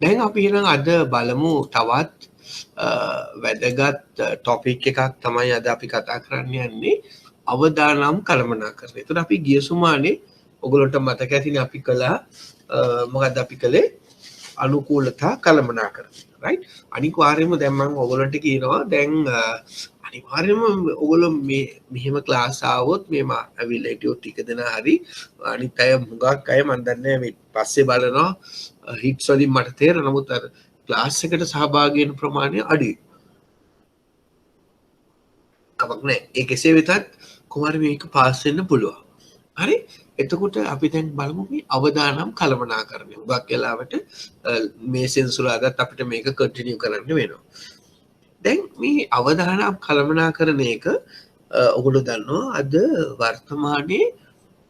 දැන් අපි එහෙනම් අද බලමු තවත් වැදගත් ටොපික් එකක් තමයි අද අපි කතා කරන්න යන්නේ අවදානම් කළමනාකරණය. එතකොට අපි ගිය සුමානේ ඔයගොල්ලන්ට මතක ඇතිනේ අපි කළා මොකද්ද අපි කළේ අනුකූලතා කළමනාකරණය. right? අනිවාර්යයෙන්ම දැන් මම ඔයගොල්ලන්ට කියනවා දැන් අනිවාර්යයෙන්ම ඔයගොල්ලෝ මේ මෙහෙම ක්ලාස් ආවොත් මේම ඇවිල්ලා හිටියෝ ටික දෙනා හරි අනිත් අය මුගක් අය මන් දන්නේ මේ පස්සේ බලනවා හිට්ස් වලින් මට තේරෙනවා නමුත් අර ක්ලාස් එකට සහභාගී වෙන ප්‍රමාණය අඩුයි. කමක් නැහැ. ඒ කෙසේ වෙතත් කොහොමද මේක පාස් වෙන්න පුළුවන්. හරි? එතකොට අපි දැන් බලමු මේ අවදානම් කළමනාකරණය. උගක් වෙලාවට මේ සෙන්සුරාදත් අපිට මේක කන්ටිනියු කරන්න වෙනවා. දැන් මේ අවදානම් කළමනාකරණ එක ඔගොල්ලෝ දන්නවා අද වර්තමානයේ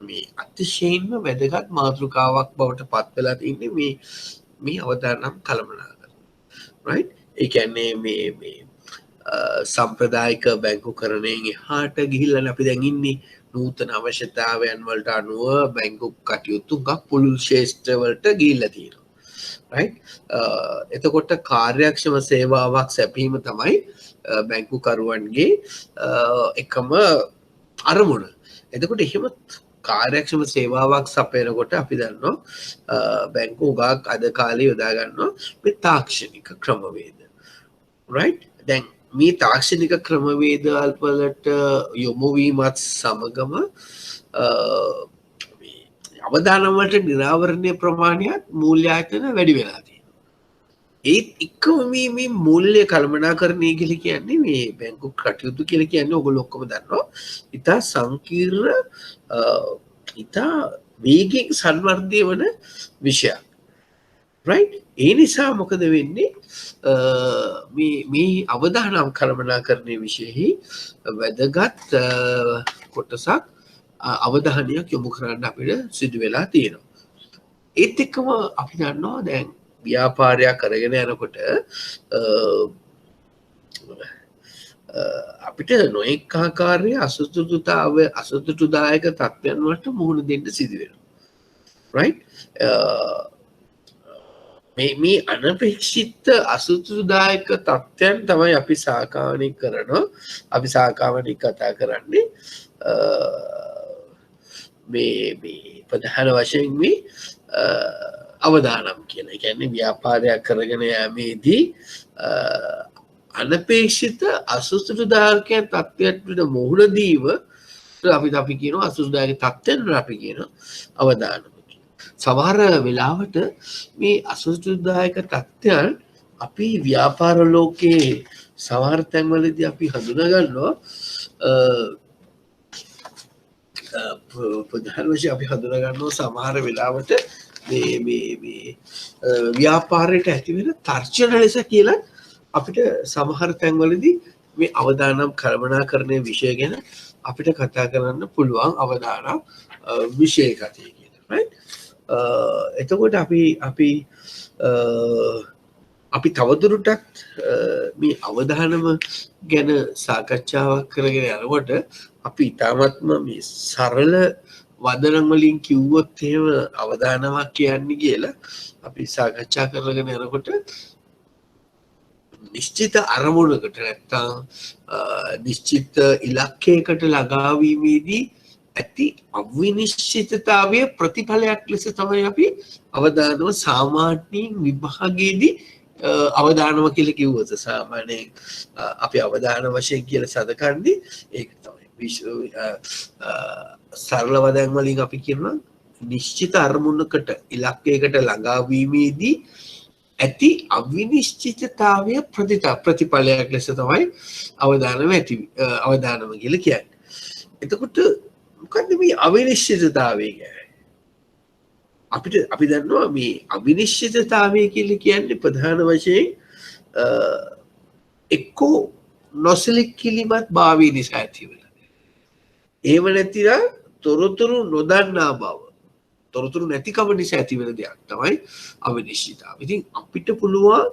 මේ අතිශයින්ම වැදගත් මාතෘකාවක් බවට පත් වෙලා තින්නේ මේ අවදානම් කළමනාකරණය. right? ඒ කියන්නේ මේ සම්ප්‍රදායික බැංකුකරණයෙන් එහාට ගිහිල්ලා අපි දැන් ඉන්නේ නූතන අවශ්‍යතාවයන් වලට අනුව බැංකු කටයුතු ගක් පුළුල් ශේෂ්ත්‍ර වලට ගිහිල්ලා තියෙනවා. right? එතකොට කාර්යක්ෂම සේවාවක් සැපීම තමයි බැංකුකරුවන්ගේ එකම අරමුණ. එතකොට එහෙම කාර්යක්ෂම සේවාවක් සපයනකොට අපි දන්නවා බැංකු උගක් අද කාලේ යොදා ගන්නවා මේ තාක්ෂණික ක්‍රමවේද. right? දැන් මේ තාක්ෂණික ක්‍රමවේදවල් වලට යොමු වීමත් සමගම අවදානම් වලට නිරාවරණය ප්‍රමාණයත් මූල්‍ය ආයතන වැඩි වෙලා තියෙනවා. ඒත් එක්කම මේ මූල්‍ය කළමනාකරණය කියලා කියන්නේ මේ බැංකු කටයුතු කියලා කියන්නේ ඔයගොල්ලෝ ඔක්කොම දන්නවා. ඉතා සංකීර්ණ ඉතා වේගයෙන් සංවර්ධනය වන විෂයක්. right? ඒ නිසා මොකද වෙන්නේ මේ අවදානම් කළමනාකරණය විශේෂයි වැදගත් කොටසක් අවධානයක් යොමු කරන්න අපිට සිදු වෙලා තියෙනවා. ඒත් එක්කම අපි දන්නවා දැන් ව්‍යාපාරයක් කරගෙන යනකොට අපිට නොඑක ආකාරයේ අසතුටුදායක තත්ත්වයන් වලට මුහුණ දෙන්න සිදු වෙනවා. right? මේ අනපේක්ෂිත අසතුටුදායක තත්ත්වයන් තමයි අපි සාකච්ඡා කරනවා. අපි සාකච්ඡාවලින් කතා කරන්නේ මේ ප්‍රධාන වශයෙන් මේ අවදානම් කියන. ඒ කියන්නේ ව්‍යාපාරයක් කරගෙන යාමේදී අනපේක්ෂිත අසතුටුදායක තත්ත්වයන්ට මුහුණ දීම අපි කියනවා අසතුටුදායක තත්ත්වයන් අපි කියනවා අවදානම්. සමහර වෙලාවට මේ අසතුටුදායක තත්ත්වයන් අපි ව්‍යාපාර ලෝකයේ සමහර තැන්වලදී අපි හඳුනා ගන්නවා ප්‍රධාන වශයෙන් අපි හඳුනා ගන්නවා සමහර වෙලාවට මේ ව්‍යාපාරයට ඇති වෙන තර්ජන ලෙස කියලා අපිට සමහර තැන්වලදී මේ අවදානම් කළමනාකරණයේ විෂය ගැන අපිට කතා කරන්න පුළුවන් අවදානම් විෂය කතිය කියන. right? එතකොට අපි තවදුරටත් මේ අවදානම ගැන සාකච්ඡාවක් කරගෙන යනකොට අපි ඉතාමත්ම මේ සරල වදනම් වලින් කිව්වොත් එහෙම අවදානමක් කියන්නේ කියලා අපි සාකච්ඡා කරගෙන යනකොට නිශ්චිත අරමුණකට නැත්තම් නිශ්චිත ඉලක්කයකට ළඟා වීමේදී ඇති අවිනිශ්චිතතාවය ප්‍රතිඵලයක් ලෙස තමයි අපි අවදානම සාමාන්‍යයෙන් විභාගයේදී අවදානම කියලා කිව්වොත් සාමාන්‍යයෙන් අපි අවදාන වශයෙන් කියලා සැලකන්නේ ඒක තමයි. සරල වදන් වලින් අපි කියනවා නිශ්චිත අරමුණකට ඉලක්කයකට ළඟා වීමේදී ඇති අවිනිශ්චිතතාවය ප්‍රතිඵලයක් ලෙස තමයි අවදානම කියලා කියන්නේ. එතකොට මොකද්ද මේ අවිනිශ්චිතතාවය කියන්නේ? අපි දන්නවා මේ අවිනිශ්චිතතාවය කියලා කියන්නේ ප්‍රධාන වශයෙන් එක්කෝ නොසලකිලිමත් භාවය නිසා ඇති වෙන. එහෙම නැතිනම් තොරතුරු නොදන්නා බව. තොරතුරු නැතිකම නිසා ඇති වෙන දෙයක් තමයි අවිනිශ්චිතතාවය. ඉතින් අපිට පුළුවන්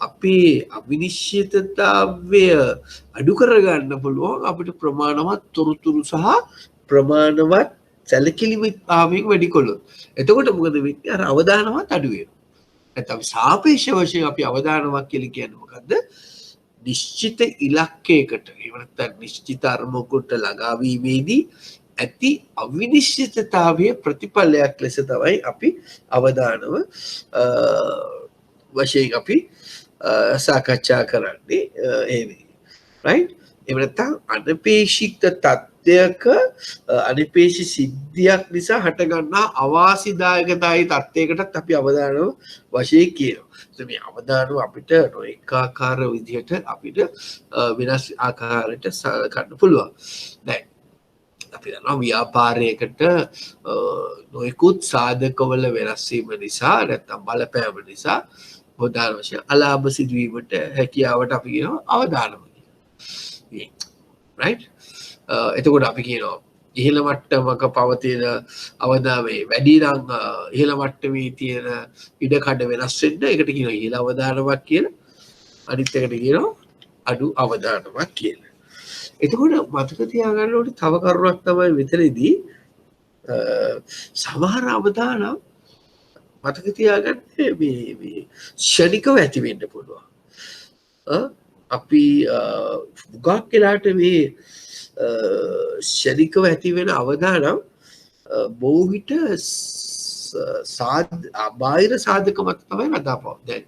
අපේ අවිනිශ්චිතතාවය අඩු කරගන්න පුළුවන් අපිට ප්‍රමාණවත් තොරතුරු සහ ප්‍රමාණවත් සැලකිලිමත් භාවයෙන් වැඩි කළොත්. එතකොට මොකද වෙන්නේ? අර අවදානමත් අඩු වෙනවා. නැත්නම් සාපේක්ෂ වශයෙන් අපි අවදානමක් කියලා කියන්නේ මොකද්ද? නිශ්චිත ඉලක්කයකට එහෙම නැත්නම් නිශ්චිත අරමුණකට ළඟා වීමේදී ඇති අවිනිශ්චිතතාවයේ ප්‍රතිඵලයක් ලෙස තමයි අපි අවදානව වශයෙන් අපි සාකච්ඡා කරන්නේ එහෙමයි. රයිට්? එහෙම නැත්නම් අනපේක්ෂිත තත්ත්වයක අනපේක්ෂිත සිද්ධියක් නිසා හටගන්නා අවාසිදායකතාවී තත්ත්වයකටත් අපි අවදානව වශයෙන් කියනවා. මේ අවදානව අපිට නොඑක ආකාර විදිහට අපිට වෙනස් ආකාරයට සලකන්න පුළුවන්. දැන් අපි දන්නවා ව්‍යාපාරයකට නොයෙකුත් සාධකවල වෙනස් වීම නිසා නැත්නම් බලපෑම නිසා අවදාන වශයෙන් අලාභ සිදුවීමට හැකියාවට අපි කියනවා අවදානම කියලා. right? එතකොට අපි කියනවා ඉහළ මට්ටමක පවතින අවදානමේ වැඩි නම් ඉහළ මට්ටමේ තියෙන ඉඩකඩ වෙනස් වෙන්න ඒකට කියනවා ඉහළ අවදානමක් කියලා. අනිත් එකට කියනවා අඩු අවදානමක් කියලා. එතකොට මතක තියාගන්න ඕනේ තව කරුණක් තමයි මෙතනදී සමහර අවදානම් මතක තියාගන්න මේ ෂණිකව ඇති වෙන්න පුළුවන්. අපි ගොඩක් වෙලාට මේ ෂණිකව ඇති වෙන අවදානම් බොහෝ විට බාහිර සාධක මත තමයි නදාපව. දැන්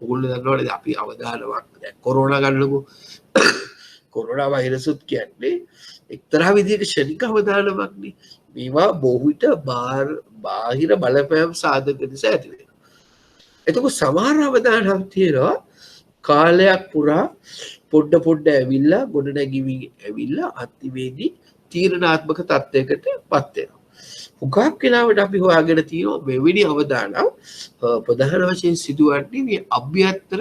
ඔයගොල්ලෝ දන්නවනේ අපි අවදානමක් දැන් කොරෝනා ගන්නකො කොරෝනා වෛරසුත් කියන්නේ එක්තරා විදිහක ෂණික අවදානමක්නේ. මේවා බොහෝ විට බාහිර බලපෑම් සාධක නිසා ඇති වෙනවා. එතකොට සමහර අවදානම් තියෙනවා කාලයක් පුරා පොඩ ඇවිල්ලා ගොඩ නැගිමින් ඇවිල්ලා අන්තිමේදී තීරණාත්මක තත්ත්වයකට පත් වෙනවා. හුඟක් වෙලාවට අපි හොයාගෙන තියෙනවා මෙවැනි අවදානම් ප්‍රධාන වශයෙන් සිදුවන්නේ මේ අභ්‍යන්තර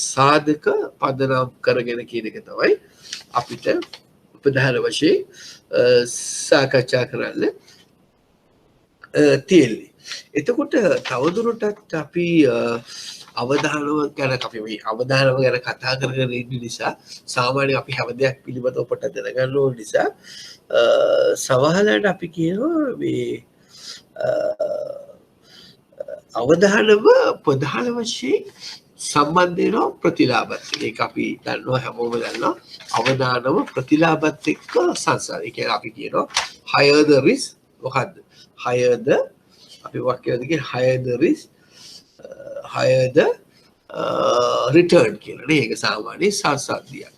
සාධක පදනම් කරගෙන කියන එක තමයි අපිට ප්‍රධාන වශයෙන් සාකච්ඡා කරන්න තියෙන්නේ. එතකොට තවදුරටත් අපි අවදානම ගැන අපි මේ අවදානම ගැන කතා කරගෙන ඉන්න නිසා සාමාන්‍යයෙන් අපි හැම දෙයක් පිළිබඳව පොට දැනගන්න ඕන නිසා සමහරවිට අපි කියනවා මේ අවදානම ප්‍රධාන වශයෙන් සම්බන්ධ වෙනවා ප්‍රතිලාභත් එක්ක. ඒක අපි දන්නවා හැමෝම දන්නවා අවදානම ප්‍රතිලාභත් එක්ක සංසාරය. ඒ කියන්නේ අපි කියනවා higher the risk මොකද්ද? higher the අපි වාක්‍යයක් දෙකේ higher the risk higher the return කියලා නේ. ඒක සාමාන්‍ය සංසාරදියක්.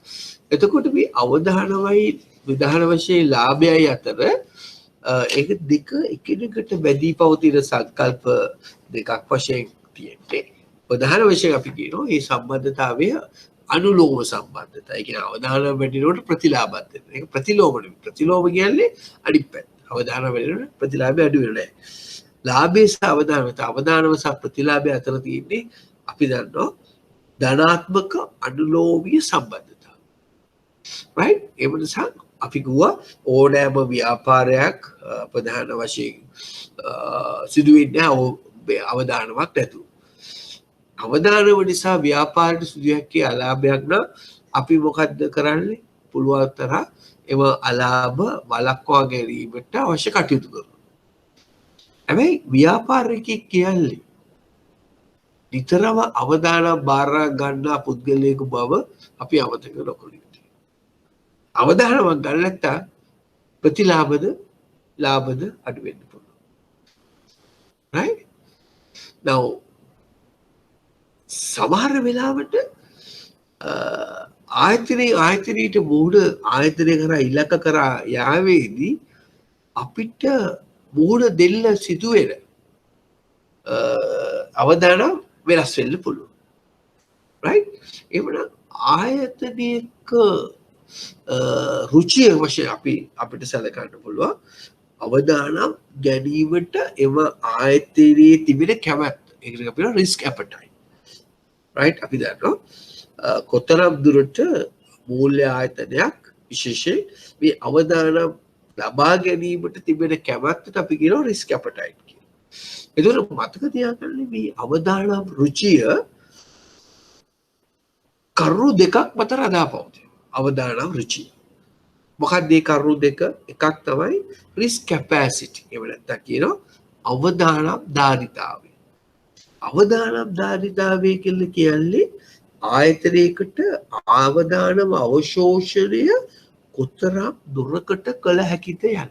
එතකොට මේ අවදානමයි විධාන වශයෙන් ලාභයයි අතර ඒක දෙක එකිනෙකට බැදී පවතින සංකල්ප දෙකක් වශයෙන් තියෙන්නේ. ප්‍රධාන වශයෙන් අපි කියනවා මේ සම්බන්ධතාවය අනුලෝම සම්බන්ධතාවය. ඒ කියන්නේ අවදානම වැඩිනකොට ප්‍රතිලාභත් වෙනවා. ඒක ප්‍රතිලෝම නෙවෙයි. ප්‍රතිලෝම කියන්නේ අනිත් පැත්ත. අවදානම වැඩිනකොට ප්‍රතිලාභය අඩු වෙනවා නෑ. ලාභයේ සහ අවදානම සහ ප්‍රතිලාභය අතර තියෙන්නේ අපි දන්නවා ධනාත්මක අනුලෝමීය සම්බන්ධතාව. right? ඒ නිසා අපි කිව්වා ඕනෑම ව්‍යාපාරයක් ප්‍රධාන වශයෙන් සිදුවෙන්නේ අවදානමක් නැතුව. අවදානම නිසා ව්‍යාපාරයට සිදුවෙච්ච අලාභයක් නම් අපි මොකද්ද කරන්නේ? පුළුවන් තරම් එම අලාභ වළක්වා ගැනීමට අවශ්‍ය කටයුතු කරනවා. හැබැයි ව්‍යාපාරිකයෙක් කියන්නේ නිතරම අවදානම් බාර ගන්නා පුද්ගලයෙකු බව අපි අමතක නොකළ යුතුයි. අවදානමක් ගන්න නැත්නම් ප්‍රතිලාභද ලාභද අඩු වෙන්න පුළුවන්. right? now සමහර වෙලාවට ආයතනයට මුහුණ ආයතනය කරා ඉලක්ක කරා යාවේදී අපිට මුහුණ දෙන්න සිදුවෙන අවදානම් වෙනස් වෙන්න පුළුවන්. right? එවනම් ආයතනයක රුචිය වශයෙන් අපිට සැලකන්න පුළුවන් අවදානම් ගැනීමට එම ආයතනයේ තිබෙන කැමැත්ත. ඒකට අපි කියනවා risk appetite. right? අපි දන්නවා කොතරම් දුරට මූල්‍ය ආයතනයක් විශේෂයෙන් මේ අවදානම් ලබා ගැනීමට තිබෙන කැමැත්තට අපි කියනවා risk appetite කියලා. ඒතකොට මතක තියාගන්න මේ අවදානම් රුචිය කරුණු දෙකක් මත රඳාපවතින. අවදානම් රුචිය. මොකක්ද මේ කරුණු දෙක? එකක් තමයි risk capacity. එහෙම නැත්නම් කියනවා අවදානම් ධාරිතාවය. අවදානම්ධාරිතාවය කියලා කියන්නේ ආයතනයකට අවදානම අවශෝෂණය කොතරම් දුරකට කළ හැකිද යන්නේ.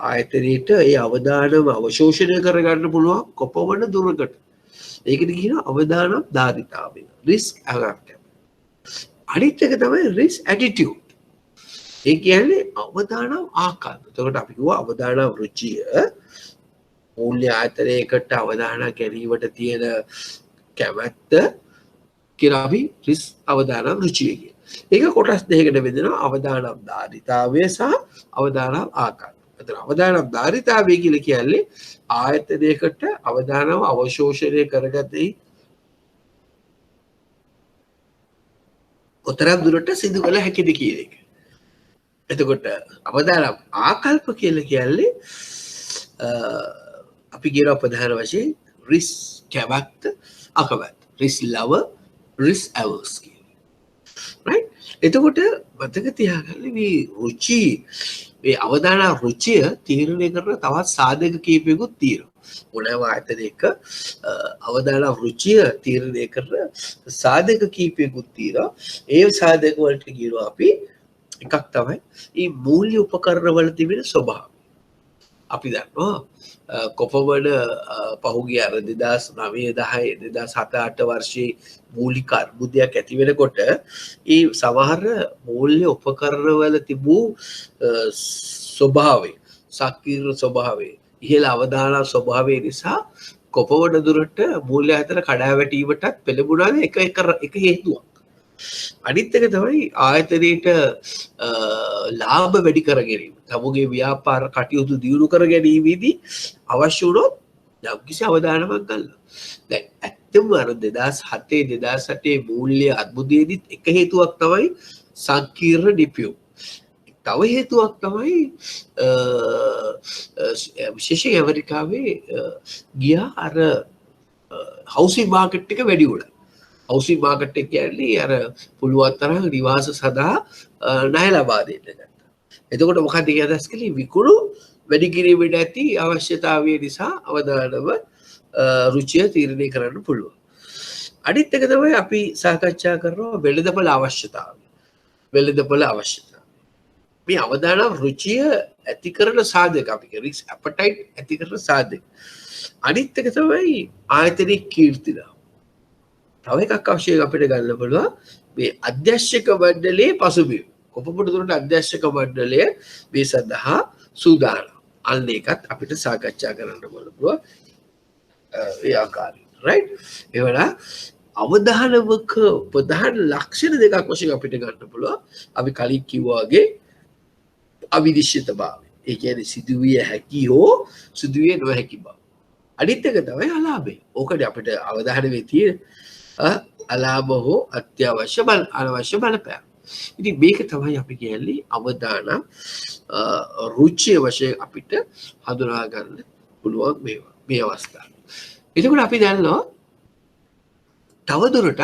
ආයතනයට ඒ අවදානම අවශෝෂණය කරගන්න පුළුවන් කොපමණ දුරකට. ඒකට කියනවා අවදානම්ධාරිතාවය. risk aversion. අනිත් එක තමයි risk attitude. ඒ කියන්නේ අවදානම් ආකල්ප. එතකොට අපි කිව්වා අවදානම් රුචිය මූල්‍ය ආයතනයකට අවධානය ගැනීමට තියෙන කැමැත්ත කියලා අපි රිස් අවදානම් රුචිය කියන. ඒක කොටස් දෙකකට බෙදෙනවා අවදානම් ධාරිතාවය සහ අවදානම් ආකල්ප. එතන අවදානම් ධාරිතාවය කියලා කියන්නේ ආයතනයකට අවධානම අවශෝෂණය කරගත්තේ කොතරම් දුරට සිදු කළ හැකිද කියන එක. එතකොට අවදානම් ආකල්ප කියලා කියන්නේ අපි කියනවා ප්‍රධාන වශයෙන් රිස් කැමැත්ත අකමැත්ත රිස් ලව රිස් ඇවර්ස් කියන්නේ. right? එතකොට මතක තියාගන්න මේ රුචි මේ අවදාන රුචිය තීරණය කරන තවත් සාධක කීපයකුත් තියෙනවා. මොනවා ආයතනයක අවදාන රුචිය තීරණය කරන සාධක කීපයකුත් තියෙනවා. ඒ සාධක වලට කියනවා අපි එකක් තමයි මේ මූල්‍ය උපකරණ වල තිබෙන ස්වභාවය. අපි දන්නවා කොපමණ පහුගිය අර 2009 10 2007 වර්ෂයේ මූලික අර්බුදයක් ඇති වෙනකොට ඒ සමහර මූල්‍ය උපකරණවල තිබූ ස්වභාවය සක්‍රීය ස්වභාවය ඉහළ අවදාන ස්වභාවය නිසා කොපමණ දුරට මූල්‍ය අතර කඩා වැටීමටත් පෙළඹුණාද එක හේතුවක්. අනිත් එක තමයි ආයතනයේට ලාභ වැඩි කර ගැනීම. තමුගේ ව්‍යාපාර කටයුතු දියුණු කර ගැනීමේදී අවශ්‍ය වුණොත් යම්කිසි අවධානමක් ගන්නවා. දැන් ඇත්තම අර 2007 මූල්‍ය අර්බුදයේදීත් එක හේතුවක් තමයි සංකීර්ණ ඩිපියු. තව හේතුවක් තමයි විශේෂයෙන් ඇමරිකාවේ ගියා අර හවුසින් මාකට් එක වැඩි වුණා. හවුසින් මාකට් එක කියන්නේ අර පුළුවන් තරම් නිවාස සඳහා ණය ලබා දෙන්න ගත්තා. එතකොට මොකක්ද ඒ අදහස් කළේ විකුණු වැඩි කිරීමට ඇති අවශ්‍යතාවය නිසා අවදානම රුචිය තීරණය කරන්න පුළුවන්. අනිත් එක තමයි අපි සාකච්ඡා කරනවා වෙළඳපොළ අවශ්‍යතාවය. වෙළඳපොළ අවශ්‍යතාවය. මේ අවදානම් රුචිය ඇති කරන සාධක අපි රිස්ක් ඇපටයිට් ඇති කරන සාධක. අනිත් එක තමයි ආයතනික කීර්තිය. තව එකක් අවශ්‍යයි අපිට ගන්න පුළුවන් මේ අධ්‍යක්ෂක මණ්ඩලයේ පසුබිම. කොපමණ දුරට අධ්‍යක්ෂක මණ්ඩලය මේ සඳහා සූදානම්. අන්න ඒකත් අපිට සාකච්ඡා කරන්න පුළුවන්. ඒ ආකාරයෙන් right? ඒවලා අවධානමක ප්‍රධාන ලක්ෂණ දෙකක් වශයෙන් අපිට ගන්න පුළුවන්. අපි කලින් කිව්වා වගේ අවිනිශ්චිතභාවය. ඒ කියන්නේ සිදුවිය හැකි හෝ සිදුවිය නොහැකි බව. අනිත් එක තමයි අලාභය. ඕකනේ අපිට අවධානයේ තියෙන අලාභ හෝ අත්‍යවශ්‍ය අනවශ්‍ය බලපෑම්. ඉතින් මේක තමයි අපි කියන්නේ අවදානම් රුචිය වශයෙන් අපිට හඳුනා ගන්න පුළුවන් මේ අවස්ථාව. එතකොට අපි දන්නවා තවදුරටත්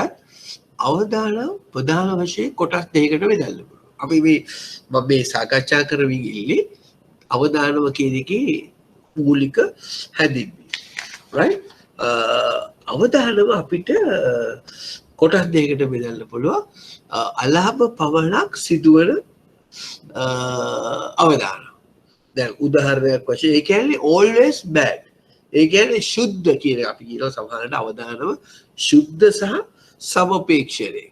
අවදානම් ප්‍රධාන වශයෙන් කොටස් දෙකකට බෙදන්න පුළුවන්. අපි මේ සාකච්ඡා කරමින් ඉන්නේ අවදානම කියන එකේ මූලික හැදින්වීම. right? අවදානම අපිට කොටස් දෙකකට බෙදන්න පුළුවන්. අලාභ පමණක් සිදුවන අවදානම්. දැන් උදාහරණයක් වශයෙන් ඒ කියන්නේ always bad. ඒ කියන්නේ සුද්ධ කියන අපි කියනවා සමහරවිට අවදානම සුද්ධ සහ සමපේක්ෂණය.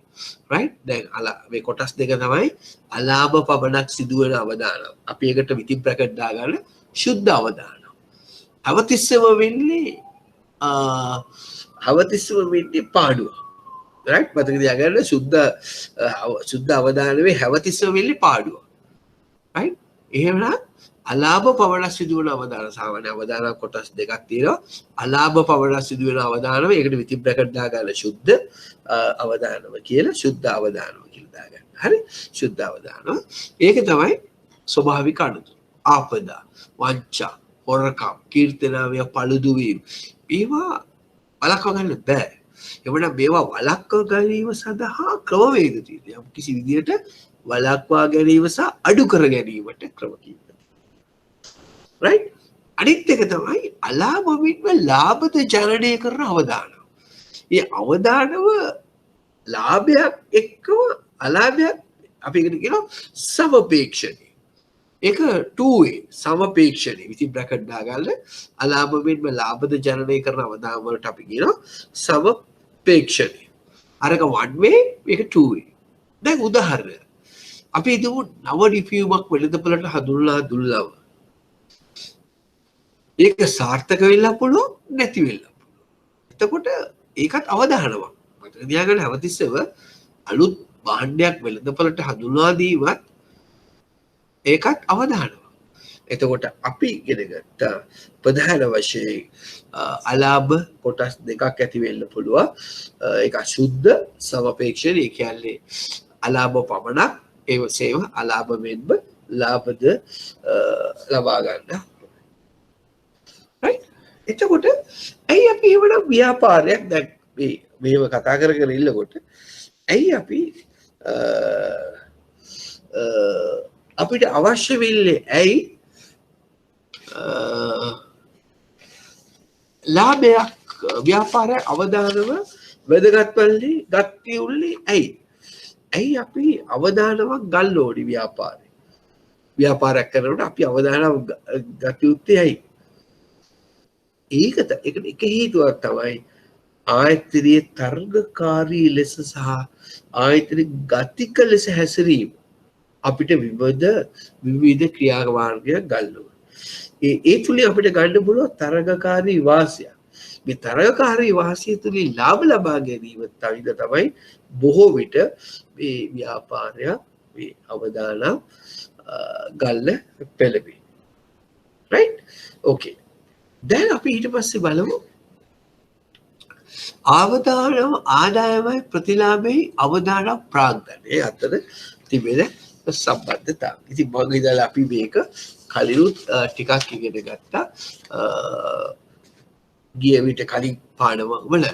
right? දැන් මේ කොටස් දෙක තමයි අලාභ පමණක් සිදුවන අවදානම්. අපි ඒකට විතින් බ්‍රැකට් දාගන්න සුද්ධ අවදානම්. අවතිස්සම වෙන්නේ පාඩුව. right? මතක තියාගන්න සුද්ධ අවදානමේ හැවතිස්සම වෙන්නේ පාඩුව. right? එහෙමනම් අලාභ පමණක් සිදුවන අවදාන සාමාන්‍ය අවදාන කොටස් දෙකක් තියෙනවා. අලාභ පමණක් සිදුවන අවදානම ඒකට විතින් බ්‍රැකට් දාගන්න සුද්ධ අවදානම කියලා සුද්ධ අවදානම කියලා දාගන්න. හරි? සුද්ධ අවදානම. ඒක තමයි ස්වභාවික අනුතුරු. ආපදා, වංචා, හොරකම්, කීර්තනාවය, පළුදු වීම. ඒවා වළක්වා ගන්න බෑ. එවනම් මේවා වළක්වා ගැනීම සඳහා ක්‍රමවේද තියෙනවා. යම් කිසි විදියට වළක්වා ගැනීම සහ අඩු කර ගැනීමට ක්‍රම කීපයක්. right? අනිත් එක තමයි අලාභමින්ම ලාභද ජනනය කරන අවදානම. ඒ අවදානව ලාභයක් එක්කම අලාභයක් අපි ඒකට කියනවා සමපේක්ෂණය. ඒක 2way සමපේක්ෂණය. ඉතින් බ්‍රැකට් දාගන්න අලාභමින්ම ලාභද ජනනය කරන අවදානම වලට අපි කියනවා සමපේක්ෂණය. අරක 1 way මේක 2 way. දැන් උදාහරණ අපි හිතමු නව රිෆියුමක් වෙළඳපොළට හඳුන්ලා දුන්නම ඒක සාර්ථක වෙලා පුළුවන් නැති වෙලා පුළුවන්. එතකොට ඒකත් අවදානමක්. මතක තියාගන්න හැමතිස්සෙම අලුත් භාණ්ඩයක් වෙළඳපොළට හඳුන්වා දීමත් ඒකත් අවදානමක්. එතකොට අපි ඉගෙන ගත්ත ප්‍රධාන වශයෙන් අලාභ කොටස් දෙකක් ඇති වෙන්න පුළුවන්. ඒක අශුද්ධ සමපේක්ෂණය. ඒ කියන්නේ අලාභ පමණක් ඒ වශයෙන්ම අලාභ මෙන්ම ලාභද ලබා ගන්න. right? එතකොට ඇයි අපි එහෙමනම් ව්‍යාපාරයක් දැන් මේව කතා කරගෙන ඉන්නකොට ඇයි අපි අපිට අවශ්‍ය වෙන්නේ ඇයි ලාභයක් ව්‍යාපාරයක් අවදානම වැදගත් වෙන්නේ ගත්තේ උල්ලේ ඇයි අපි අවදානමක් ගන්න ඕනි ව්‍යාපාරයක් කරනකොට අපි අවදානමක් ගත යුත්තේ ඇයි? ඒකට එක හේතුවක් තමයි ආයතනයේ තරගකාරී ලෙස සහ ආයතනයේ ගතික ලෙස හැසිරීම අපිට විවිධ ක්‍රියාමාර්ගයක් ගන්නවා. ඒ තුලින් අපිට ගන්න පුළුවන් තරගකාරී වාසිය. මේ තරගකාරී වාසිය තුලින් ලාභ ලබා ගැනීම තමයි බොහෝ විට මේ ව්‍යාපාරය මේ අවදානම් ගන්න පෙළඹෙන්නේ. right? okay. දැන් අපි ඊට පස්සේ බලමු අවදානම් ආදායමයි ප්‍රතිලාභයි අවදානම් ප්‍රාග්ධනය අතර තිබෙන සම්බන්ධතාවය. ඉතින් මම ඉඳලා අපි මේක කලිනුත් ටිකක් ඉගෙන ගත්තා. ගිය විට කලින් පාඩම වල.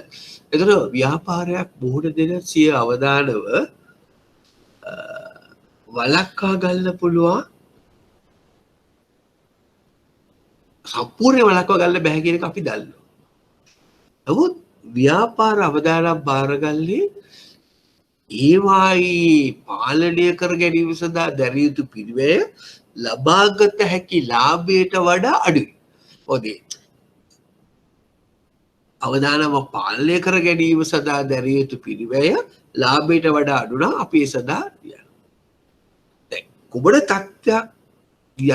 එතකොට ව්‍යාපාරයක් මුහුණ දෙන සිය අවදානව වළක්වා ගන්න පුළුවන් සම්පූර්ණ වළක්වා ගන්න බෑ කියන එක අපි දන්නවා. නමුත් ව්‍යාපාර අවදානම් බාරගන්නේ ඒවායි පාලනය කර ගැනීම සඳහා දැරිය යුතු පිරිවැය ලබාගත හැකි ලාභයට වඩා අඩුයි. ඔදී අවදානම පාලනය කර ගැනීම සඳහා දැරිය යුතු පිරිවැය ලාභයට වඩා අඩු නම් අපි ඒ සඳහා යනවා. දැන් කුමන තත්ත්වයක්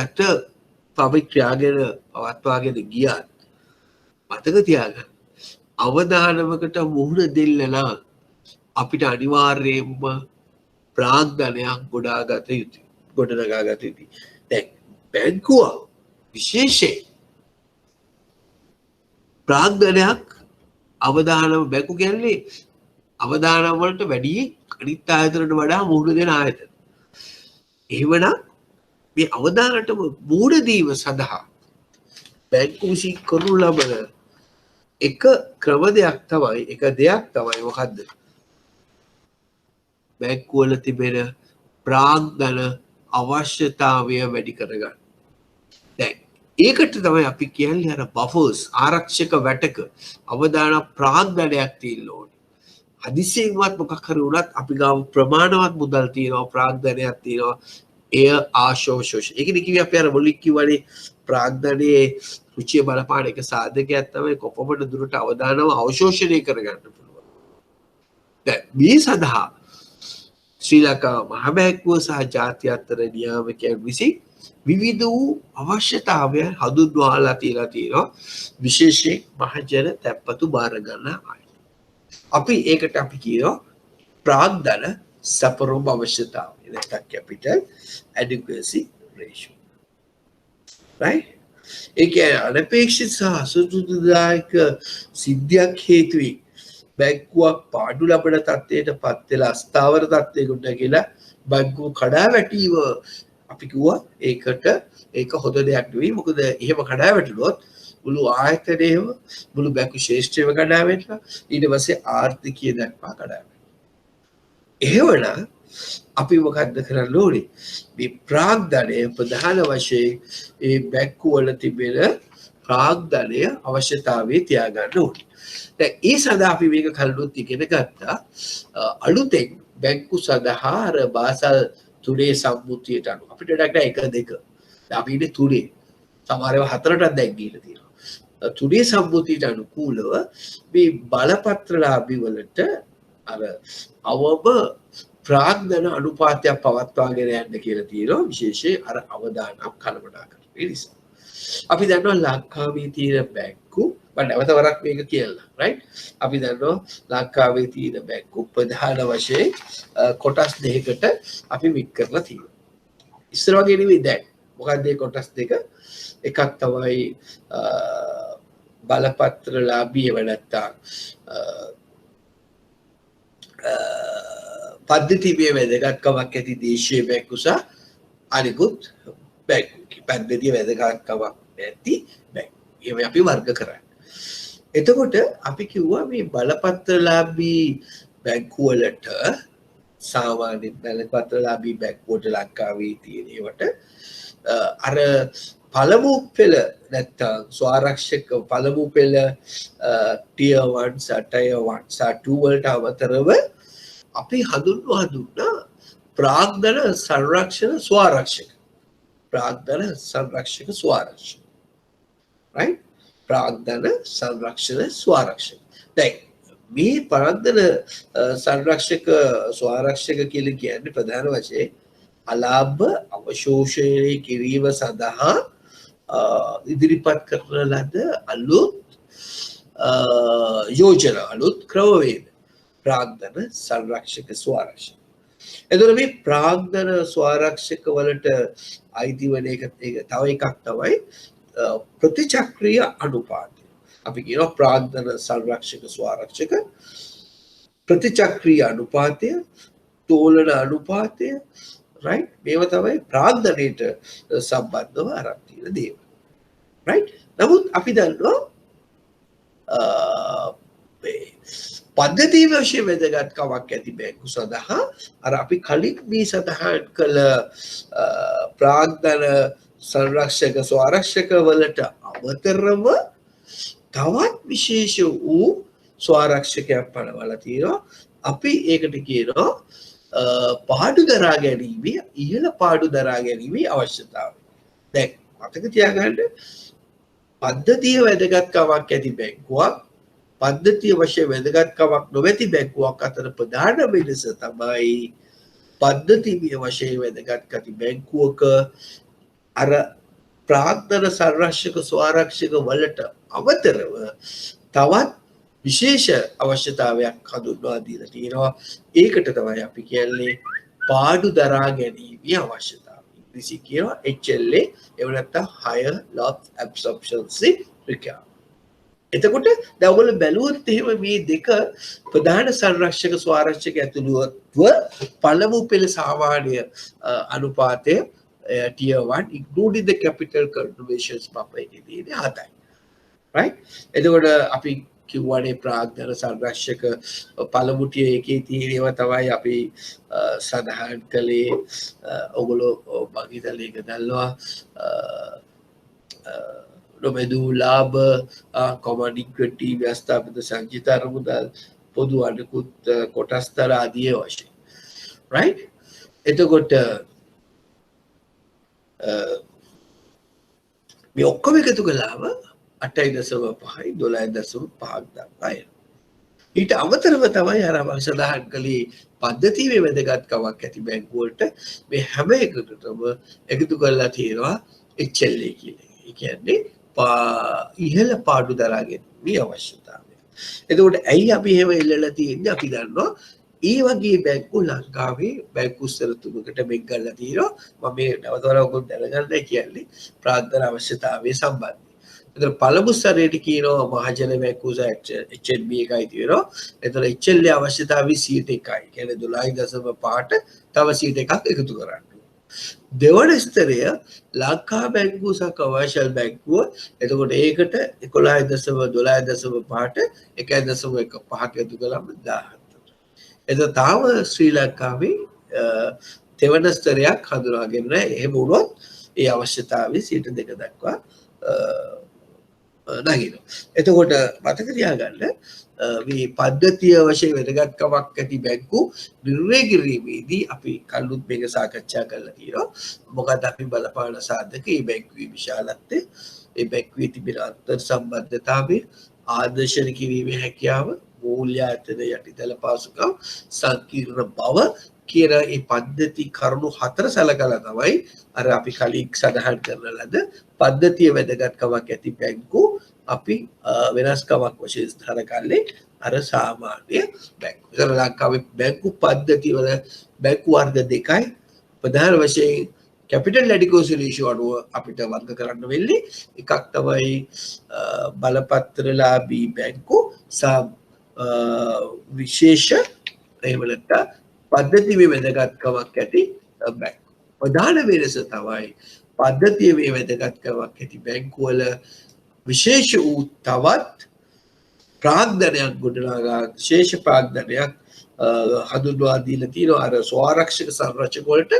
යට පවිත්‍රාගෙන පවත්වාගෙන ගියත් මතක තියාගන්න අවදානමකට මුහුණ දෙන්න නම් අපිට අනිවාර්යයෙන්ම ප්‍රාග්ධනයක් ගොඩනගා ගත යුතුයි. දැන් බැංකුව විශේෂයෙන් ප්‍රාග්ධනයක් අවදානම බැංකු කියන්නේ අවදානම් වලට වැඩි අනිත් ආයතනවලට වඩා මුහුණ දෙන ආයතන. එහෙමනම් මේ අවදානට මුහුණ දීම සඳහා බැංකු විසින් කරනු ලබන එක දෙයක් තමයි මොකද්ද? බැංකුවල තිබෙන ප්‍රාග්ධන අවශ්‍යතාවය වැඩි කරගන්න. දැන් ඒකට තමයි අපි කියන්නේ අර බෆර්ස් ආරක්ෂක වැටක අවදාන ප්‍රාග්ධනයක් තියෙන්න ඕනේ. හදිසියෙන්වත් මොකක් හරි වුණත් අපි ගාව ප්‍රමාණවත් මුදල් තියෙනවා ප්‍රාග්ධනයක් තියෙනවා එය ආශෝෂෝෂ. ඒකනේ කිව්වේ අපි අර මුලින් කිව්වනේ ප්‍රාග්ධනයේ රුචිය බලපාන එක සාධකයක් තමයි කොපමණ දුරට අවදානම අවශෝෂණය කරගන්න පුළුවන්. දැන් මේ සඳහා ශ්‍රී ලංකා මහ බැංකුව සහ ජාතික අතර නියාමකයන් විසින් විවිධ වූ අවශ්‍යතාවයන් හඳුන්වලා තියෙනවා විශේෂයෙන් මහජන තැප්පතු බාර ගන්න අය. අපි ඒකට අපි කියනවා ප්‍රාග්ධන සපරොම් අවශ්‍යතාවය. නැත්නම් capital adequacy ratio. right? ඒ කියන්නේ අනපේක්ෂිත සහ අසතුටුදායක සිද්ධියක් හේතුවෙන් බැංකුවක් පාඩු ලබන තත්ත්වයට පත් වෙලා අස්ථාවර තත්ත්වයකට කියලා බැංකුව කඩා වැටීම අපි කිව්වා ඒක හොඳ දෙයක් නෙවෙයි. මොකද එහෙම කඩා වැටුනොත් මුළු ආයතනයේම මුළු බැංකු ශාස්ත්‍රයේම කඩා වැටෙනවා. ඊට පස්සේ ආර්ථිකය දක්වා කඩා වැටෙනවා. එහෙමනම් අපි මොකද්ද කරන්න ඕනේ? මේ ප්‍රාග්ධනය ප්‍රධාන වශයෙන් ඒ බැංකුවල තිබෙන ප්‍රාග්ධනය අවශ්‍යතාවයේ තියාගන්න ඕනේ. දැන් ඒ සඳහා අපි මේක කලිනුත් ඉගෙන ගත්තා. අලුතෙන් බැංකු සඳහා අර බාසල් 3 සම්මුතියට අනුව අපිට ඩක් 1 2 අපි ඉන්නේ 3 සමහර ඒවා 4ටත් දැන් ගිහිල්ලා තියෙනවා. 3 සම්මුතියට අනුකූලව මේ බලපත්‍රලාභී වලට අර අවම ප්‍රාග්ධන අනුපාතයක් පවත්වාගෙන යන්න කියලා තියෙනවා විශේෂයෙන් අර අවදානම් කළමනාකරණය නිසා. අපි දන්නවා ලංකාවේ තියෙන බැංකු මම නැවත වරක් මේක කියලා රයිට් අපි දන්නවා ලංකාවේ තියෙන බැංකු ප්‍රධාන වශයෙන් කොටස් දෙකකට අපි වික් කරලා තියෙනවා. ඉස්සර වගේ නෙවෙයි දැන්. මොකක්ද මේ කොටස් දෙක? එකක් තමයි බලපත්‍රලාභී වෙනත්තා පද්ධතියේ වැදගත්කමක් ඇති දේශීය බැංකු සහ අනිකුත් බැංකු පද්ධතිය වැදගත්කමක් ඇති බැංකු. ඒවා අපි වර්ග කරන්නේ. එතකොට අපි කිව්වා මේ බලපත්‍රලාභී බැංකු වලට සාමාන්‍ය බලපත්‍රලාභී බැංකු වලට ලංකාවේ තියෙන ඒවට අර පළමු පෙළ නැත්තම් ස්වාරක්ෂක පළමු පෙළ tier 1 සහ tier 1 සහ 2 වලට අමතරව අපි හඳුන්වන ප්‍රාග්ධන සංරක්ෂණ ස්වාරක්ෂක ප්‍රාග්ධන සංරක්ෂක ස්වාරක්ෂක right ප්‍රාග්ධන සංරක්ෂණ ස්වාරක්ෂක දැන් මේ ප්‍රාග්ධන සංරක්ෂක ස්වාරක්ෂක කියලා කියන්නේ ප්‍රධාන වශයෙන් අලාභ අවශෝෂණය කිරීම සඳහා ඉදිරිපත් කරන ලද අලුත් යෝජනා අලුත් ක්‍රමවේද ප්‍රාග්ධන සංරක්ෂක ස්වාරක්ෂක. එතකොට මේ ප්‍රාග්ධන ස්වාරක්ෂක වලට අයිති වෙන එක තව එකක් තමයි ප්‍රතිචක්‍රීය අනුපාතය. අපි කියනවා ප්‍රාග්ධන සංරක්ෂක ස්වාරක්ෂක ප්‍රතිචක්‍රීය අනුපාතය තෝලන අනුපාතය right මේවා තමයි ප්‍රාග්ධනයට සම්බන්ධව අරන් තියෙන දේවල් right නමුත් අපි දන්නවා පද්ධතිය වශයෙන් වැදගත්කමක් ඇති බැංකු සඳහා අර අපි කලින් මේ සඳහන් කළ ප්‍රාග්ධන සංරක්ෂක ස්වාරක්ෂක වලට අමතරව තවත් විශේෂ වූ ස්වාරක්ෂකයක් පනවලා තියෙනවා අපි ඒකට කියනවා පාඩු දරා ගැනීමේ ඉහළ පාඩු දරා ගැනීමේ අවශ්‍යතාවය. දැන් මතක තියාගන්න පද්ධතිය වැදගත්කමක් ඇති බැංකුවක් පද්ධතිය වශයෙන් වැදගත්කමක් නොමැති බැංකුවක් අතර ප්‍රධාන වෙනස තමයි පද්ධතිය වශයෙන් වැදගත් ඇති බැංකුවක අර ප්‍රාග්ධන සංරක්ෂක ස්වාරක්ෂක වලට අමතරව තවත් විශේෂ අවශ්‍යතාවයක් හඳුන්වා දීලා තියෙනවා. ඒකට තමයි අපි කියන්නේ පාඩු දරා ගැනීමේ අවශ්‍යතාවය. ඉංග්‍රීසි කියනවා HLA එහෙම නැත්නම් higher loss absorption requirement. එතකොට දැන් ඔයගොල්ලෝ බැලුවොත් එහෙම මේ දෙක ප්‍රධාන සංරක්ෂක ස්වාරක්ෂක ඇතුළුව පළමු පෙළ සාමාන්‍ය අනුපාතය tier 1 including the capital contributions පපේදී තියෙන 7යි. right? එතකොට අපි කිව්වනේ ප්‍රාග්ධන සංරක්ෂක පළමු tier එකේ තියෙන ඒවා තමයි අපි සඳහන් කළේ ඔයගොල්ලෝ මම හිතන්නේ ඒක දන්නවා නොමැදූ ලාභ common equity ව්‍යවස්ථාපිත සංචිත අරමුදල් පොදු අනිකුත් කොටස්තර ආදී වශයෙන් right එතකොට මේ ඔක්කොම එකතු කළාම 8.5යි 12.5ක් දක්වා එනවා. ඊට අමතරව තමයි අර මම සඳහන් කළේ පද්ධතියේ වැදගත්කමක් ඇති බැංකු වලට මේ හැම එකකටම එකතු කරලා තියෙනවා HLA කියලා. ඒ කියන්නේ ඉහළ පාඩු දරා ගැනීමේ අවශ්‍යතාවය. එතකොට ඇයි අපි එහෙම එල්ලලා තියෙන්නේ? අපි දන්නවා ඒ වගේ බැංකු ලංකාවේ බැංකු ස්තර තුනකට වෙන් කරලා තියෙනවා. මම මේ නැවතවර ඔයගොල්ලෝ දැනගන්නයි කියන්නේ ප්‍රාග්ධන අවශ්‍යතාවයේ සම්බන්ධයෙන්. එතන පළමු ස්තරයට කියනවා මහජන බැංකු HNB එකයි තියෙනවා. එතන HLA අවශ්‍යතාවය 100%යි. කියන්නේ 12.5ට තව 100% එකක් එකතු කරන්න. දෙවන ස්තරය ලංකා බැංකුව සහ කමර්ෂල් බැංකුව. එතකොට ඒකට 11.12.5ට 1.15ක් එකතු කළාම 17. එතකොට තාම ශ්‍රී ලංකාවේ තෙවන ස්තරයක් හඳුනාගෙන නැහැ. එහෙම වුණොත් ඒ අවශ්‍යතාවය 2% දක්වා නගිනවා. එතකොට මතක තියාගන්න මේ පද්ධතිය වශයෙන් වැදගත්කමක් ඇති බැංකු නිර්ණය කිරීමේදී අපි කලින් මේක සාකච්ඡා කරලා තියෙනවා. මොකද අපි බලපාන සාධක මේ බැංකුවේ විශාලත්වය, ඒ බැංකුවේ තිබෙන අන්තර් සම්බන්ධතාවය, ආදර්ශන කිරීමේ හැකියාව, මූල්‍ය ආයතන යටිතල පාසුකම්, සංකීර්ණ බව කියන මේ පද්ධති කරුණු 4 සලකලා තමයි අර අපි කලින් සඳහන් කරන ලද පද්ධතිය වැදගත්කමක් ඇති බැංකු අපි වෙනස්කමක් වශයෙන් සලකන්නේ අර සාමාන්‍ය බැංකු. ඒතර ලංකාවේ බැංකු පද්ධති වල බැංකු වර්ග දෙකයි. ප්‍රධාන වශයෙන් කැපිටල් ඇඩිකුවසි රේෂියෝ අනුව අපිට වර්ග කරන්න වෙන්නේ. එකක් තමයි බලපත්‍රලාභී බැංකු සහ විශේෂ එහෙම නැත්නම් පද්ධතියේ වැදගත්කමක් ඇති බැංකු. ප්‍රධාන වෙනස තමයි පද්ධතියේ වැදගත්කමක් ඇති බැංකු වල විශේෂ වූ තවත් ප්‍රාග්ධනයක් ගොඩනගා විශේෂ ප්‍රාග්ධනයක් හඳුන්වා දීලා තියෙනවා අර ස්වාරක්ෂක සංරචක වලට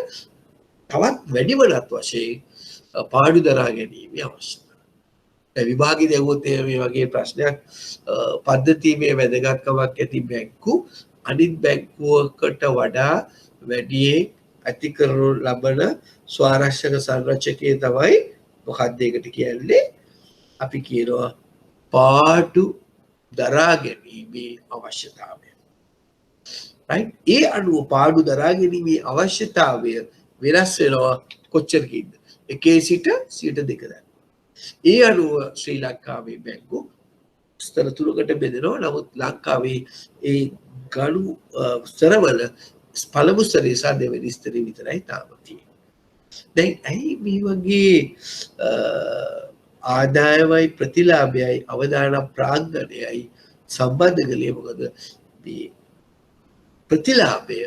තවත් වැඩිමනත් වශයෙන් පාඩු දරා ගැනීම අවශ්‍යයි. දැන් විභාගයේ දෙවොත් මේ වගේ ප්‍රශ්නයක් පද්ධතියේ වැදගත්කමක් ඇති බැංකු අනිත් බැංකුවකට වඩා වැඩියෙන් ඇති කරනු ලබන ස්වාරක්ෂක සංරචකයේ තමයි මොකක්ද ඒකට කියන්නේ අපි කියනවා පාඩු දරා ගැනීමේ අවශ්‍යතාවය. right? ඒ අනුව පාඩු දරා ගැනීමේ අවශ්‍යතාවය වෙනස් වෙනවා කොච්චරකින්ද? 1 සිට 2 දක්වා. ඒ අනුව ශ්‍රී ලංකාවේ බැංකු ස්තර තුනකට බෙදෙනවා. නමුත් ලංකාවේ ඒ ගණු ස්තරවල පළමු ස්තරේ සහ දෙවෙනි ස්තරේ විතරයි තාම තියෙන්නේ. දැන් ඇයි මේ වගේ ආදායමයි ප්‍රතිලාභයයි අවදානම් ප්‍රාග්ධනයයි සම්බන්ධ කළේ? මොකද මේ ප්‍රතිලාභය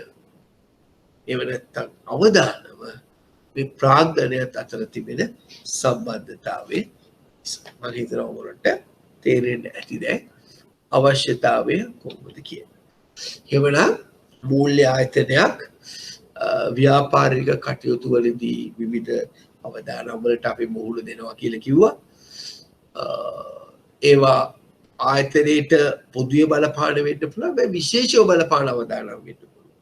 එහෙම නැත්නම් අවදානම මේ ප්‍රාග්ධනයත් අතර තිබෙන සම්බන්ධතාවය මම හිතනවා ඔයගොල්ලන්ට තේරෙන්න ඇති දැන් අවශ්‍යතාවය කොහොමද කියන්නේ. එවනම් මූල්‍ය ආයතනයක් ව්‍යාපාරික කටයුතු වලදී විවිධ අවදානම් වලට අපි මුහුණ දෙනවා කියලා කිව්වා. ඒවා ආයතනයේට පොදුවේ බලපාන වෙන්න පුළුවන්. මේ විශේෂව බලපාන අවදානම් වෙන්න පුළුවන්.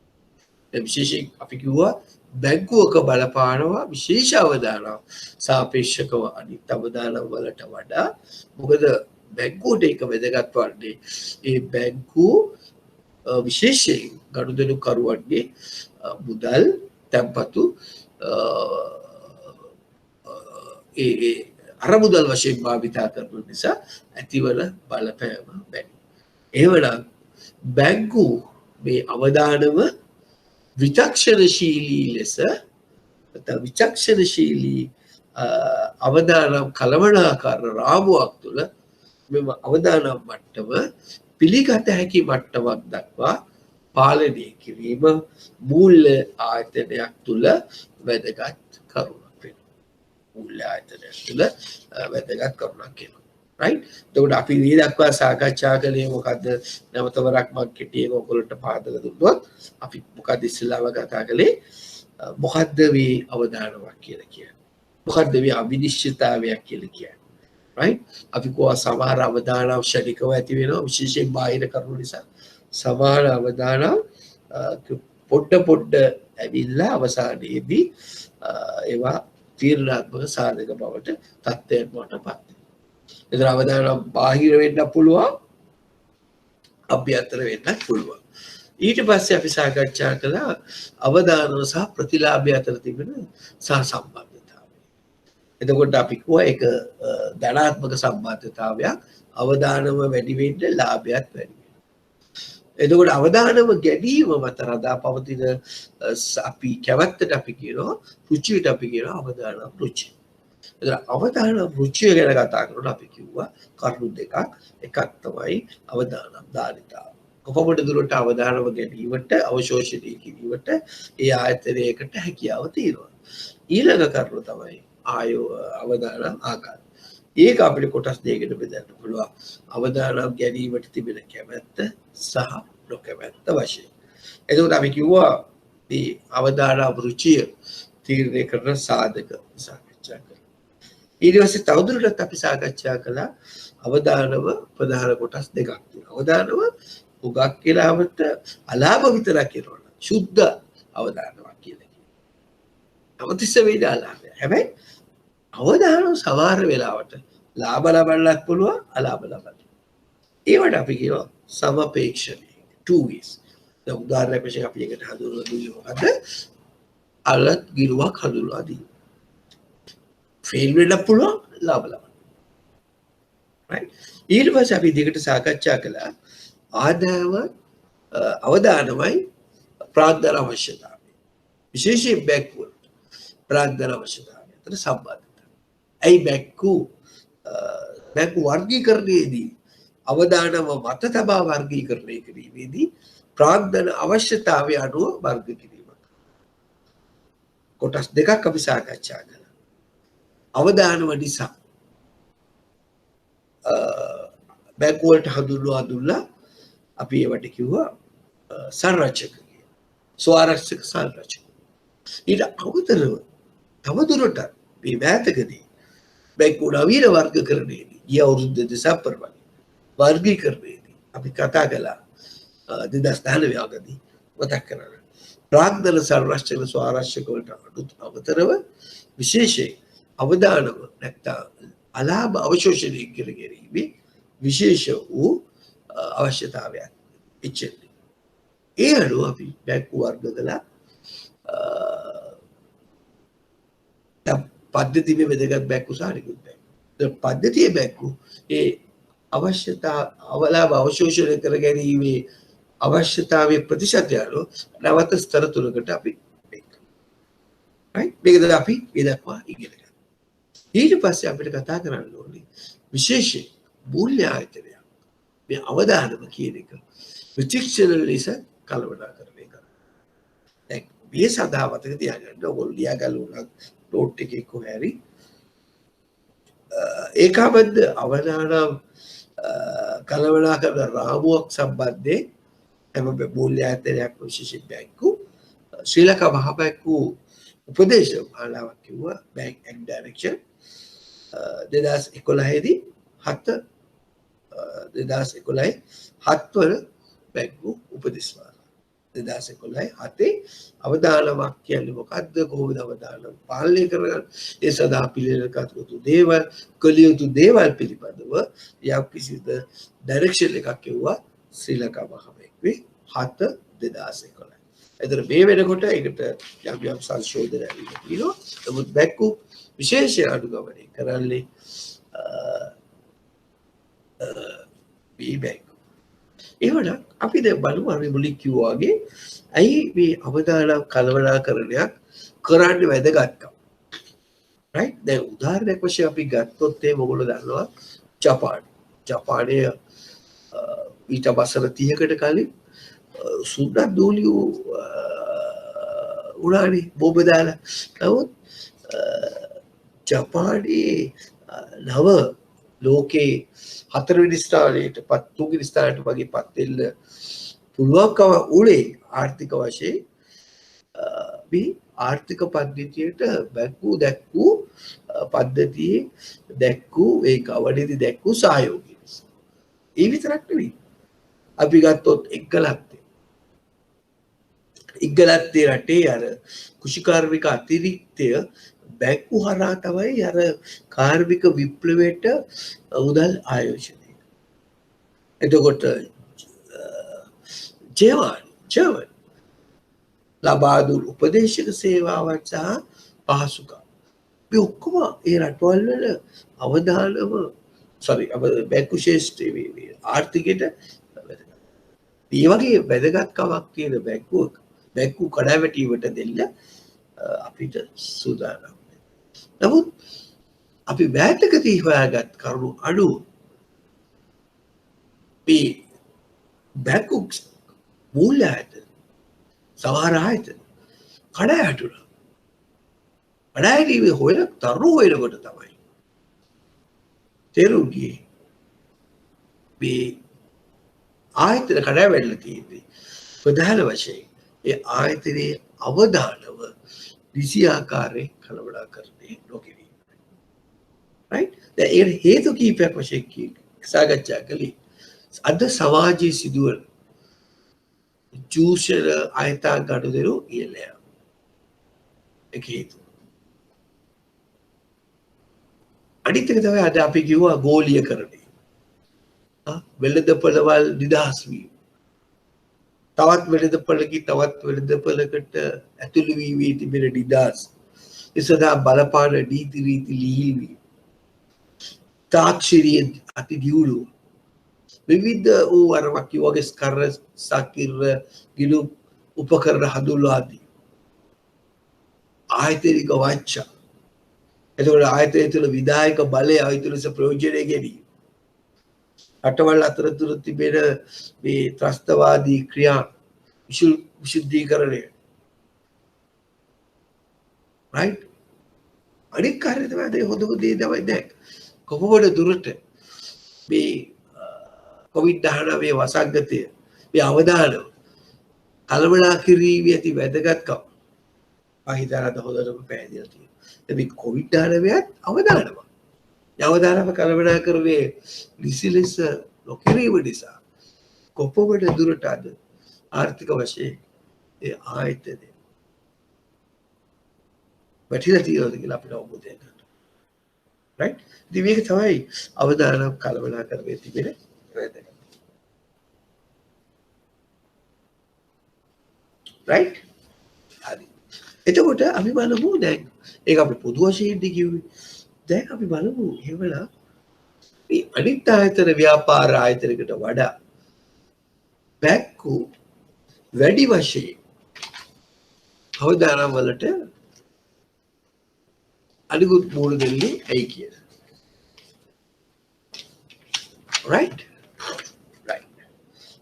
ඒ විශේෂයෙන් අපි කිව්වා බැංකුවක බලපානවා විශේෂ අවදානම් සාපේක්ෂකව අනිත් අවදානම් වලට වඩා. මොකද බැංකුවට ඒක වැදගත් වන්නේ ඒ බැංකුව විශේෂයෙන් ගනුදෙනු කරුවන්ගේ මුදල් තැන්පතු ඒ අරමුදල් වශයෙන් භාවිතා කරන නිසා ඇතිවන බලපෑම බැරි. එහෙමනම් බැංකු මේ අවදානම විචක්ෂණශීලී ලෙස නැත්නම් විචක්ෂණශීලී අවදානම් කළමනාකාර රාමුවක් තුළ මෙම අවදානම් මට්ටම පිළිගත හැකි මට්ටමක් දක්වා පාලනය කිරීම මූල්‍ය ආයතනයක් තුළ වැදගත් කරුණක් වෙනවා. මූල්‍ය ආයතනයක් තුළ වැදගත් කරුණක් වෙනවා. right? එතකොට අපි මේ දක්වා සාකච්ඡා කළේ මොකද්ද? නැවතවරක් මම කෙටියෙන් ඔයගොල්ලන්ට පාදලා දුන්නොත් අපි මොකද්ද ඉස්සෙල්ලාම කතා කළේ? මොකද්ද මේ අවදානමක් කියලා කියන්නේ? මොකද්ද මේ අවිනිශ්චිතතාවයක් කියලා කියන්නේ? right? අපි කොහොම සමහර අවදානම් ශනිකව ඇති වෙනවා විශේෂයෙන් බාහිර කරුණු නිසා. සමහර අවදානම් පොඩ ඇවිල්ලා අවසානයේදී ඒවා තීරණාත්මක සාධක බවට තත්ත්වයක් වටපත් වෙනවා. ඒතර අවදානම් බාහිර වෙන්න පුළුවන්, අභ්‍යන්තර වෙන්නත් පුළුවන්. ඊට පස්සේ අපි සාකච්ඡා කළා අවදානම සහ ප්‍රතිලාභය අතර තිබෙන සහසම්බන්ධතාවය. එතකොට අපි කිව්වා ඒක ධනාත්මක සම්බන්ධතාවයක්. අවදානම වැඩි වෙන්න ලාභයත් වැඩි වෙනවා. එතකොට අවදානම ගැනීම මත රඳා පවතින අපි කැමැත්තට අපි කියනවා රුචියට අපි කියනවා අවදානම් රුචිය. එතන අවදානම් රුචිය ගැන කතා කරනකොට අපි කිව්වා කරුණු දෙකක්. එකක් තමයි අවදානම් ධාරිතාව. කොහොමද දුරට අවදානම ගැනීමට අවශෝෂණය කිරීමට ඒ ආයතනයකට හැකියාව තියෙනවා. ඊළඟ කරුණ තමයි අවදානම් ආකාරය. ඒක අපිට කොටස් දෙකකට බෙදන්න පුළුවන්. අවදානම් ගැනීමට තිබෙන කැමැත්ත සහ නොකැමැත්ත වශයෙන්. එතකොට අපි කිව්වා මේ අවදානම් රුචිය තීරණය කරන සාධක සාකච්ඡා කරනවා. ඊට පස්සේ තවදුරටත් අපි සාකච්ඡා කළා අවදානම ප්‍රධාන කොටස් දෙකක් තියෙනවා. අවදානම උගක් කියලාවට අලාභ විතරක් කියනවා. සුද්ධ අවදානමක් කියලා කියනවා. අවතිස්ස වේද අලාභය. හැබැයි අවදානම සමහර වෙලාවට ලාභ ලබන්නත් පුළුවන් අලාභ ලබන්න. ඒවට අපි කියනවා සමපේක්ෂණය. two ways. දැන් උදාහරණයක් වශයෙන් අපි එකට හඳුන්වලා දුන්නේ මොකද්ද? අලත් ගිරුවක් හඳුන්වලා දී. ෆේල් වෙන්න පුළුවන් ලාභ ලබන්න. right? ඊට පස්සේ අපි දෙකට සාකච්ඡා කළා ආදායම අවදානමයි ප්‍රාග්ධන අවශ්‍යතාවය. විශේෂයෙන් බැක්වර්ඩ් ප්‍රාග්ධන අවශ්‍යතාවය අතර සම්බන්ධතාවය. ඇයි බැක්කු වර්ගීකරණයේදී අවදානම මත තබා වර්ගීකරණය කිරීමේදී ප්‍රාග්ධන අවශ්‍යතාවය අනුව වර්ග කිරීම. කොටස් දෙකක් අපි සාකච්ඡා කළා. අවදානම නිසා බැක්වර්ඩ් හඳුන්වා දුන්නා. අපි ඒවට කිව්වා සංරචක කියලා. ස්වාරක්ෂක සංරචක. ඊට අමතරව තවදුරටත් මේ මෑතකදී බැක්වර්ඩ් අවීර වර්ගකරණයේදී ගිය අවුරුද්ද දෙසැම්බර් වගේ වර්ගීකරණයේදී අපි කතා කළා 2019 දී මතක් කරගන්න. ප්‍රාග්ධන සංරක්ෂක ස්වාරක්ෂක වලට අමතරව විශේෂයෙන් අවදානම නැත්නම් අලාභ අවශෝෂණය කර ගැනීමේ විශේෂ වූ අවශ්‍යතාවයක් ඉච්චෙන්නේ. ඒ අනුව අපි බැංකු වර්ග කළා පද්ධතියේ වැදගත් බැංකු සානිකුත් බැංකු. පද්ධතියේ බැංකු ඒ අවශ්‍යතා අවලාභ අවශෝෂණය කර ගැනීමේ අවශ්‍යතාවයේ ප්‍රතිශතය අනුව නවත ස්තර තුනකට අපි මේකද අපි ඒ දක්වා ඉගෙන ගන්නවා. ඊට පස්සේ අපිට කතා කරන්න ඕනේ විශේෂයෙන් මූල්‍ය ආයතනය මේ අවදානම කියන එක ප්‍රතික්ෂේප ලෙස කළමනාකරණය කරනවා. දැන් මේ සඳහා මතක තියාගන්න ඕගොල්ලෝ ලියාගන්නවා නෝට් එකේ කොහරි ඒකාබද්ධ අවදානම් කළමනාකරන රාමුවක් සම්බන්ධයෙන් හැම මූල්‍ය ආයතනයක් විශේෂ බැංකු ශ්‍රී ලංකා මහා බැංකු උපදේශ මාලාවක් කිව්වා බැංක් ඇක්ට් ඩයිරෙක්ෂන් 2011 දී 7 වන බැංකු උපදෙස් මාලා 2011 අවදානමක් කියන්නේ මොකද්ද කොහොමද අවදානම පාලනය කරගන්න ඒ සඳහා පිළිවෙලකට යුතු දේවල් කළ යුතු දේවල් පිළිබඳව යම් කිසි ඩයිරෙක්ෂන් එකක් කිව්වා ශ්‍රී ලංකා මහා බැංකුවේ 7 2011. එතන මේ වෙනකොට ඒකට යම් සංශෝධන ඇවිල්ලා තියෙනවා. නමුත් බැංකු විශේෂ අනුගමනය කරන්නේ මේ බැංකු. ඒවනම් අපි දැන් බලමු අපි මුලින් කිව්වා වගේ ඇයි මේ අවදානම් කළමනාකරණයක් කරන්න වැදගත්කම. right? දැන් උදාහරණයක් වශයෙන් අපි ගත්තොත් ඔයගොල්ලෝ දන්නවා ජපානයේ ඊට වසර 30කට කලින් සුද්දක් දූලි උනානේ බෝබ දාලා. නමුත් ජපානයේ නව ලෝකේ 4 වෙනි ස්ථානයට 3 වෙනි ස්ථානයට වගේ පත් වෙන්න පුළුවන්කම උනේ ආර්ථික වශයෙන් මේ ආර්ථික පද්ධතියට බැංකු දැක්වූ පද්ධතියේ දැක්වූ ඒ ගවඩේදී දැක්වූ සහයෝගය නිසා. ඒ විතරක් නෙවෙයි. අපි ගත්තොත් එක්ගලත්තේ රටේ අර කුෂිකාර්මික අතිරික්තය බැංකු හරහා තමයි අර කාර්මික විප්ලවයට උදල් ආයෝජනය. එතකොට ජර්මන් ලබා දුන් උපදේශක සේවාවන් සහ පහසුකම් මේ ඔක්කොම ඒ රටවල් වල අවදානම බැංකු ශාස්ත්‍රයේ ආර්ථිකයට වැදගත්. මේ වගේ වැදගත්කමක් තියෙන බැංකු කඩාවැටීමට දෙන්න අපිට සූදානම්. නමුත් අපි මෑතකදී හොයාගත් කරුණු අනුව මේ බැංකු මූල්‍ය ආයතන සමහර ආයතන කඩාවැටුණා. කඩාවැටීමේ හොයනකොට තමයි තේරුම් ගියේ මේ ආයතන කඩාවැටලා තියෙන්නේ ප්‍රධාන වශයෙන් ඒ ආයතනයේ අවදානම නිසි ආකාරයෙන් කළමනාකරණය නොකිරීම. right? දැන් ඒකට හේතු කීපයක් වශයෙන් සාකච්ඡා කළේ. අද සමාජයේ සිදුවන චූෂණ අයථා ගනුදෙනු ඉහළ යාම. ඒක හේතුව. අනිත් එක තමයි අද අපි කිව්වා ගෝලීයකරණය. වෙළඳපළවල් නිදහස් වීම. තවත් වෙළඳපළකින් තවත් වෙළඳපළකට ඇතුළු වී තිබෙන නිදහස්. ඒ සඳහා බලපාන නීති රීති ලිහිල් වීම. තාක්ෂණීය අති දියුණුව. විවිධ වූ අර වගේ ස්කර සකිර ගිලු උපකරණ හඳුන්වා දී. ආයතනික වාච්ඡා. එතකොට ආයතනය තුළ විධායක බලය ආයතන ලෙස ප්‍රයෝජනය ගැනීම. රටවල් අතරතුර තිබෙන මේ ත්‍රස්තවාදී ක්‍රියා විශුද්ධීකරණය. right? අනිත් කාර්යය තමයි හොඳම දේ තමයි දැන් කොහොමද දුරට මේ COVID-19 වසංගතය මේ අවදානම කළමනා කිරීමේ ඇති වැදගත්කම මම හිතනවා හොඳටම පැහැදිලිලා තියෙනවා. මේ COVID-19ත් අවදානම. අවදානම කළමනා කරුවේ නිසි ලෙස නොකිරීම නිසා කොපමණ දුරට අද ආර්ථික වශයෙන් ඒ ආයතනය වැටිලා තියෙනවද කියලා අපිට අවබෝධයක් ගන්න. right? ඉතින් මේක තමයි අවදානම් කළමනා කරවේ තිබෙන වැදගත්. right? හරි. එතකොට අපි බලමු දැන් ඒක අපි පොදු වශයෙන් කිව්වේ. දැන් අපි බලමු එහෙමනම් මේ අනිත් ආයතන ව්‍යාපාර ආයතනයකට වඩා බැංකු වැඩි වශයෙන් අවදානම් වලට අනිකුත් මූල දෙන්නේ ඇයි කියලා. right? right.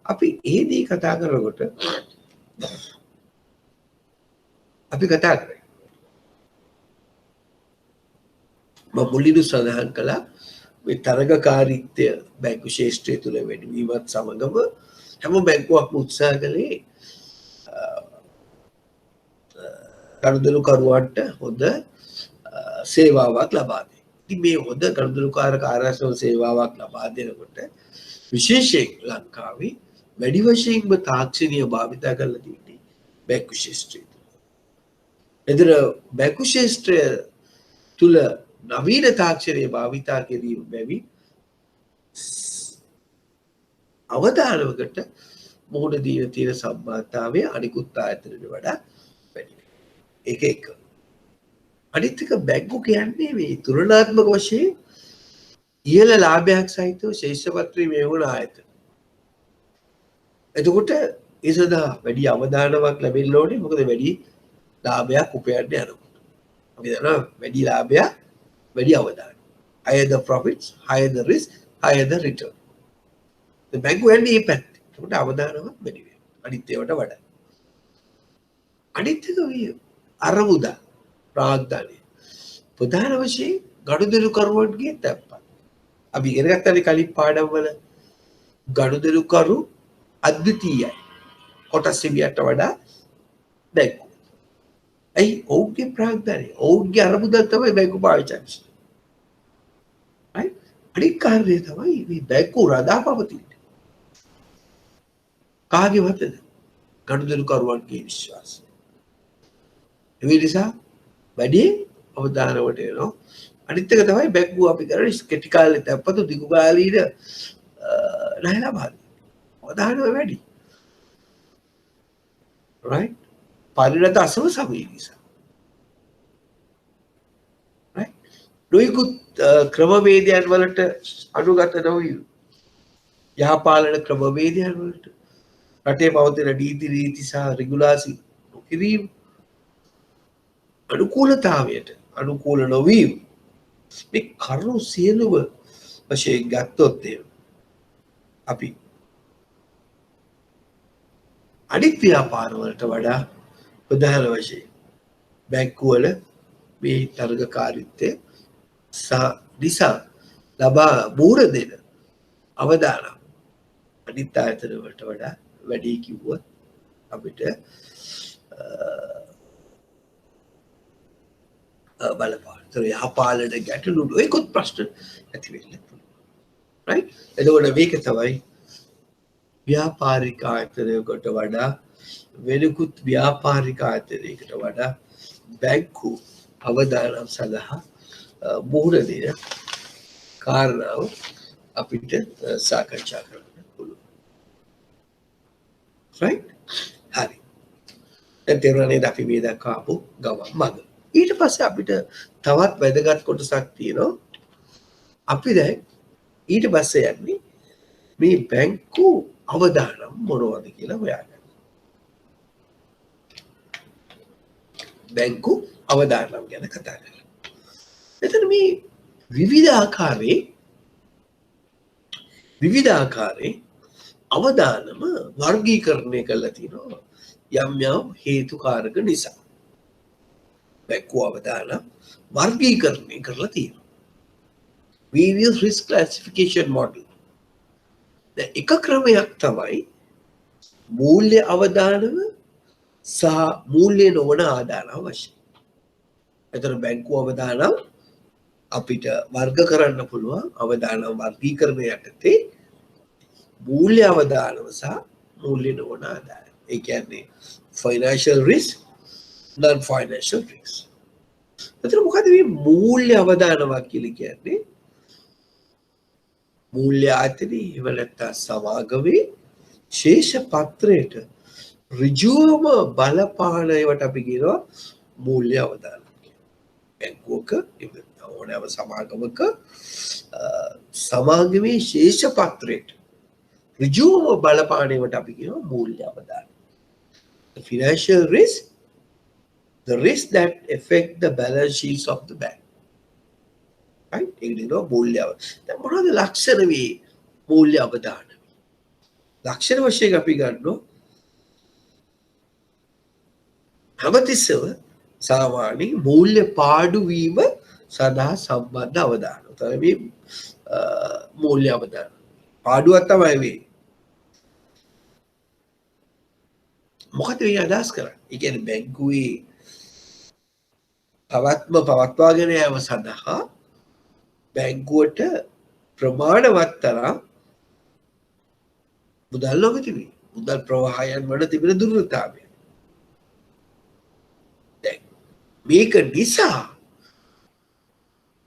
අපි ඒදී කතා කරනකොට අපි කතා කරේ මම මුලින්ම සඳහන් කළා මේ තරගකාරීත්වය බැංකු ශාස්ත්‍රය තුළ වැඩි වීමත් සමගම හැම බැංකුවක්ම උත්සාහ කළේ ගනුදෙනුකරුවන්ට හොඳ සේවාවක් ලබා දෙන්න. ඉතින් මේ හොඳ ගනුදෙනුකාරක ආරක්ෂක සේවාවක් ලබා දෙනකොට විශේෂයෙන් ලංකාවේ වැඩි වශයෙන්ම තාක්ෂණීය භාවිතා කරලා තියෙන්නේ බැංකු ශාස්ත්‍රය. එතන බැංකු ශාස්ත්‍රය තුල නවීන තාක්ෂණයේ භාවිතා කිරීම බැවි අවදානමකට මොහොත දීලා තියෙන සම්බන්ධතාවය අනිකුත් ආයතනවලට වඩා වැඩි. ඒක එක. අනිත් එක බැංකු කියන්නේ මේ තුලනාත්මක වශයෙන් ඉහළ ලාභයක් සහිතව ශේෂ්ඨපත්‍රයේ මෙවුන ආයතන. එතකොට ඒ සඳහා වැඩි අවධානමක් ලැබෙන්න ඕනේ. මොකද වැඩි ලාභයක් උපයන්න යනකොට. අපි දන්නවා වැඩි ලාභයක් වැඩි අවධානය. Higher the profits, higher the risk, higher the return. The බැංකු යන්නේ මේ පැත්තේ. එතකොට අවධානමක් වැඩි වෙනවා. අනිත් ඒවාට වඩා. අනිත් එක මේ අරමුදා ප්‍රාග්ධානය. ප්‍රධාන වශයෙන් ගනුදෙනුකරුවන්ගේ තැන්පත්. අපි ඉගෙන ගත්තානේ කලින් පාඩම්වල ගනුදෙනුකරු අද්විතීයයි. කොටස් හිමියට වඩා බැංකු. ඇයි ඔවුන්ගේ ප්‍රාග්ධානය ඔවුන්ගේ අරමුදල් තමයි බැංකු පාවිච්චි කරන්නේ. right? අනිත් කාර්යය තමයි මේ බැංකු රඳා පවතින්නේ. කාගේ මතද? ගනුදෙනුකරුවන්ගේ විශ්වාසය. ඒ නිසා වැඩි අවධානවට එනවා. අනිත් එක තමයි බැංකුව අපි කරන්නේ කෙටි කාලේ තැන්පතු දිගු කාලීන ණය ලබා දෙන. අවධානය වැඩි. right? පරිණත අසව සමය නිසා. right? නොයෙකුත් ක්‍රමවේදයන් වලට අනුගත නොවී යහපාලන ක්‍රමවේදයන් වලට රටේ පවතින නීති රීති සහ රෙගුලාසි නොකිරීම අනුකූලතාවයට අනුකූල නොවීම මේ කරුණු සියලුම වශයෙන් ගත්තොත් අපි අනිත් ව්‍යාපාරවලට වඩා ප්‍රධාන වශයෙන් බැංකුවල මේ තරගකාරීත්වය නිසා ලබා බූර දෙන අවදානම් අනිත් ආයතන වලට වඩා වැඩි කිව්වොත් අපිට බලපාන. ඒතර යහපාලන ගැටලු ඒකොත් ප්‍රශ්න ඇති වෙන්න පුළුවන්. right? එතකොට මේක තමයි ව්‍යාපාරික ආයතනයකට වඩා වෙනකුත් ව්‍යාපාරික ආයතනයකට වඩා බැංකු අවදානම් සඳහා මුහුණ දෙන කාරණාව අපිට සාකච්ඡා කරන්න පුළුවන්. right? හරි. දැන් තේරුණානේ අපි මේ දක්වා ආපු ගමන් මඟ. ඊට පස්සේ අපිට තවත් වැදගත් කොටසක් තියෙනවා. අපි දැන් ඊට පස්සේ යන්නේ මේ බැංකු අවදානම් මොනවද කියලා හොයාගන්න. බැංකු අවදානම් ගැන කතා කරලා. එතන මේ විවිධාකාරයේ අවදානම වර්ගීකරණය කරලා තියෙනවා යම් යම් හේතුකාරක නිසා. බැංකු අවදානම් වර්ගීකරණය කරලා තියෙනවා. various risk classification model. දැන් එක ක්‍රමයක් තමයි මූල්‍ය අවදානම සහ මූල්‍ය නොවන ආදානම් වශයෙන්. එතන බැංකු අවදානම් අපිට වර්ග කරන්න පුළුවන් අවදානම් වර්ගීකරණය යටතේ මූල්‍ය අවදානම සහ මූල්‍ය නොවන ආදානම්. ඒ කියන්නේ financial risk, non financial risk. එතන මොකද මේ මූල්‍ය අවදානමක් කියලා කියන්නේ? මූල්‍ය ආයතනයේ එහෙම නැත්නම් සමාගමේ ශේෂ පත්‍රයට ඍජුවම බලපාන ඒවට අපි කියනවා මූල්‍ය අවදානම් කියලා. බැංකුවක ඕනෑම සමාගමක සමාගමේ ශේෂ පත්‍රයට ඍජුවම බලපාන ඒවට අපි කියනවා මූල්‍ය අවදානම්. The financial risk, the risk that affect the balance sheets of the bank. right? ඒක දෙනවා මූල්‍ය අවදානම්. දැන් මොනවද ලක්ෂණ මේ මූල්‍ය අවදානම්? ලක්ෂණ වශයෙන් අපි ගන්නවා හැමතිස්සෙම සාමාන්‍ය මූල්‍ය පාඩු වීම සඳහා සම්බන්ධ අවදානම්. තමයි මේ මූල්‍ය අවදානම්. පාඩුවක් තමයි මේ. මොකද මේ අදහස් කරන්නේ? ඒ කියන්නේ බැංකුවේ පවත්වාගෙන යාම සඳහා බැංකුවට ප්‍රමාණවත් තරම් මුදල් නොමැතිවීම. මුදල් ප්‍රවාහයන් වල තිබෙන දුර්වලතාවය. දැන් මේක නිසා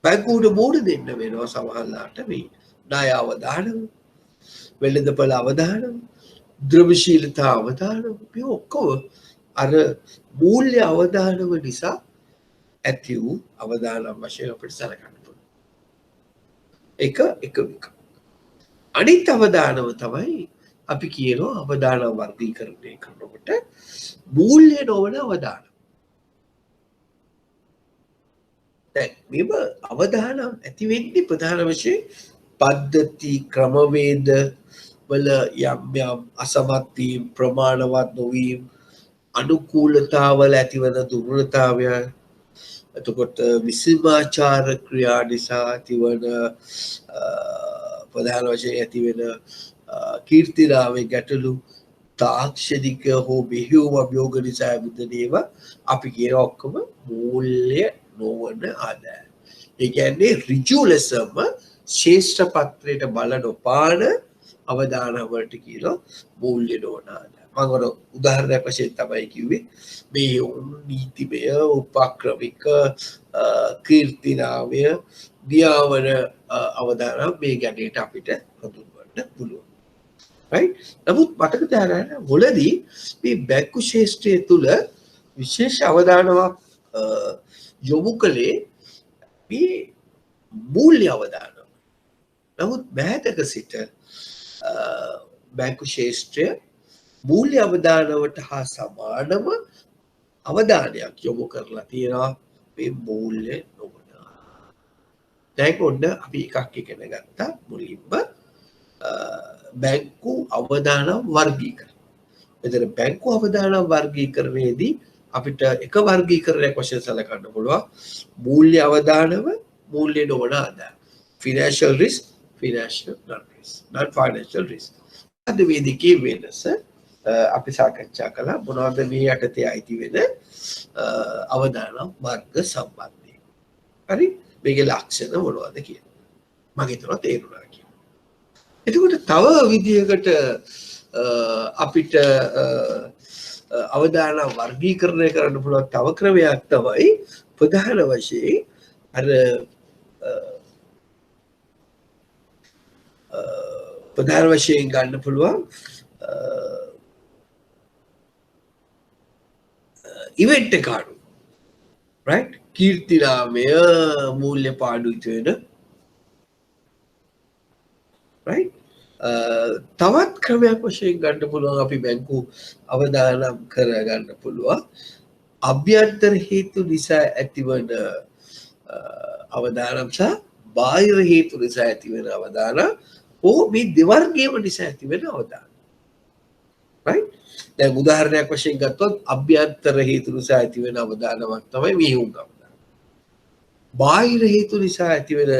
බැංකුවට මෝඩ දෙන්න වෙනවා සමහරලාට මේ ණය අවදානම්, වෙළඳපොළ අවදානම්, ද්‍රව්‍යශීලතා අවදානම් මේ ඔක්කොම අර මූල්‍ය අවදානම නිසා ඇති වූ අවදානම් වශයෙන් අපිට සලකන්න පුළුවන්. එක වික. අනිත් අවදානම තමයි අපි කියනවා අවදානම් වර්ගීකරණය කරනකොට මූල්‍ය නොවන අවදානම්. දැන් මේව අවදානම් ඇති වෙන්නේ ප්‍රධාන වශයෙන් පද්ධති ක්‍රමවේද වල යම් අසමත් වීම, ප්‍රමාණවත් නොවීම, අනුකූලතාවල ඇතිවන දුර්වලතාවයන්, එතකොට විසීමාචාර ක්‍රියා නිසා ඇතිවන ප්‍රධාන වශයෙන් ඇතිවෙන කීර්තිලාවේ ගැටලු, තාක්ෂණික හෝ මෙහෙයුම් අභියෝග නිසා ඇතිවෙන ඒවා අපි කියන ඔක්කොම මූල්‍ය නොවන ආදායම්. ඒ කියන්නේ ඍජු ලෙසම ශේෂ්ඨ පත්‍රයට බල නොපාන අවදානම් වලට කියනවා මූල්‍ය නොවන ආදායම්. මම ඔර උදාහරණයක් වශයෙන් තමයි කිව්වේ මේ නීතිමය උපක්‍රමික කීර්තිලාවය දියාවන අවදානම් මේ ගැටේට අපිට හඳුන්වන්න පුළුවන්. right? නමුත් මතක තියාගන්න මුලදී මේ බැංකු ශාස්ත්‍රය තුල විශේෂ අවධානමක් යොමු කළේ මේ මූල්‍ය අවදානම්. නමුත් මෑතක සිට බැංකු ශාස්ත්‍රය මූල්‍ය අවදානවට හා සමානම අවධානයක් යොමු කරලා තියෙනවා මේ මූල්‍ය නොවන. දැන් ඔන්න අපි එකක් ඉගෙන ගත්තා මුලින්ම බැංකු අවදානම් වර්ගීකරණය. එතන බැංකු අවදානම් වර්ගීකරණයේදී අපිට එක වර්ගීකරණයක් වශයෙන් සලකන්න පුළුවන් මූල්‍ය අවදානම මූල්‍ය නොවන ආදායම. financial risk, financial non risk, non financial risk. අද මේ දෙකේ වෙනස අපි සාකච්ඡා කළා මොනවද මේ යටතේ අයිති වෙන අවදානම් වර්ග සම්බන්ධයෙන්. හරි මේකේ ලක්ෂණ මොනවද කියලා මම හිතනවා තේරුණා කියලා. එතකොට තව විදියකට අපිට අවදානම් වර්ගීකරණය කරන්න පුළුවන් තව ක්‍රමයක් තමයි ප්‍රධාන වශයෙන් අර ප්‍රධාන වශයෙන් ගන්න පුළුවන් ඉවෙන්ට් එක අනුව right කීර්තිනාමය මූල්‍ය පාඩු ඉතු වෙන right තවත් ක්‍රමයක් වශයෙන් ගන්න පුළුවන් අපි බැංකු අවදානම් කර ගන්න පුළුවන් අභ්‍යන්තර හේතු නිසා ඇතිවන අවදානම් සහ බාහිර හේතු නිසා ඇතිවන අවදානම් හෝ මේ දෙවර්ගයම නිසා ඇතිවන අවදානම් right දැන් උදාහරණයක් වශයෙන් ගත්තොත් අභ්‍යන්තර හේතු නිසා ඇතිවන අවදානමක් තමයි මෙහෙයුම් අවදානම. බාහිර හේතු නිසා ඇතිවන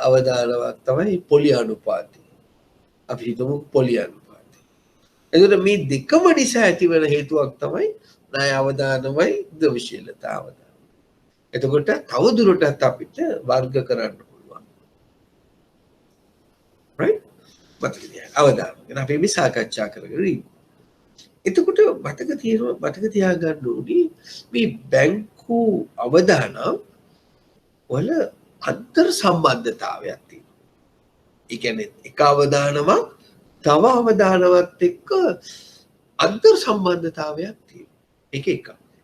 අවදානමක් තමයි පොලි අනුපාතය. අපි හිතමු පොලි අනුපාතය. එතකොට මේ දෙකම නිසා ඇතිවන හේතුවක් තමයි ණය අවදානමයි ද්‍රව්‍යශීලතා අවදානම. එතකොට තව දුරටත් අපිට වර්ග කරන්න පුළුවන්. right? අවදානම. ගැන අපි මේ සාකච්ඡා කරගෙන ඉන්නේ. එතකොට මතක තියාගන්න ඕනේ මේ බැංකු අවදානම් වල අන්තර් සම්බන්ධතාවයක් තියෙනවා. ඒ කියන්නේ එක අවදානමක් තව අවදානමත් එක්ක අන්තර් සම්බන්ධතාවයක් තියෙනවා. එක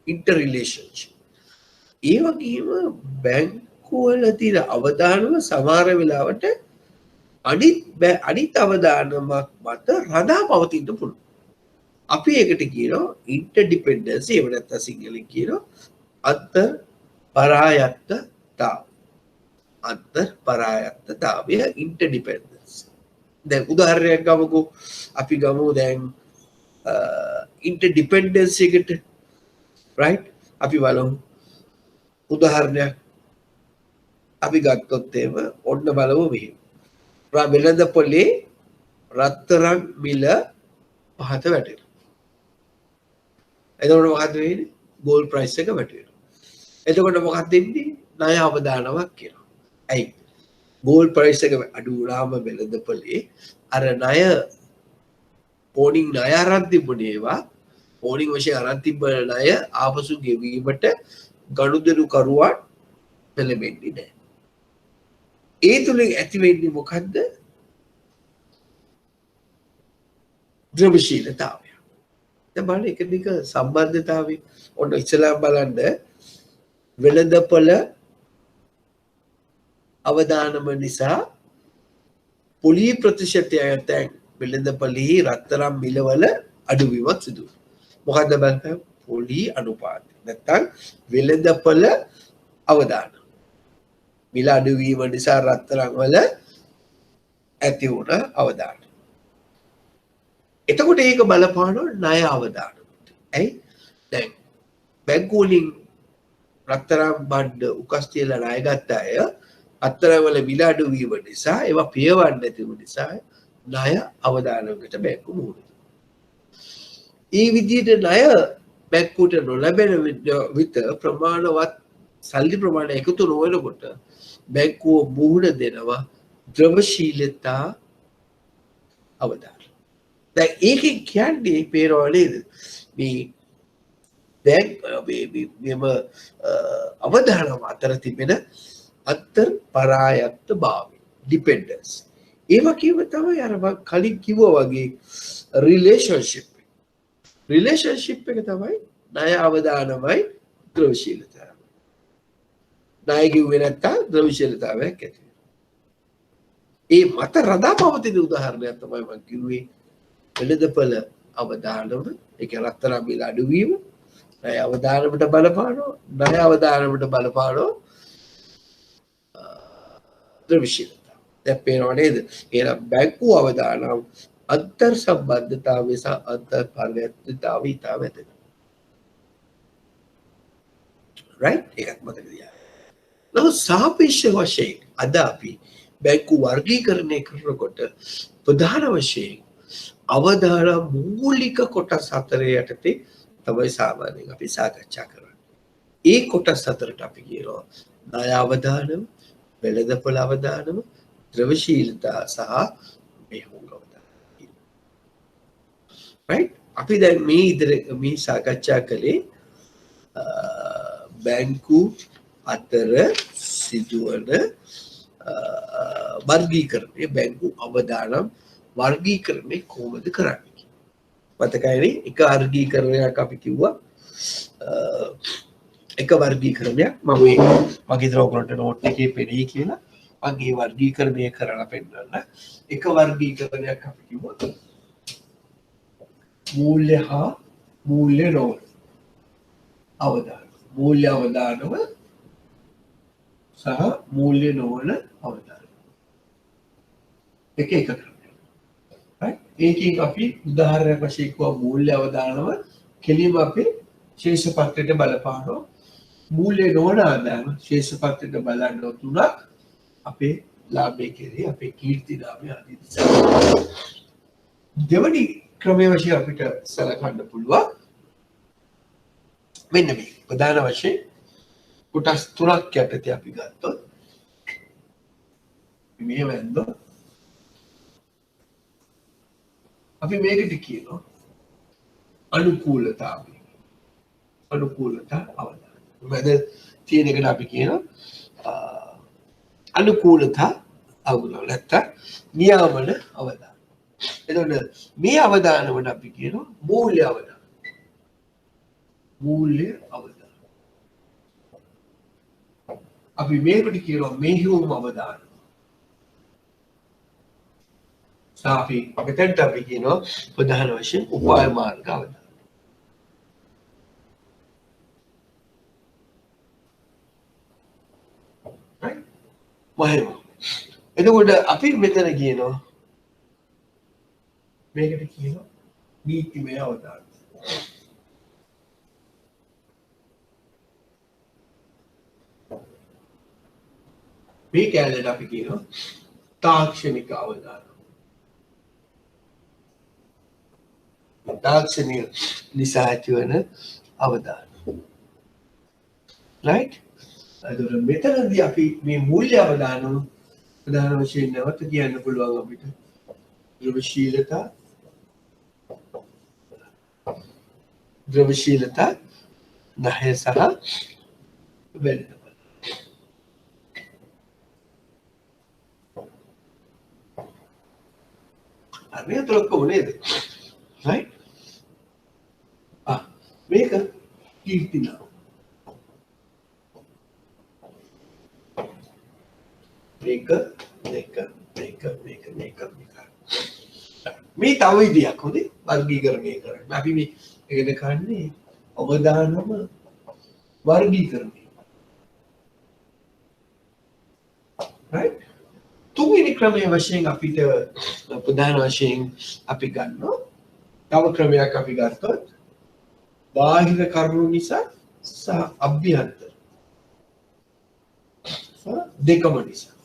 ඉන්ටර් රිලේෂන්ෂිප්. ඒ වගේම බැංකු වල තියෙන අවදානම සමහර වෙලාවට අනිත් අවදානමක් මත රඳා පවතින්න පුළුවන්. අපි ඒකට කියනවා ඉන්ටර්ඩිපෙන්ඩන්සි එහෙම නැත්නම් සිංහලෙන් කියනවා අන්තර් පරායත්තතාව. අන්තර් පරායත්තතාවය ඉන්ටර්ඩිපෙන්ඩන්ස්. දැන් උදාහරණයක් ගමුකෝ අපි ගමු දැන් ඉන්ටර්ඩිපෙන්ඩන්සි එකට right අපි බලමු උදාහරණයක් අපි ගත්තොත් එහෙම ඔන්න බලමු මෙහෙම. වෙළඳ පොලේ රත්තරන් මිල පහත වැටෙනවා. එතකොට මොකද වෙන්නේ? ගෝල්ඩ් ප්‍රයිස් එක වැටෙනවා. එතකොට මොකක්ද වෙන්නේ? ණය අවදානමක් කියනවා. ඇයි? ගෝල්ඩ් ප්‍රයිස් එක අඩු වුණාම වෙළඳපොලේ අර ණය ඕනින් ණය අරන් තිබුණේ ඒවා ඕනින් වශයෙන් අරන් තිබ්බ ණය ආපසු ගෙවීමට ගනුදෙනු කරුවන් පෙළඹෙන්නේ නැහැ. ඒ තුලින් ඇති වෙන්නේ මොකද්ද? ද්‍රව්‍යශීලතාවය. දැන් බලන්න එක දිග සම්බන්ධතාවය ඔන්න ඉස්සලා බලන්න වෙළඳපොළ අවදානම නිසා පොලි ප්‍රතිශතය දැන් වෙළඳපොළේ රත්තරන් මිලවල අඩුවීමක් සිදු වෙනවා. මොකද්ද බලන්න පොලි අනුපාතය. නැත්තම් වෙළඳපොළ අවදානම මිල අඩුවීම නිසා රත්තරන් වල ඇති වුණ අවදානම. එතකොට ඒක බලපානවා ණය අවදානමට. ඇයි? දැන් බැංකු වලින් රත්තරන් බණ්ඩ උකස් තියලා ණය ගත්ත අය රත්තරන් වල මිල අඩු වීම නිසා ඒවා පියවන්න නැති වූ නිසා ණය අවදානමකට බැංකු මුහුණ දෙනවා. ඒ විදිහට ණය බැංකුවට නොලැබෙන විට ප්‍රමාණවත් සල්ලි ප්‍රමාණය එකතු නොවනකොට බැංකුව මුහුණ දෙනවා ද්‍රව්‍යශීලතා අවදානම. දැන් ඒකෙන් කියන්නේ පේනවා නේද මේ දැන් මෙම අවදානම අතර තිබෙන අන්තර් පරායත්ත භාවය ඩිපෙන්ඩන්ස්. ඒ වගේම තමයි අර කලින් කිව්වා වගේ රිලේෂන්ෂිප් එක තමයි ණය අවදානමයි ද්‍රව්‍යශීලතාවය. ණය කිව්වේ නැත්තම් ද්‍රව්‍යශීලතාවයක් ඇති වෙනවා. ඒ මත රඳා පවතින උදාහරණයක් තමයි මම කිව්වේ වෙළඳපොළ අවදානම ඒක රත්තරන් මිල අඩුවීම ණය අවදානමට බලපානවා ණය අවදානමට බලපානවා ද්‍රව්‍යශීලතාව. දැන් පේනව නේද? එහෙනම් බැංකු අවදානම් අන්තර් සම්බන්ධතාවය සහ අන්තර් පරායත්තතාවය ඉතා වැදගත්. right? ඒකත් මතක තියාගන්න. නමුත් සාපේක්ෂ වශයෙන් අද අපි බැංකු වර්ගීකරණය කරනකොට ප්‍රධාන වශයෙන් අවදානම් මූලික කොටස් හතරේ යටතේ තමයි සාමාන්‍යයෙන් අපි සාකච්ඡා කරන්නේ. ඒ කොටස් හතරට අපි කියනවා ණය අවදානම, වෙළඳපොළ අවදානම, ද්‍රවශීලතා සහ මෙහෙයුම් අවදානම. right? අපි දැන් මේ සාකච්ඡා කළේ බැංකු අතර සිදුවන වර්ගීකරණය, බැංකු අවදානම් වර්ගීකරණය කොහොමද කරන්නේ? මතකයිනේ එක වර්ගීකරණයක් අපි කිව්වා එක වර්ගීකරණයක් මම මගේ දරෝගලට නෝට් එකේ පෙරී කියලා මගේ වර්ගීකරණය කරලා පෙන්නන්න. එක වර්ගීකරණයක් අපි කිව්වා මූල්‍ය හා මූල්‍ය නොවන අවදානම්. මූල්‍ය අවදානම සහ මූල්‍ය නොවන අවදානම්. එක ක්‍රමයක්. right? ඒකෙන් අපි උදාහරණයක් වශයෙන් කිව්වා මූල්‍ය අවදානම කෙලින්ම අපි ශේෂ පත්‍රයට බලපානවා. මූල්‍ය නොවන ආදායම ශේෂ පත්‍රයට බලන්න තුනක් අපේ ලාභය කෙරේ අපේ කීර්ති ලාභය ආදී නිසා. දෙවනි ක්‍රමයේ වශයෙන් අපිට සලකන්න පුළුවන් මෙන්න මේ ප්‍රධාන වශයෙන් කොටස් තුනක් යටතේ අපි ගත්තොත් මේ වෙන්දෝ අපි මේකට කියනවා අනුකූලතාවය. අනුකූලතා අවදානම්. මැද තියෙන එකට අපි කියනවා අනුකූලතා අවදානම් නැත්නම් නියාමන අවදානම්. එතකොට මේ අවදානමට අපි කියනවා මූල්‍ය අවදානම්. මූල්‍ය අවදානම්. අපි මේකට කියනවා මෙහෙයුම් අවදානම්. අපි මෙතනට අපි කියනවා ප්‍රධාන වශයෙන් උපාය මාර්ග අවදානම්. right? මහෙම. එතකොට අපි මෙතන කියනවා මේකට කියනවා නීතිමය අවදානම්. මේ කැලේට අපි කියනවා තාක්ෂණික අවදානම්. තාක්ෂණික නිසා ඇතිවන අවදානම්. right? එතකොට මෙතනදී අපි මේ මූල්‍ය අවදානම් ප්‍රධාන වශයෙන් නැවත කියන්න පුළුවන් අපිට ද්‍රවශීලතා ණය සහ වෙළඳපොළ. මේ තුනක් කොහොමද? right? මේක කීර්ති ලාභ. මේක මේ තව විදියක් හොඳේ වර්ගීකරණය කරන්න. අපි මේ ඉගෙන ගන්නේ අවදානම වර්ගීකරණය. right? තුන්වෙනි ක්‍රමයේ වශයෙන් අපිට ප්‍රධාන වශයෙන් අපි ගන්නවා තව ක්‍රමයක් අපි ගත්තොත් බාහිර කරුණු නිසා සහ අභ්‍යන්තර දෙකම නිසා.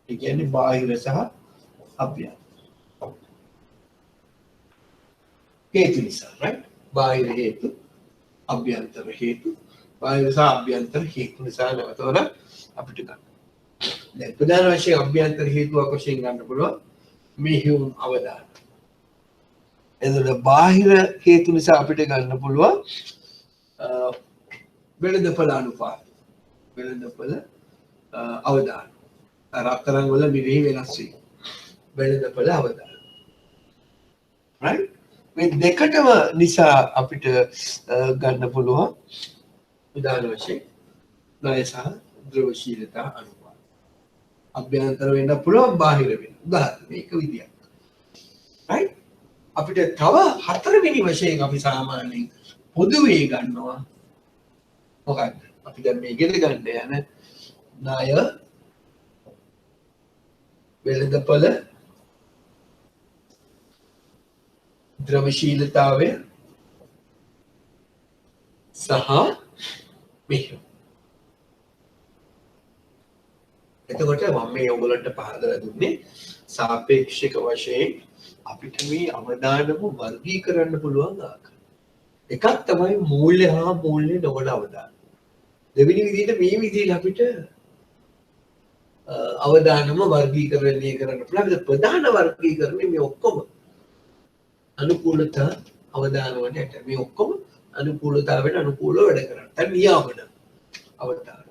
ඒ කියන්නේ බාහිර සහ අභ්‍යන්තර. හේතු නිසා, right? බාහිර හේතු, අභ්‍යන්තර හේතු, බාහිර සහ අභ්‍යන්තර හේතු නිසා නැවතවර අපිට ගන්න. දැන් ප්‍රධාන වශයෙන් අභ්‍යන්තර හේතුවක් වශයෙන් ගන්න පුළුවන් මෙහෙයුම් අවදානම්. එතකොට බාහිර හේතු නිසා අපිට ගන්න පුළුවන් වෙළඳපොළ අනුපාත. වෙළඳපොළ අවදානම්. රත්තරන් වල මිලෙහි වෙනස් වීම. වෙළඳපොළ අවදානම්. right? මේ දෙකටම නිසා අපිට ගන්න පුළුවන් උදාහරණ වශයෙන් ණය සහ ද්‍රවශීලතා අනුපාත. අභ්‍යන්තර වෙන්න පුළුවන් බාහිර වෙන්න. උදාහරණ මේක විදියක්. right? අපිට තව හතරවෙනි වශයෙන් අපි සාමාන්‍යයෙන් පොදුවේ ගන්නවා මොකක්ද? අපි දැන් මේ ඉගෙන ගන්න යන ණය වෙළඳපොළ ද්‍රවශීලතාවය සහ මෙහෙයුම්. එතකොට මම මේ ඔයගොල්ලන්ට පහදලා දුන්නේ සාපේක්ෂක වශයෙන් අපිට මේ අවදානම වර්ගීකරන්න පුළුවන් ආකාරය. එකක් තමයි මූල්‍ය හා මූල්‍ය නොවන අවදානම්. දෙවෙනි විදිහට මේ විදිහට අපිට අවදානම වර්ගීකරණය කරන්න පුළුවන්. ප්‍රධාන වර්ගීකරණය මේ ඔක්කොම අනුකූලතා අවදානවට යට. මේ ඔක්කොම අනුකූලතාවයට අනුකූලව වැඩ කරන්න. දැන් නියාමන අවදාන.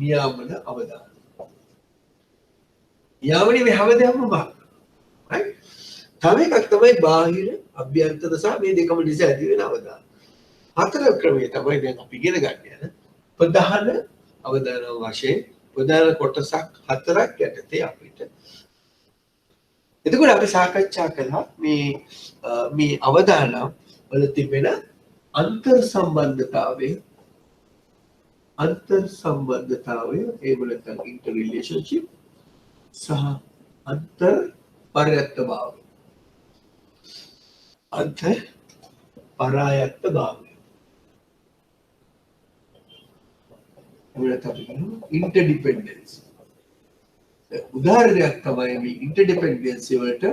නියාමන අවදාන. නියාමනේ මේ හැමදේම බාර. right? තව එකක් තමයි බාහිර අභ්‍යන්තර සහ මේ දෙකම නිසා ඇති වෙන අවදාන. හතර ක්‍රමයේ තමයි දැන් අපි ඉගෙන ගන්න යන ප්‍රධාන අවදාන වශයෙන් ප්‍රධාන කොටසක් හතරක් යටතේ අපිට. එතකොට අපි සාකච්ඡා කළා මේ අවදානම් වල තිබෙන අන්තර් සම්බන්ධතාවය එහෙම නැත්නම් ඉන්ටර් රිලේෂන්ෂිප් සහ අන්තර් පරායත්ත භාවය. අන්තර් පරායත්ත භාවය. interdependence. උදාහරණයක් තමයි මේ interdependence වලට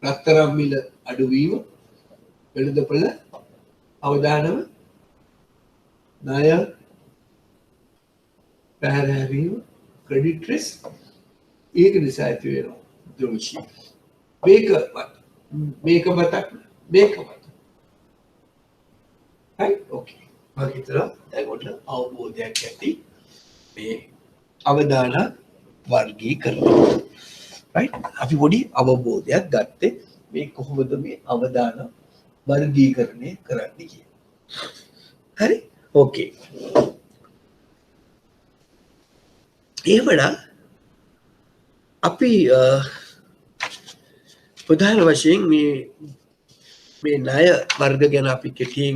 රත්තරන් මිල අඩුවීම, වෙළඳපොළ අවදානම, ණය පැහැරවීම, ක්‍රෙඩිට් රිස්ක් ඒක නිසා ඇති වෙනවා ද්‍රවශීල. මේක මතක්. right okay. මම හිතනවා දැන් අවබෝධයක් ඇති මේ අවදාන වර්ගීකරණය. right අපි පොඩි අවබෝධයක් ගත්තේ මේ කොහොමද මේ අවදාන වර්ගීකරණය කරන්නේ කියලා. හරි okay. එහෙමනම් අපි ප්‍රධාන වශයෙන් මේ ණය වර්ග ගැන අපි කෙටියෙන්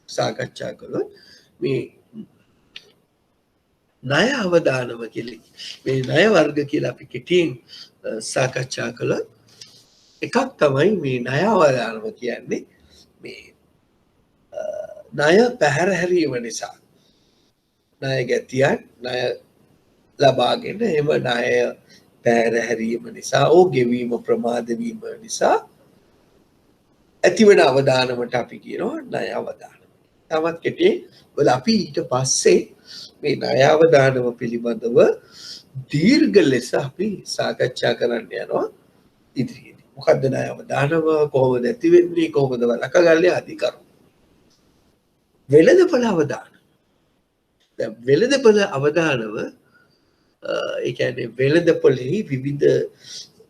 සාකච්ඡා කළොත් මේ ණය අවදානම කියලා මේ ණය වර්ග කියලා අපි කෙටියෙන් සාකච්ඡා කළොත් එකක් තමයි මේ ණය අවදානම කියන්නේ මේ ණය පැහැර හැරීම නිසා ණය ගැතියන් ණය ලබාගෙන එම ණය පැහැර හැරීම නිසා ඕ ගෙවීම ප්‍රමාද වීම නිසා ඇතිවන අවදානමට අපි කියනවා ණය අවදානම. තවත් කෙටි වල අපි ඊට පස්සේ මේ ණය අවදානම පිළිබඳව දීර්ඝ ලෙස අපි සාකච්ඡා කරන්න යනවා ඉදිරියේදී. මොකද්ද ණය අවදානම, කොහොමද ඇති වෙන්නේ, කොහොමද වළක්වගන්නේ ආදී කරුණු. වෙළඳපොළ අවදාන. දැන් වෙළඳපොළ අවදානම ඒ කියන්නේ වෙළඳපොළෙහි විවිධ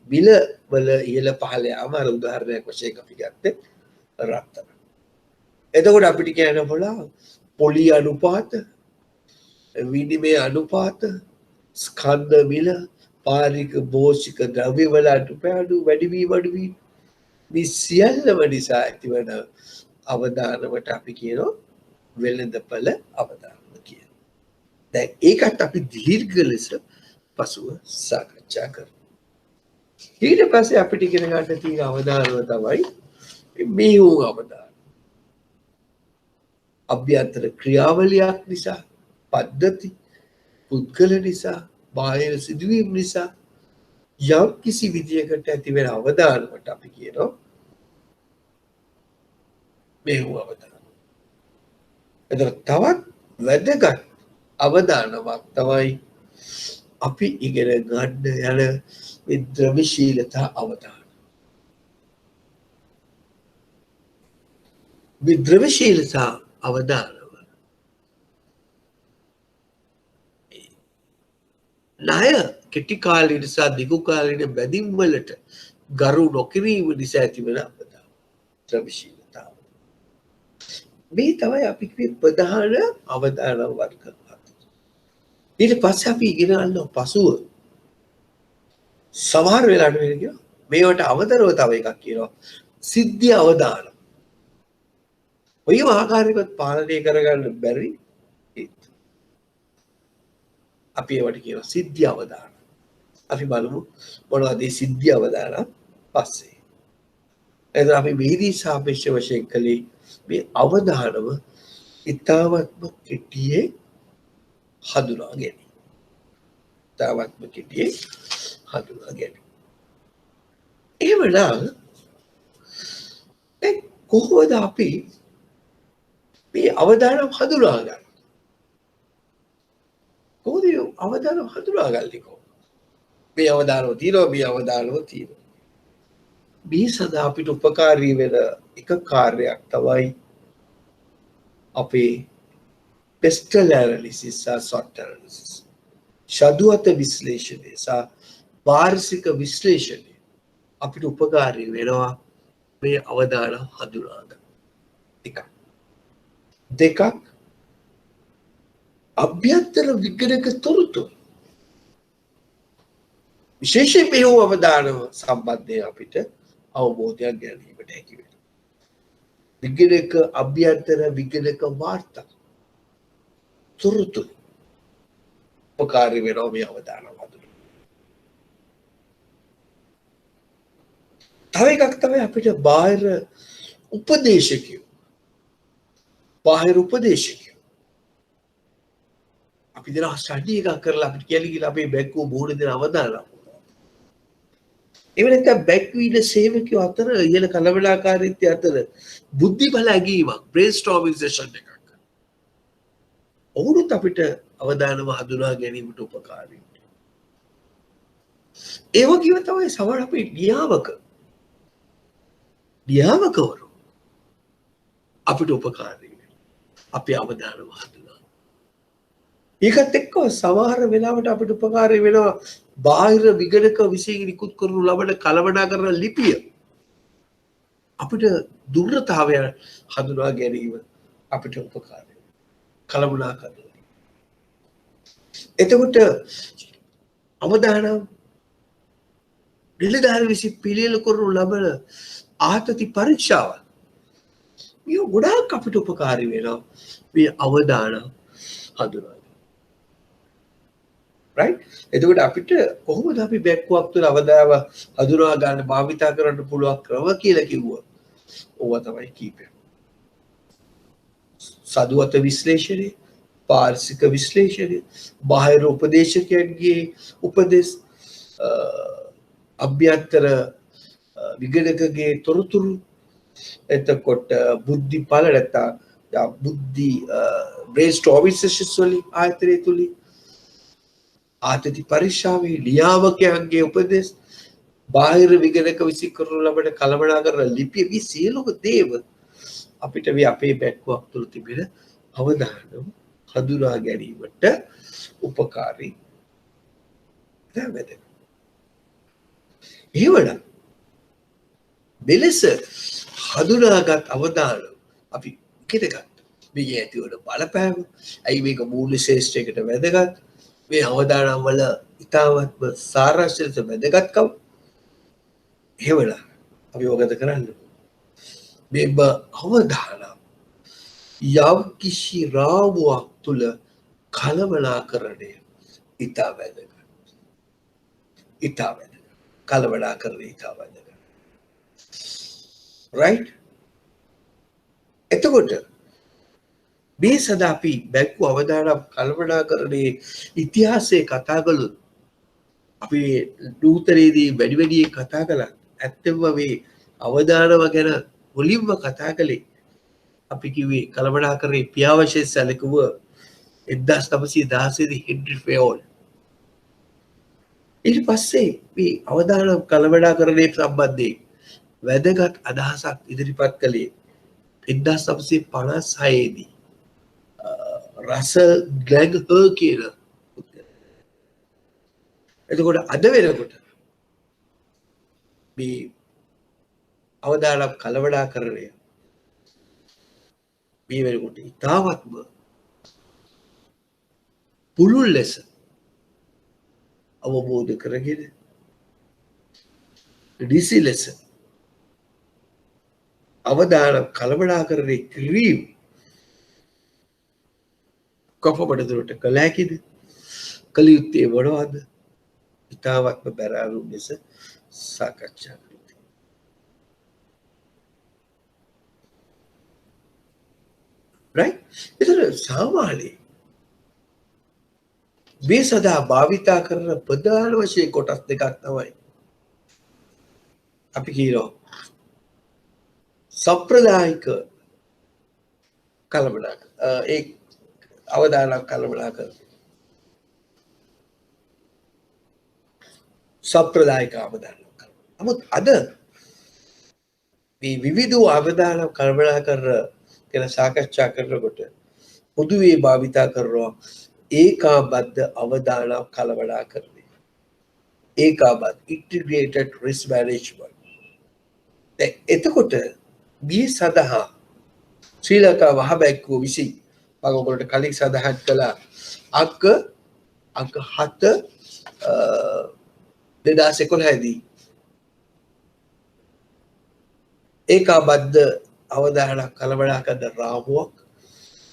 මිල වල ඉහළ පහළ යාම අර උදාහරණයක් වශයෙන් අපි ගත්තේ රත්තරන්. එතකොට අපිට කියන්න පුළුවන් පොලි අනුපාත, විනිමය අනුපාත, ස්කන්ධ මිල, පාරික භෝෂික ද්‍රව්‍ය වල අඩුපාඩු වැඩිවීම මේ සියල්ලම නිසා ඇතිවන අවදානමට අපි කියනවා වෙළඳපොළ අවදානම කියලා. දැන් ඒකත් අපි දීර්ඝ ලෙස පසුව සාකච්ඡා කරමු. ඊට පස්සේ අපිට ඉගෙන ගන්න තියෙන අවදානම තමයි මෙහෙයුම් අවදාන. අභ්‍යන්තර ක්‍රියාවලියක් නිසා, පද්ධති, පුද්ගල නිසා, බාහිර සිදුවීම් නිසා යම් කිසි විදියකට ඇති වෙන අවදානමට අපි කියනවා මෙහෙයුම් අවදාන. එතකොට තවත් වැදගත් අවදානමක් තමයි අපි ඉගෙන ගන්න යන විද්‍රවශීලතා අවදාන. විද්‍රවශීලතා අවදානව ණය කෙටි කාලීන සහ දිගු කාලීන බැඳීම් වලට ගරු නොකිරීම නිසා ඇතිවන අවදාන. ද්‍රවශීලතාව. මේ තමයි අපි කිව්වේ ප්‍රධාන අවදාන වර්ග. ඊට පස්සේ අපි ඉගෙන ගන්නවා පසුව සමහර වෙලාවට වෙන කියනවා මේවට අවතරව තව එකක් කියනවා සිද්ධි අවදාන. ඔය ආකාරයකට පාලනය කරගන්න බැරි අපි ඒවට කියනවා සිද්ධි අවදාන. අපි බලමු මොනවද මේ සිද්ධි අවදාන පස්සේ. එතන අපි මේදී සාපේක්ෂ වශයෙන් කළේ මේ අවදානම ඉතාමත්ම කෙටියේ හඳුනා ගැනීම. ඉතාමත්ම කෙටියේ හඳුනා ගැනීම. එහෙමනම් දැන් කොහොමද අපි මේ අවදානම් හඳුනා ගන්න? කොහොමද අවදානම හඳුනාගන්නේ කොහොමද? මේ අවදානම තියෙනවා මේ අවදානම තියෙනවා. මේ සඳහා අපිට උපකාරී වෙන එක කාර්යයක් තමයි අපේ pestal analysis සහ SWOT analysis. ෂඩුවත විශ්ලේෂණය සහ වාර්ෂික විශ්ලේෂණය අපිට උපකාරී වෙනවා මේ අවදානම් හඳුනා ගන්න. එකක්. දෙකක් අභ්‍යන්තර විගණක තොරතුරු විශේෂයෙන් මේ අවදානම සම්බන්ධයෙන් අපිට අවබෝධයක් ගැනීමට හැකි වෙනවා. විගණක අභ්‍යන්තර විගණක වාර්තා තොරතුරු උපකාරී වෙනවා මේ අවදානම් හඳුනා. තව එකක් තමයි අපිට බාහිර උපදේශකයෝ අපි දෙන ස්ටඩි එකක් කරලා අපිට කියලා කියලා අපේ බැංකුව බෝඩ් දෙන අවදානම්. එහෙම නැත්නම් බැංකුවීන සේවකයෝ අතර ඉහළ කලබලකාරීත්වය අතර බුද්ධි බල ඇගීමක් බ්‍රේන්ස්ටෝමින් සෙෂන් එකක්. ඔවුනුත් අපිට අවදානම හඳුනා ගැනීමට උපකාරී. ඒ වගේම තමයි සමහර අපේ නියාමකවරු අපිට උපකාරී වෙනවා. අපේ අවදානම හඳුනා. ඒකත් එක්ක සමහර වෙලාවට අපිට උපකාරී වෙනවා බාහිර විගණක විශේෂ නිකුත් කරනු ලබන කළමනාකරන ලිපිය අපිට දුර්වලතාවය හඳුනා ගැනීම අපිට උපකාරී කළමනාකරන. එතකොට අවදානම් නිලධාරි විසින් පිළියෙල කරනු ලබන ආතති පරීක්ෂාවල් මේ ගොඩාක් අපිට උපකාරී වෙනවා මේ අවදානම් හඳුනා. right? එතකොට අපිට කොහොමද අපි බැංකුවක් තුළ අවදානම හඳුනා ගන්න භාවිතා කරන්න පුළුවන් ක්‍රම කියලා කිව්වා. ඕවා තමයි කීපය. සදුවත විශ්ලේෂණය, පාර්ශ්වික විශ්ලේෂණය, බාහිර උපදේශකයන්ගේ උපදෙස්, අභ්‍යන්තර විගණකගේ තොරතුරු, එතකොට බුද්ධි පළ නැත්නම් බුද්ධි බ්‍රේන්ස්ටෝමින් සෙෂන්ස් වලින් ආයතනය තුලින් ආතති පරීක්ෂාවේ නියාමකයන්ගේ උපදෙස්, බාහිර විගණක විසින් කරනු ලබන කළමනාකරන ලිපිය මේ සියලුම දේව අපිට මේ අපේ බැංකුවක් තුළ තිබෙන අවදානම් හඳුනා ගැනීමට උපකාරී වෙනවා. එහෙමනම් මෙලෙස හඳුනාගත් අවදානම් අපි ඉගෙන ගන්න. මේ ඇතිවන බලපෑම, ඇයි මේක මූල්‍ය ශේෂ්ත්‍රයකට වැදගත්? මේ අවදානම් වල ඉතාමත්ම සාරාංශයට වැදගත්කම්. එහෙමනම් අපි මොකද කරන්නේ? මේ අවදානම් යම් කිසි රාමුවක් තුළ කළමනාකරණය ඉතා වැදගත්. කළමනාකරණය ඉතා වැදගත්. right? එතකොට මේ සදා අපි බැංකු අවදානම් කළමනාකරණයේ ඉතිහාසයේ කතා කළොත් අපි නූතනයේදී වැඩි කතා කළා. ඇත්තම මේ අවදානම ගැන මුලින්ම කතා කළේ අපි කිව්වේ කළමනාකරණයේ පියාවශයෙන් සැලකුව 1916 දී හෙන්රි ෆෙයෝල්. ඊට පස්සේ මේ අවදානම් කළමනාකරණයේ සම්බන්ධයෙන් වැදගත් අදහසක් ඉදිරිපත් කළේ 1956 දී රසල් ග්ලැග්හර් කියන. එතකොට අද වෙනකොට මේ අවදානම් කළමනාකරණය මේ වෙනකොට ඉතාමත්ම පුළුල් ලෙස අවබෝධ කරගෙන නිසි ලෙස අවදානම් කළමනාකරණය කිරීම කොපමණ දුරට කළ හැකිද? කළ යුත්තේ මොනවද? ඉතාමත්ම බැරෑරුම් ලෙස සාකච්ඡා කරමු. right? ඒතර සාමාන්‍යයෙන් මේ සදා භාවිතා කරන ප්‍රධාන වශයෙන් කොටස් දෙකක් තමයි අපි කියනවා සම්ප්‍රදායික කළමනාකරණය ඒ අවදානම් කළමනාකරණය. සම්ප්‍රදායික අවදානම් කරනවා. නමුත් අද මේ විවිධ අවදානම් කළමනා කර ගැන සාකච්ඡා කරනකොට පොදුවේ භාවිතා කරනවා ඒකාබද්ධ අවදානම් කළමනා කරන්නේ. ඒකාබද්ධ integrated risk management. දැන් එතකොට මේ සඳහා ශ්‍රී ලංකා වහ බැංකුව විසින් මම ඔයගොල්ලන්ට කලින් සඳහන් කළා අංක 7 2011 දී ඒකාබද්ධ අවධානය කළමනා කරන රාමුවක්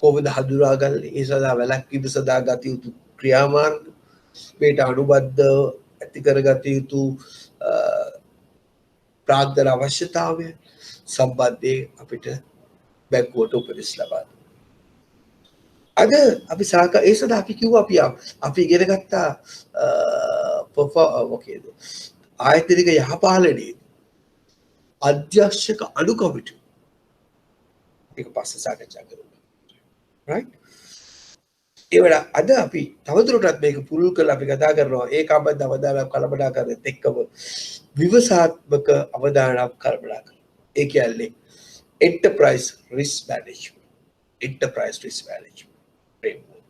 කොහොමද හඳුනාගන්නේ? ඒ සඳහා වැළැක්වීම සඳහා ගත යුතු ක්‍රියාමාර්ග, මේට අනුබද්ධ ඇති කරගත යුතු ප්‍රාග්ධන අවශ්‍යතාවය සම්බන්ධයෙන් අපිට බැංකුවට උපදෙස් ලබා දෙනවා. අද අපි ඒ සඳහා අපි කිව්වා අපි ඉගෙන ගත්තා ආයතනික යහපාලනයේ අධ්‍යක්ෂක අඩු කමිටු ඒක පස්සේ සාකච්ඡා කරමු. right? ඒවල අද අපි තවදුරටත් මේක පුරුදු කරලා අපි කතා කරනවා ඒකාබද්ධ අවදානම් කළමනා කරන එක්කම විවසාත්මක අවදානම් කළමනා කරන. ඒ කියන්නේ enterprise risk management. enterprise risk management framework.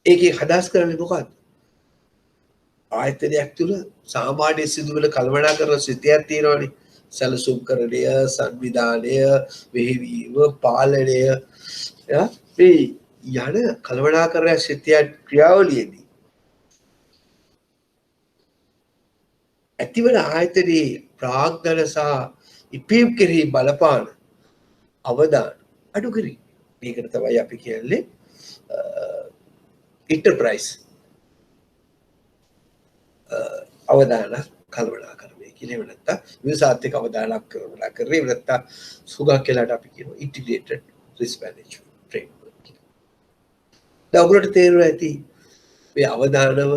ඒකේ හදාස් කරන්නේ මොකක්ද? ආයතනයක් තුළ සාමාන්‍ය සිදුවන කළමනා කරන සිතියක් තියෙනවානේ. සැලසුම්කරණය, සංවිධානය, මෙහෙවීම, පාලනය මේ යන කළමනාකරණ සිතියක් ක්‍රියාවලියේදී ඇතිවන ආයතනයේ ප්‍රාග්ධන සහ ඉපීම් කෙරෙහි බලපාන අවදාන අඩු කිරීම. මේකට තමයි අපි කියන්නේ enterprise අවදාන කළමනාකරණය කියලා. එහෙම නැත්නම් විවසාත්මක අවදානක් කළමනා කරේ. එහෙම නැත්නම් සුගත කියලාට අපි කියනවා integrated risk management framework කියලා. දැන් ඔයගොල්ලන්ට තේරෙනවා ඇති මේ අවදානව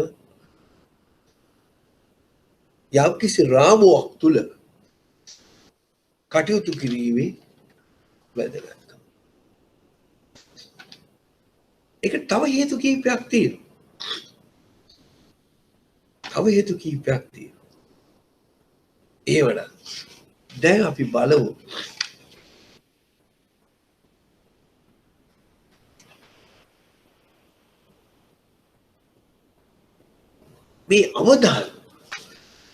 යම්කිසි රාමුවක් තුල කටයුතු කිරීමේ වැදගත්කම. ඒක තව හේතු කීපයක් තියෙනවා. ඒවල දැන් අපි බලමු මේ අවදාන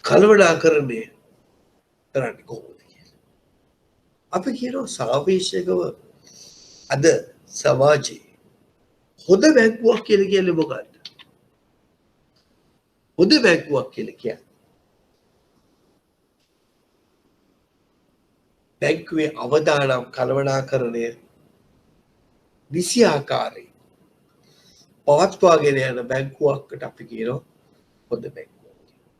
කළමනාකරණය කරන්නේ කොහොමද කියලා. අපි කියනවා සාපේක්ෂකව අද සමාජයේ හොඳ බැංකුවක් කියලා කියන්නේ මොකක්ද? හොඳ බැංකුවක් කියලා කියන්නේ බැංකුවේ අවදානම් කළමනාකරණය නිසි ආකාරයෙන් පවත්වාගෙන යන බැංකුවකට අපි කියනවා හොඳ බැංකුවක් කියලා.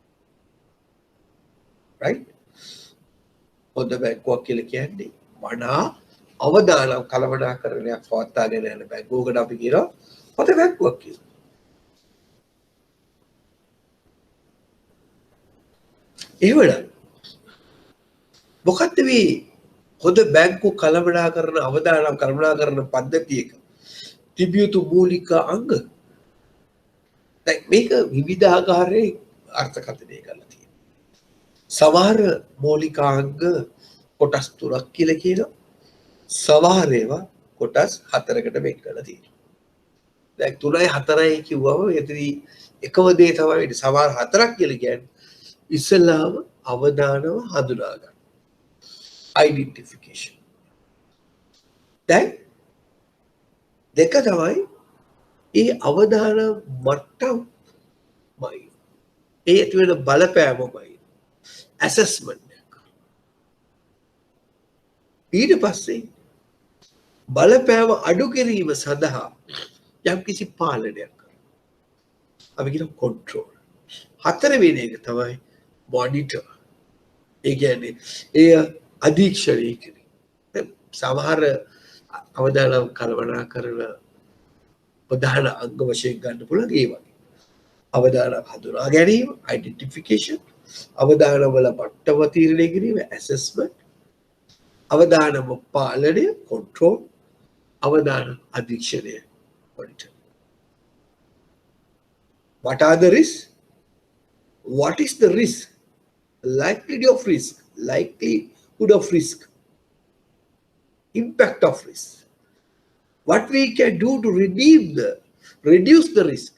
right? හොඳ බැංකුවක් කියලා කියන්නේ වඩා අවදානම් කළමනාකරණයක් පවත්වාගෙන යන බැංකුවකට අපි කියනවා හොඳ බැංකුවක් කියලා. එහෙමනම් මොකක්ද මේ හොඳ බැංකු කළමනාකරන අවදානම් කළමනාකරන පද්ධතියක තිබිය යුතු මූලික අංග? දැන් මේක විවිධාකාරයෙන් අර්ථකථනය කරලා තියෙනවා. සමහර මූලිකාංග කොටස් 3ක් කියලා කියනවා. සමහර ඒවා කොටස් 4කට වෙන් කරලා තියෙනවා. දැන් 3යි 4යි කිව්වම එතනදී එකම දේ තමයි සමහර 4ක් කියලා කියන්නේ ඉස්සෙල්ලාම අවදානව හඳුනා ගන්න. identification. දැන් දෙක තමයි ඒ අවදාන මට්ටමයි. ඒ ඇති වෙන බලපෑමයි assessment එක. ඊට පස්සේ බලපෑම අඩු කිරීම සඳහා යම්කිසි පාලනයක් කරනවා. අපි කියනවා control. හතරවෙනි එක තමයි monitor. ඒ කියන්නේ ඒ අධීක්ෂණය කිරීම. සමහර අවදානම් කළමනා කරන ප්‍රධාන අංග වශයෙන් ගන්න පුළුවන් ඒ වගේ. අවදානම් හඳුනා ගැනීම identification, අවදානම් වල මට්ටම තීරණය කිරීම assessment, අවදානම් පාලනය control, අවදානම් අධීක්ෂණය monitor. What are the risks? what is the risk, likelihood of risk, impact of risk, what we can do to reduce the risk,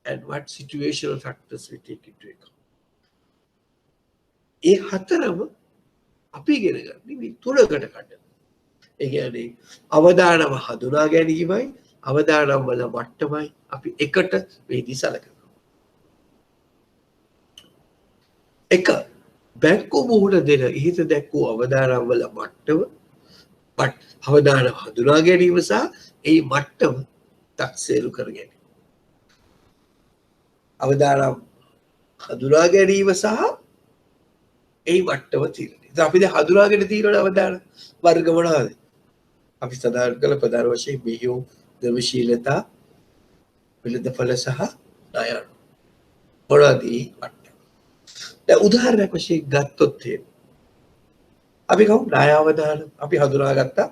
and what situational factors we take into account. ඒ හතරම අපි ඉගෙන ගන්න මේ තුනකට කඩන. ඒ කියන්නේ අවදානම හඳුනා ගැනීමයි, අවදානම් වල මට්ටමයි අපි එකට වේදී සලකනවා. එක බැංකුව මුහුණ දෙන ඉහිත දැක්වූ අවදානම් වල මට්ටම, අවදානම් හඳුනා ගැනීම සහ ඒ මට්ටම තක්සේරු කර ගැනීම. අවදානම් හඳුනා ගැනීම සහ ඒ මට්ටම තීරණය. අපි දැන් හඳුනාගෙන තියෙනවනේ අවදාන වර්ග මොනවාද? අපි සඳහන් කළ ප්‍රධාන වශයෙන් මෙහෙයුම්, ද්‍රවශීලතා, වෙළඳපළ සහ ණය අනුව. මොනවාද මේ මට්ටම? දැන් උදාහරණයක් වශයෙන් ගත්තොත් අපි කවු ණය අවදාන අපි හඳුනාගත්තා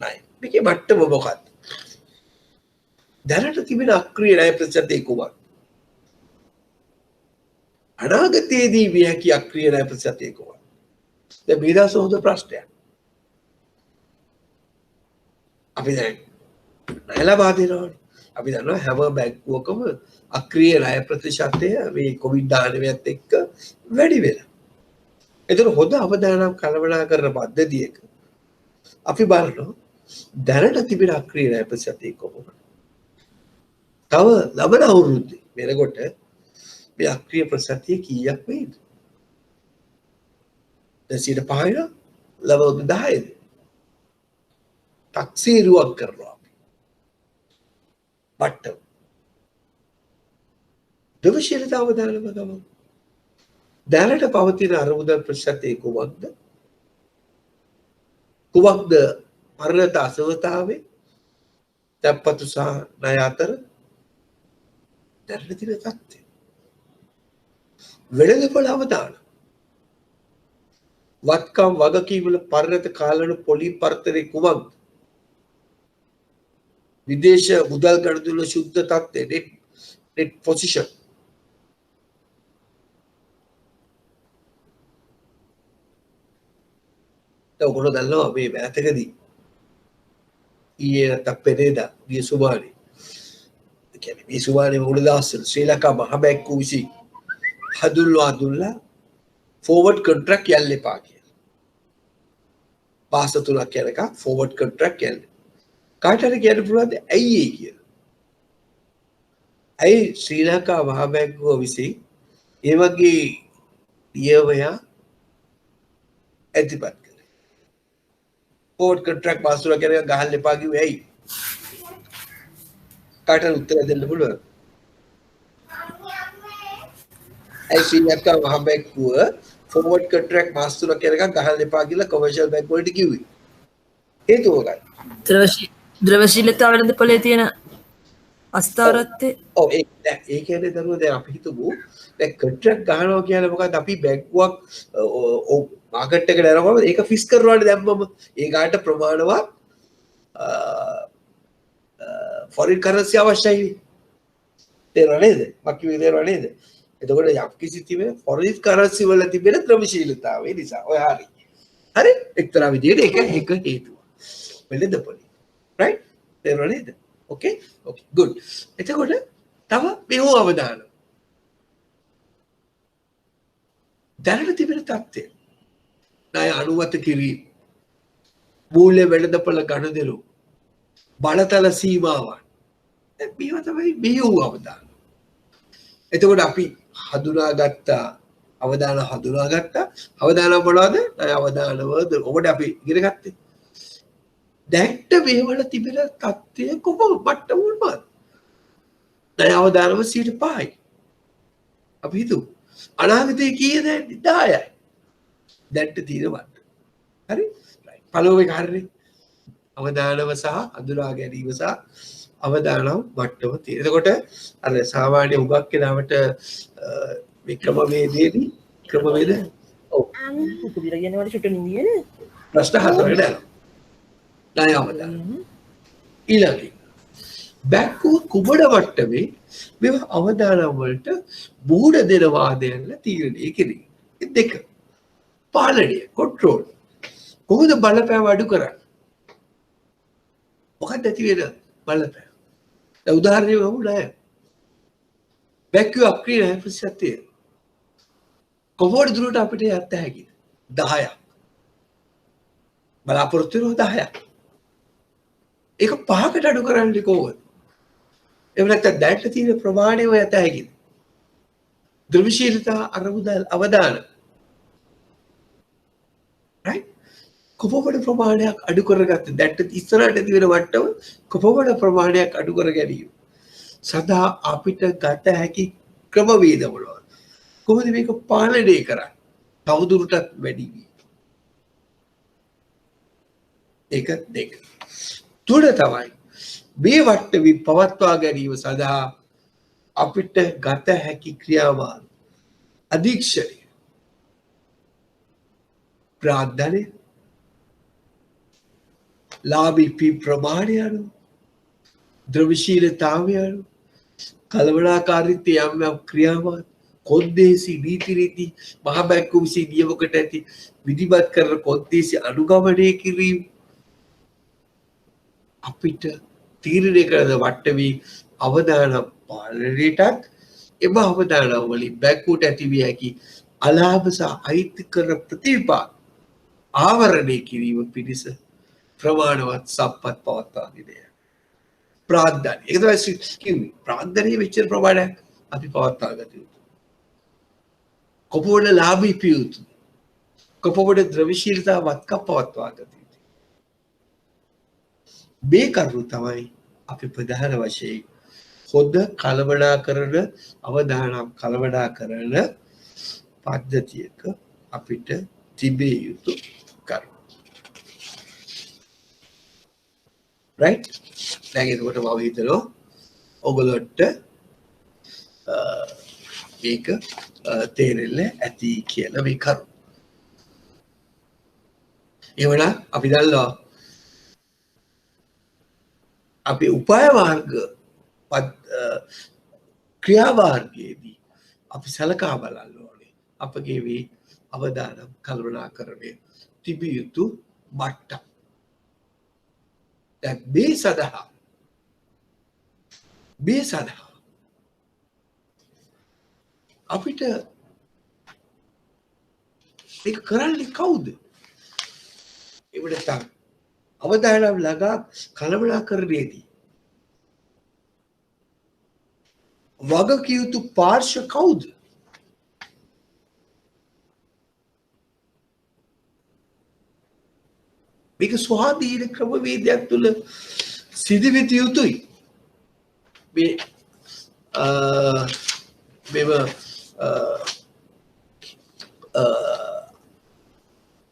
ණය. මේකේ මට්ටම මොකක්ද? දැනට තිබෙන අක්‍රීය ණය ප්‍රතිශතය කොහොමද? අනාගතයේදී මේ හැකි අක්‍රීය ණය ප්‍රතිශතය කොහොමද? දැන් මේ දවස් හොඳ ප්‍රශ්නයක්. අපි දැන් ණය ලබා දෙනවානේ. අපි දන්නවා හැම බැංකුවකම අක්‍රීය ණය ප්‍රතිශතය මේ COVID-19ත් එක්ක වැඩි වෙලා. ඒතර හොඳ අවදානම් කළමනාකරන පද්ධතියක අපි බලනවා දැනට තිබෙන අක්‍රීය ණය ප්‍රතිශතය කොහොමද? තව ලබන අවුරුද්දේ වෙනකොට මේ අක්‍රීය ප්‍රතිශතය කීයක් වෙයිද? දැන් 5% ලබන 10ද? තක්සේරුවක් කරනවා අපි. මට්ටම. ද්‍රවශීලතාව අවදානම ගමන්. දැනට පවතින අරමුදල් ප්‍රතිශතය කුමක්ද? කුමක්ද පරණත අසවතාවේ තැන්පතු සහ ණය අතර දැනට තියෙන තත්ත්වය. වෙළඳපොළ අවදාන. වත්කම් වගකීම් වල පරණත කාලවල පොලි පරතරේ කුමක්ද? විදේශ මුදල් ගනුදෙනු ශුද්ධ තත්ත්වය net position. දැන් ඔයගොල්ලෝ දන්නවා මේ මෑතකදී ඊයේ නැත්නම් පෙරේදා ගිය සුමානේ. ඒ කියන්නේ මේ සුමානේ මුල දවස්වල ශ්‍රී ලංකා මහ බැංකුව විසින් හඳුන්වා දුන්නා ෆෝවර්ඩ් කොන්ට්‍රැක්ට් යන්න එපා කියලා. පාස 3ක් යනකම් ෆෝවර්ඩ් කොන්ට්‍රැක්ට් යන්න. කාට හරි කියන්න පුළුවන්ද ඇයි ඒ කියලා? ඇයි ශ්‍රී ලංකා මහ බැංකුව විසින් ඒ වගේ නියමයක් ඇතිපත් කළේ? ෆෝවර්ඩ් කොන්ට්‍රැක්ට් පාස 3ක් යනකම් ගහන්න එපා කිව්වේ ඇයි? කාට හරි උත්තර දෙන්න පුළුවන්? ඇයි ශ්‍රී ලංකා මහ බැංකුව ෆෝවර්ඩ් කොන්ට්‍රැක්ට් මාස 3ක් යනකම් ගහන්න එපා කියලා කොමර්ෂල් බැංකුව වලට කිව්වේ? හේතුව මොකක්ද? ද්‍රවශීලතාව වෙළඳපොලේ තියෙන අස්ථාවරත්වය. ඔව් ඒ කියන්නේ දරුවෝ දැන් අපි හිතමු දැන් කොන්ට්‍රැක්ට් ගහනවා කියන්නේ මොකක්ද? අපි බැංකුවක් ඔව් මාකට් එකට යනකොම ඒක ෆික්ස් කරනවානේ දැම්මම. ඒ ගාට ප්‍රමාණවත් ෆොරින් කරන්සි අවශ්‍යයි. තේරුණා නේද? මක්කිවේ තේරුණා නේද? එතකොට යම් කිසි තිබෙන ෆොරින් කරන්සි වල තිබෙන ද්‍රවශීලතාවය නිසා ඔය හරි එක්තරා විදිහට ඒක හේතුව. වෙළඳපොලේ right තේරුණා නේද? okay good. එතකොට තව මෙහෙම අවදාන. දැනට තිබෙන තත්ත්වය. ණය අනුමත කිරීම, මූල්‍ය වෙළඳපොළ ගනුදෙනු, බලතල සීමාවන්. මේවා තමයි මෙහෙම අවදාන. එතකොට අපි හඳුනාගත්තා අවදාන මොනවද? ණය අවදානවද? ඔබට අපි ඉගෙන ගත්තේ. දැක්ට මේවල තිබෙන තත්ත්වය කොහොම මට්ටම වුණාද? ණය අවදානම 5%යි. අපි හිතුව අනාගතයේ කීයද? 10යි. දැක්ට තියෙන මට්ටම. හරි? right. පළවෙනි එක හරිනේ. අවදානම සහ හඳුනා ගැනීම සහ අවදානම් මට්ටම තියෙන. එතකොට අර සාමාන්‍ය උගක් කෙනාවට මේ ක්‍රමවේදයේදී ක්‍රමවේද ඔව් කුපිලා කියන වල චුට්ට නිදියනේ. ප්‍රශ්න හතරකට යනවා. ණය අවදාන. ඊළඟට බැක්කුව කුමන මට්ටමේ මෙව අවදානම් වලට මුහුණ දෙනවාද යන්න තීරණය කෙරේ. දෙක. පාලනය කොන්ට්‍රෝල්. කොහොමද බලපෑම අඩු කරන්නේ? මොකක්ද ඇති වෙන බලපෑම? දැන් උදාහරණයක් ගමු නෑ. වැක්කියුම් අක්‍රිය නැහැ ප්‍රතිශතය. කොහොමද දුරට අපිට යන්න හැකිද? 10ක්. බලාපොරොත්තු වෙනවා 10ක්. ඒක 5කට අඩු කරන්නේ කොහොමද? එහෙම නැත්නම් දැනට තියෙන ප්‍රමාණය ඔය යත හැකිද? ද්‍රවශීලතා අරමුදල් අවදාන. right? කොපමණ ප්‍රමාණයක් අඩු කරගත්ත දැනට ඉස්සරහට තියෙන වට්ටම කොපමණ ප්‍රමාණයක් අඩු කර ගැනීම සදා අපිට ගත හැකි ක්‍රමවේද මොනවද? කොහොමද මේක පාලනය කරන්නේ? තවදුරටත් වැඩි වී. ඒක දෙක. තුන තමයි මේ වට්ටමේ පවත්වා ගැනීම සඳහා අපිට ගත හැකි ක්‍රියාමාර්ග අධීක්ෂණය ප්‍රාර්ථනය ලාභී ප්‍රමාණය අනුව ද්‍රවශීලතාවය අනුව කළමනාකාරීත්වය යම් යම් ක්‍රියාමාර්ග කොන්දේසි නීති රීති මහ බැංකුව විසින් නියමකට ඇති විධිමත් කරන කොන්දේසි අනුගමනය කිරීම අපිට තීරණය කරන වට්ටමේ අවදානම් පාලනයටත් එම අවදානම් වලින් බැංකුවට ඇතිවිය හැකි අලාභ සහ අහිතකර ප්‍රතිපාද ආවරණය කිරීම පිණිස ප්‍රමාණවත් සම්පත් පවත්වාගෙන යන ප්‍රාර්ථනය. ඒක තමයි කිව්වේ. ප්‍රාර්ථනීය වෙච්ච ප්‍රමාණයක් අපි පවත්වා ගත යුතුයි. කොපමණ ලාභී පිය යුතුයි. කොපමණ ද්‍රවශීලතා වත්කම් පවත්වා ගත යුතුයි. මේ කරුණු තමයි අපි ප්‍රධාන වශයෙන් හොඳ කළමනාකරන අවදානම් කළමනාකරන පද්ධතියක අපිට තිබිය යුතු කරුණු. right? දැන් එතකොට මම හිතනවා ඔයගොල්ලන්ට මේක තේරෙන්න ඇති කියලා මේ කරුණු. එවනම් අපි දන්නවා අපි උපාය මාර්ග ක්‍රියාමාර්ගයේදී අපි සලකා බලන්න ඕනේ අපගේ මේ අවදානම් කළමනාකරණය තිබිය යුතු මට්ටම්. දැන් මේ සඳහා අපිට මේක කරන්නේ කවුද? එහෙම නැත්නම් අවදානම් ළඟා කළමනාකරණයේදී වගකිය යුතු පාර්ශ්ව කවුද? මේක ස්වාධීන ක්‍රමවේදයක් තුළ සිදුවිය යුතුයි. මෙම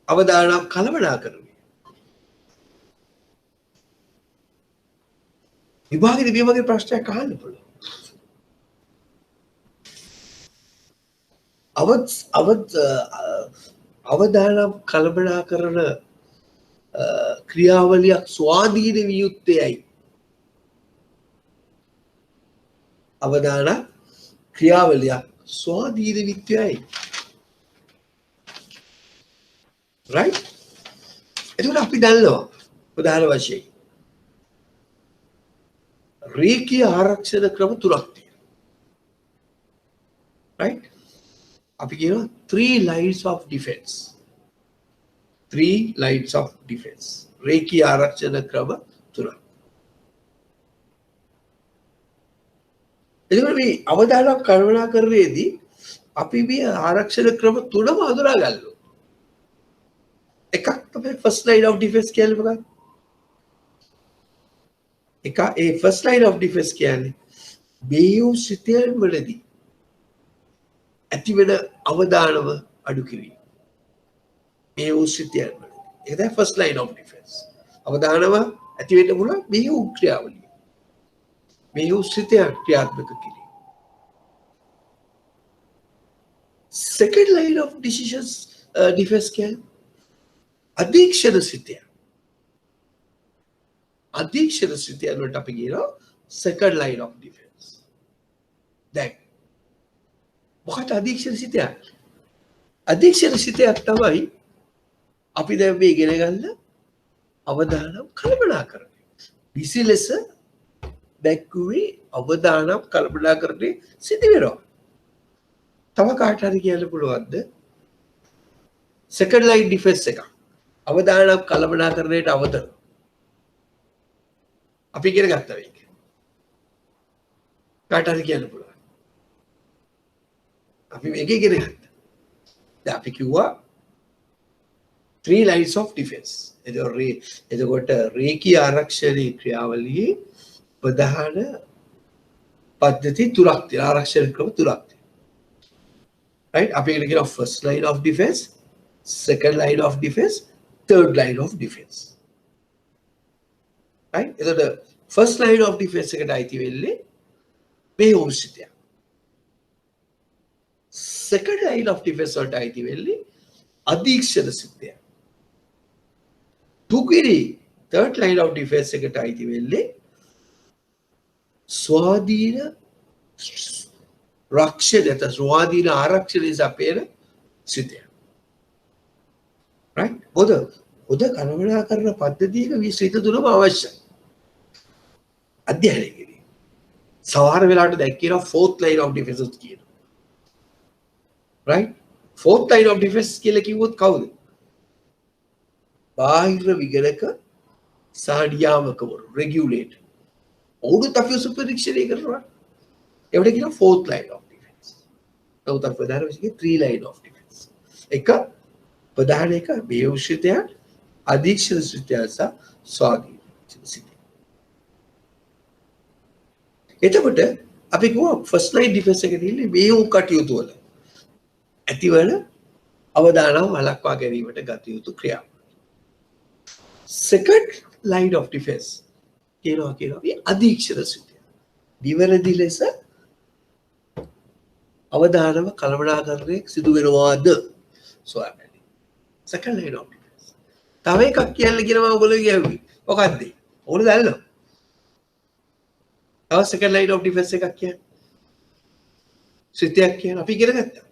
අවදානම් කළමනාකරණය විභාගෙදී මේ වගේ ප්‍රශ්නයක් අහන්න පුළුවන්. අවදානම් කළමනාකරන ක්‍රියාවලියක් ස්වාධීන විය යුත්තේයි. අවදානම් ක්‍රියාවලියක් ස්වාධීන විත්‍යයි. right? එතකොට අපි දන්නවා උදාහරණ වශයෙන් රේඛීය ආරක්ෂණ ක්‍රම තුනක් තියෙනවා. right? අපි කියනවා 3 lines of defense. 3 lines of defense. රේඛීය ආරක්ෂණ ක්‍රම තුනක්. එතකොට මේ අවදානම් කළමනාකරණයේදී අපි මේ ආරක්ෂණ ක්‍රම තුනම හඳුනා ගන්නවා. එකක් තමයි first line of defense කියන්නේ මොකක්ද? ඒ first line of defense කියන්නේ බේයු සිතයන් වලදී ඇතිවෙන අවදානම අඩු කිරීම. බේයු සිතයන් වලදී. ඒක තමයි first line of defense. අවදානම ඇති වෙන්න පුළුවන් බේයු ක්‍රියාවලිය. බේයු සිතයන් ක්‍රියාත්මක කිරීම. second line of defense කියන්නේ අධීක්ෂණ සිතයන්. අධීක්ෂණ සිතයන් වලට අපි කියනවා second line of defense. දැන් මොකක්ද අධීක්ෂණ සිතයක්? අධීක්ෂණ සිතයක් තමයි අපි දැන් මේ ඉගෙන ගන්න අවදානම් කල්පනාකරණය. නිසි ලෙස දැක්කුවේ අවදානම් කල්පනාකරණය සිදු වෙනවා. තව කාට හරි කියන්න පුළුවන්ද? second line defense එක. අවදානම් කල්පනාකරණයට අවතන. අපි ඉගෙන ගත්තා මේක. කාට හරි කියන්න පුළුවන්. අපි මේක ඉගෙන ගත්තා. දැන් අපි කිව්වා 3 lines of defense. එතකොට රේඛීය ආරක්ෂණයේ ක්‍රියාවලියේ ප්‍රධාන පද්ධති තුනක් තියෙනවා. ආරක්ෂණ ක්‍රම තුනක් තියෙනවා. right? අපි ඉගෙන ගන්නවා first line of defense, second line of defense, third line of defense. right? එතකොට first line of defense එකට අයිති වෙන්නේ මේ ඕසිතය. second line of defense වලට අයිති වෙන්නේ අධීක්ෂණ සිතය. තුන්වෙනි third line of defense එකට අයිති වෙන්නේ ස්වාධීන රක්ෂණය නැත්නම් ස්වාධීන ආරක්ෂණය සපයන සිතය. right? හොඳ කළමනාකරන පද්ධතියක මේ සිත තුනම අවශ්‍යයි. අධ්‍යයනය කිරීම. සමහර වෙලාවට දැන් කියනවා fourth line of defense කියනවා. right? fourth line of defense කියලා කිව්වොත් කවුද? බාහිර විගණක සහ නියාමකවරු regulator. ඔවුනුත් අපි සුපරීක්ෂණය කරනවා. ඒවට කියනවා fourth line of defense. නමුත් අපි ප්‍රධාන වශයෙන් 3 line of defense. එක ප්‍රධාන එක මේ උෂිතයන් අධීක්ෂණ සිතයන් සහ ස්වාධීන සිතයන්. එතකොට අපි කිව්වා first line defense එකේ තියෙන්නේ මේ වූ කටයුතු වල ඇතිවන අවදානම් වළක්වා ගැනීමට ගත යුතු ක්‍රියා. second line of defense කියනවා මේ අධීක්ෂණ සිතය. නිවැරදි ලෙස අවදානම කළමනාකරණය සිදු වෙනවාද සොයන්නේ. second line of defense. තව එකක් කියන්න කියනවා ඔයගොල්ලෝ කියුවේ. මොකක්ද? ඕනේ දැල්ලෝ. තව second line of defense එකක් කියන්නේ. සිතයක් කියන අපි ඉගෙන ගත්තා.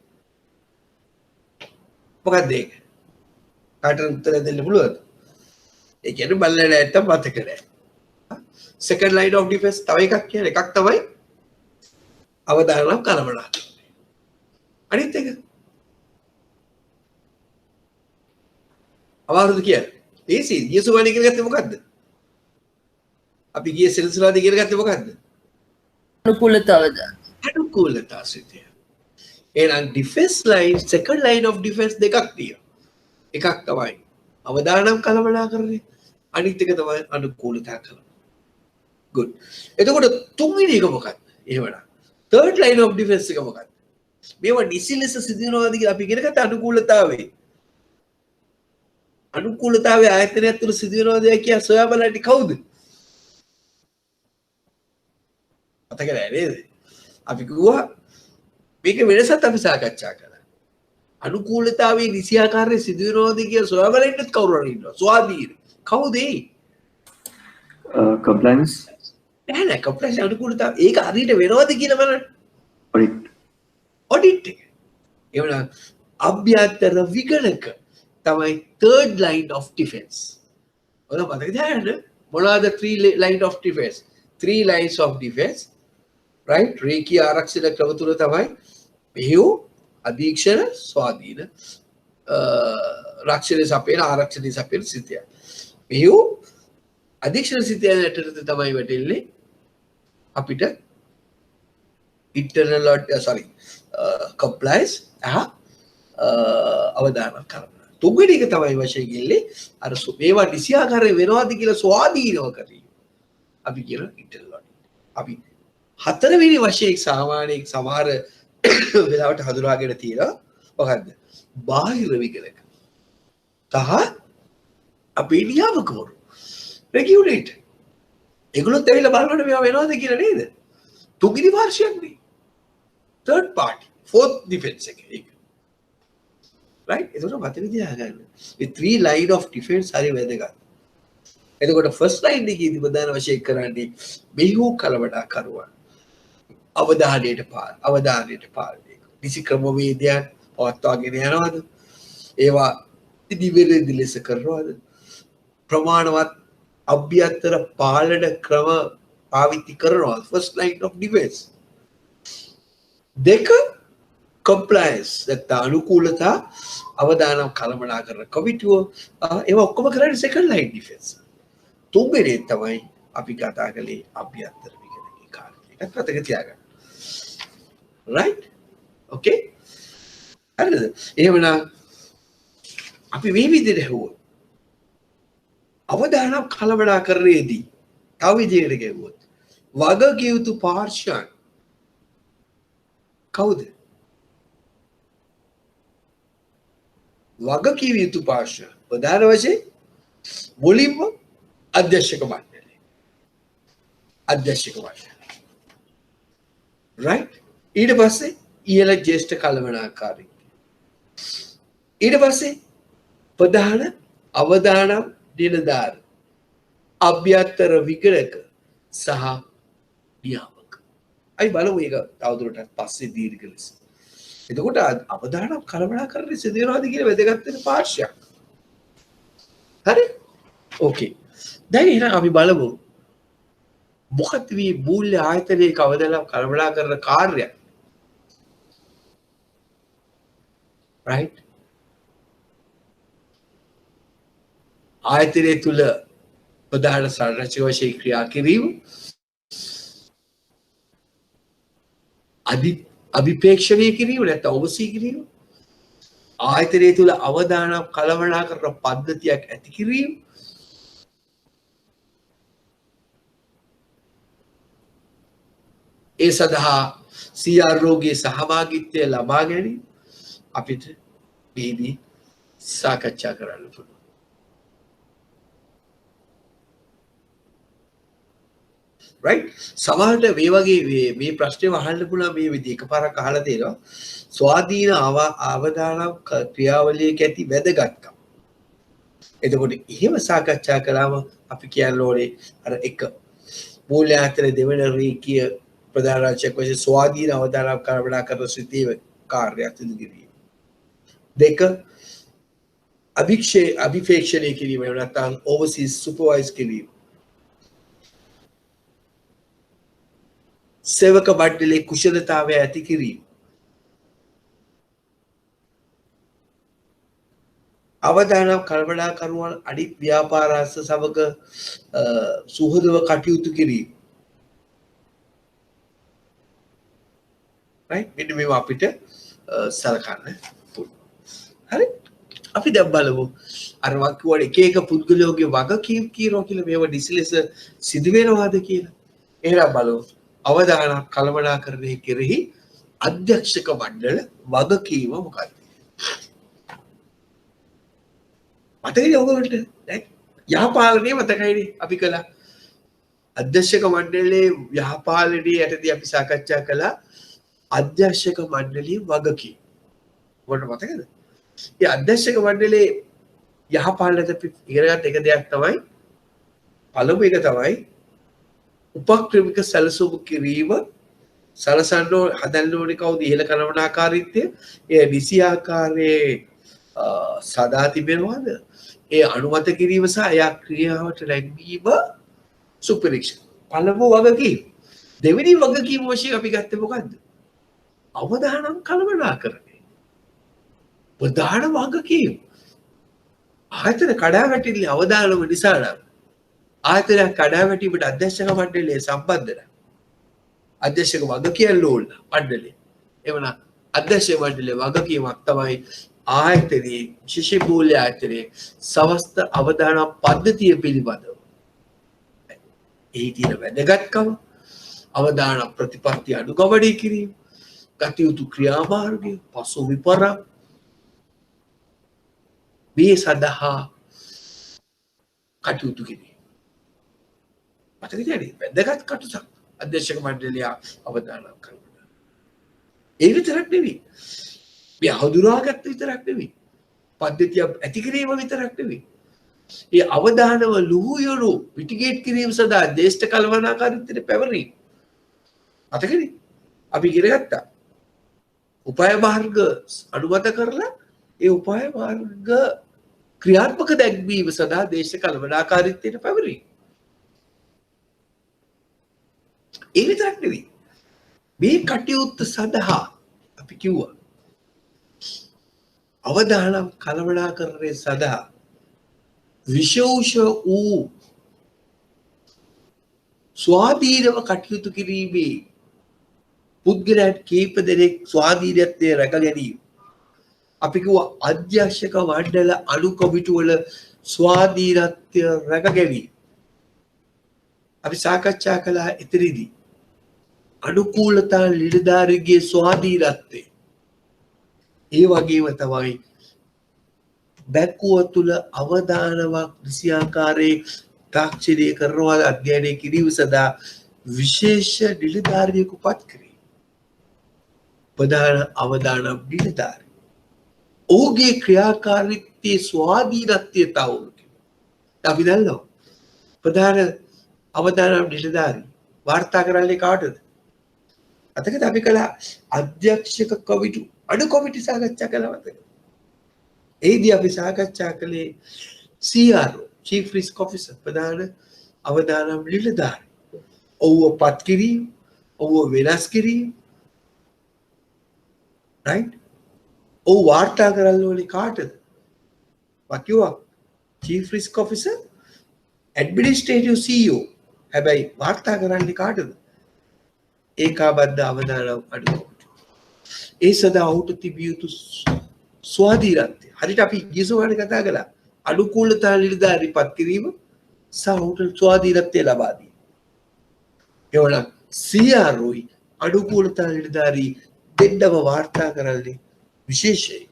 මොකක්ද ඒක? කාටද උත්තර දෙන්න පුළුවන්ද? ඒ කියන්නේ බල්ලට නැත්තම් මතක නැහැ. second line of defense තව එකක් කියන එකක් තමයි අවදානම් කළමනාකරණය. අනිත් එක අමාරුද කියන්නේ? ඒසි යසුවණ ඉගෙන ගත්තේ මොකද්ද? අපි ගියේ සෙල්සලාද ඉගෙන ගත්තේ මොකද්ද? අනුකූලතාවද? අනුකූලතා සිතය. එහෙනම් defense line second line of defense දෙකක් තියෙනවා. එකක් තමයි අවදානම් කළමනාකරණය. අනිත් එක තමයි අනුකූලතා කළමනාකරණය. good. එතකොට තුන්වෙනි එක මොකක්ද? එහෙමනම් third line of defense එක මොකක්ද? මේවා නිසි ලෙස සිදු වෙනවාද කියලා අපි ඉගෙන ගත්ත අනුකූලතාවය. අනුකූලතාවය ආයතනයක් තුළ සිදු වෙනවාද කියලා සොයා බලන්නේ කවුද? මතක නැහැ නේද? අපි කිව්වා මේක වෙනසත් අපි සාකච්ඡා කළා. අනුකූලතාවයේ නිසි ආකාරයෙන් සිදු වෙනවාද කියලා සොයා බලන්නත් කවුරු හරි ඉන්නවා. ස්වාධීන. කවුද ඒ? compliance නෑ compliance අනුකූලතාව ඒක හරියට වෙනවද කියලා බලන්න. audit එක. එවනම් අභ්‍යන්තර විගණක තමයි third line of defense. ඔයාලා මතක තියාගන්න මොනවාද 3 line of defense? 3 lines of defense. right? රේඛීය ආරක්ෂණ ක්‍රම තුන තමයි මෙහෙයු අධීක්ෂණ ස්වාධීන රක්ෂණය සපයන ආරක්ෂණය සපයන සිතය. මෙහෙයු අධීක්ෂණ සිතය යටතේ තමයි වැටෙන්නේ අපිට internal compliance අවදානම් කරනවා. තුන්වෙනි එක තමයි වශයෙන් ගිල්ලේ අර මේවා නිසි ආකාරයෙන් වෙනවද කියලා ස්වාධීනව කරේ. අපි කියන internal audit. අපි හතරවෙනි වශයෙන් සාමාන්‍යයෙන් සමහර වෙලාවට හඳුනාගෙන තියෙනවා මොකද්ද? බාහිර විගණක. තහ අපේ නියාමකවරු regulator. ඒගොල්ලොත් ඇවිල්ලා බලනකොට මේවා වෙනවද කියලා නේද? තුන්වෙනි පාර්ශ්වයක් නේ. third party, fourth defense එක. ඒක. right? ඒකට මතක තියාගන්න. මේ 3 line of defense හරි වැදගත්. එතකොට ෆස්ට් ලයින් එකේදී ප්‍රධාන වශයෙන් කරන්නේ මෙහි කලවඩාකරුවන් අවධානයට පාලනය නිසි ක්‍රමවේදයන් පවත්වාගෙන යනවාද? ඒවා නිවැරදි ලෙස කරනවාද? ප්‍රමාණවත් අභ්‍යන්තර පාලන ක්‍රම පාවිච්චි කරනවාද? First line of defence. දෙක compliance නැත්නම් අනුකූලතා අවදානම් කළමනාකරන කමිටුව ඒවා ඔක්කොම කරන්නේ second line defense. තුන්වෙනි තමයි අපි කතා කළේ අභ්‍යන්තර විගණකේ කාර්යය. ඒකත් මතක තියාගන්න. right? okay? හරිද? එහෙමනම් අපි මේ විදිහට හෙව්වොත් අවදානම් කළමනාකරණයේදී තව විදිහකට ගෙවුවොත් වගකිය යුතු පාර්ශ්වයන් කවුද? වගකිය යුතු පාර්ශ්ව ප්‍රධාන වශයෙන් මුලින්ම අධ්‍යක්ෂක මණ්ඩලය. right? ඊට පස්සේ ඉහළ ජ්‍යෙෂ්ඨ කළමනාකාරී. ඊට පස්සේ ප්‍රධාන අවදානම් නිලධාර අභ්‍යන්තර විගණක සහ නියාමක. අයි බලමු ඒක තවදුරටත් පස්සේ දීර්ඝ ලෙස. එතකොට අවදානම් කළමනාකරණය සිදු වෙනවාද කියලා වැදගත් වෙන පාර්ශ්වයක්. හරි? ඕකේ. දැන් එහෙනම් අපි බලමු මොකක්ද මේ මූල්‍ය ආයතනයක අවදානම් කළමනාකරන කාර්යය. right? ආයතනය තුල ප්‍රධාන සංරචක වශයෙන් ක්‍රියා කිරීම අභිපේක්ෂණය කිරීම නැත්නම් oversee කිරීම ආයතනය තුල අවදානම් කළමනාකරන පද්ධතියක් ඇති කිරීම ඒ සඳහා CROගේ සහභාගීත්වය ලබා ගැනීම අපිට මේදී සාකච්ඡා කරන්න පුළුවන්. right? සමහරට මේ වගේ මේ ප්‍රශ්නේ අහන්න පුළුවන් මේ විදිහ එකපාරක් අහලා තියෙනවා. ස්වාධීන අවදානම් ක්‍රියාවලියක ඇති වැදගත්කම. එතකොට එහෙම සාකච්ඡා කළාම අපි කියන්න ඕනේ අර එක මූල්‍ය ආයතන දෙවන රේඛීය ප්‍රධාන රාජ්‍යයක් වශයෙන් ස්වාධීන අවදානම් කළමනාකරන සිටීමේ කාර්යයක් සිදු කිරීම. දෙක අභිපේක්ෂණය කිරීම නැත්නම් oversee supervise කිරීම. සේවක මණ්ඩලයේ කුශලතාවය ඇති කිරීම. අවදානම් කළමනාකරුවන් අනිත් ව්‍යාපාර අංශ සමග සුහදව කටයුතු කිරීම. right? මෙන්න මේවා අපිට සලකන්න පුළුවන්. හරි? අපි දැන් බලමු අර වක්කුවල එක එක පුද්ගලයෝගේ වගකීම් කියනවා කියලා මේවා ඩිසිලෙස සිදු වෙනවද කියලා. එහෙනම් බලමු. අවදානම් කළමනාකරණය කෙරෙහි අධ්‍යක්ෂක මණ්ඩල වගකීම මොකක්ද? මතකයි ඔයගොල්ලන්ට යහපාලනය මතකයිනේ අපි කළා. අධ්‍යක්ෂක මණ්ඩලයේ යහපාලනයේ යටදී අපි සාකච්ඡා කළා අධ්‍යක්ෂක මණ්ඩලයේ වගකීම. ඔයාලට මතකද? ඒ අධ්‍යක්ෂක මණ්ඩලයේ යහපාලනයට අපි ඉගෙනගත් එක දෙයක් තමයි පළමු එක තමයි උපක්‍රමික සැලසුම් කිරීම සලසන්න හදන්න ඕනේ කවුද ඉහළ කළමනාකාරීත්වය ඒ නිසි ආකාරයේ සදා තිබෙනවද ඒ අනුමත කිරීම සහ එය ක්‍රියාවට නැංවීම සුපරීක්ෂණ පළමු වගකීම දෙවෙනි වගකීම වශයෙන් අපි ගත්තේ මොකද්ද අවදානම් කළමනාකරණය ප්‍රධාන වගකීම ආයතන කඩාවැටෙන්නේ අවදානම නිසා නම් ආයතනයක් කඩාවැටීමට අධ්‍යක්ෂක මණ්ඩලය සම්බන්ධ නැහැ. අධ්‍යක්ෂක වගකීම් ඕන මණ්ඩලය. එවන අධ්‍යක්ෂක මණ්ඩලයේ වගකීමක් තමයි ආයතනයේ විශේෂ මූල්‍ය ආයතනයේ සමස්ත අවදානම් පද්ධතිය පිළිබඳව. එහි තියෙන වැදගත්කම අවදානම් ප්‍රතිපත්ති අනුගමනය කිරීම, කටයුතු ක්‍රියාමාර්ගය, පසු විපරම් මේ සඳහා කටයුතු කිරීම. මතක තියාගන්න වැදගත් කටයුත්තක් අධ්‍යක්ෂක මණ්ඩලය අවදානම් කරනවා. ඒ විතරක් නෙවෙයි. මේ හඳුනාගත්ත විතරක් නෙවෙයි. පද්ධතිය ඇති කිරීම විතරක් නෙවෙයි. ඒ අවදානම ලුහුයුරු මිටිගේට් කිරීම සඳහා දේශ කළමනාකාරීත්වයට පැවරීම. අතකනේ අපි ඉගෙන ගත්තා. උපාය මාර්ග අනුමත කරලා ඒ උපාය මාර්ග ක්‍රියාත්මක දැක්වීම සඳහා දේශ කළමනාකාරීත්වයට පැවරීම. ඒ විතරක් නෙවෙයි. මේ කටයුත්ත සඳහා අපි කිව්වා අවදානම් කළමනාකරණය සඳහා විශේෂ වූ ස්වාධීනව කටයුතු කිරීමේ පුද්ගලයන් කීප දෙනෙක් ස්වාධීනත්වය රැක ගැනීම. අපි කිව්වා අධ්‍යක්ෂක මණ්ඩල අනු කොමිටුවල ස්වාධීනත්වය රැක ගැනීම. අපි සාකච්ඡා කළා එතනදී අනුකූලතා නිලධාරිගේ ස්වාධීනත්වය. ඒ වගේම තමයි බැක්කුව තුළ අවදානමක් නිසියාකාරයේ තාක්ෂණය කරනවා අධ්‍යයනය කිරීම සඳහා විශේෂ නිලධාරියෙකු පත් කිරීම. ප්‍රධාන අවදානම් නිලධාරී. ඔහුගේ ක්‍රියාකාරීත්වයේ ස්වාධීනත්වය තවුරු කිරීම. අපි දන්නවා ප්‍රධාන අවදානම් නිලධාරී වාර්තා කරන්නේ කාටද? අතකද අපි කළා අධ්‍යක්ෂක කොමිටු අඩු කොමිටි සාකච්ඡා කළා මතකද? ඒදී අපි සාකච්ඡා කළේ CRO Chief Risk Officer ප්‍රධාන අවදානම් නිලධාරී. ඔහුව පත් කිරීම, ඔහුව වෙනස් කිරීම. right? ඔහු වාර්තා කරන්න ඕනේ කාටද? වකියුවා Chief Risk Officer Administrative CEO. හැබැයි වාර්තා කරන්නේ කාටද? ඒකාබද්ධ අවදානම් අඩු කොමිටු. ඒ සඳහා ඔහුට තිබිය යුතු ස්වාධීනත්වය. හරියට අපි ගියසෝවානේ කතා කළා. අනුකූලතා නිලධාරී පත් කිරීම සහ ඔහුට ස්වාධීනත්වය ලබා දීම. එවනම් CROයි අනුකූලතා නිලධාරී දෙන්නම වාර්තා කරන්නේ විශේෂයෙන්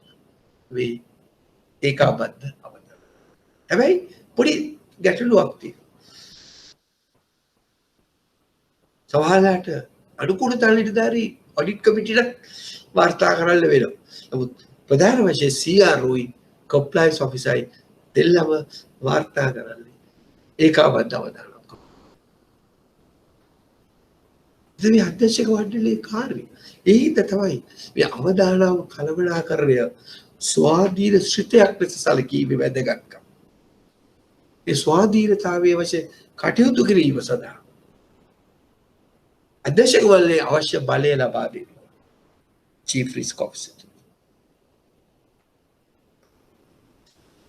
වේ ඒකාබද්ධ අවදානම්. හැබැයි පොඩි ගැටලුවක් තියෙනවා. සමහරවිට අනුකූලතා නිලධාරී ඔඩිට් කමිටියට වාර්තා කරන්න වෙනවා. නමුත් ප්‍රධාන වශයෙන් CROයි compliance officerයි දෙල්ලම වාර්තා කරන්නේ ඒකාබද්ධ අවදානම්. ඉතින් මේ අධ්‍යක්ෂක මණ්ඩලයේ කාර්යය ඒහිද තමයි මේ අවදානම් කළමනාකරණය ස්වාධීන ශ්‍රිතයක් ලෙස සැලකීමේ වැදගත්කම. ඒ ස්වාධීනතාවයේ වශයෙන් කටයුතු කිරීම සඳහා අධ්‍යක්ෂක මණ්ඩලයේ අවශ්‍ය බලය ලබා දෙනවා. Chief Risk Officer.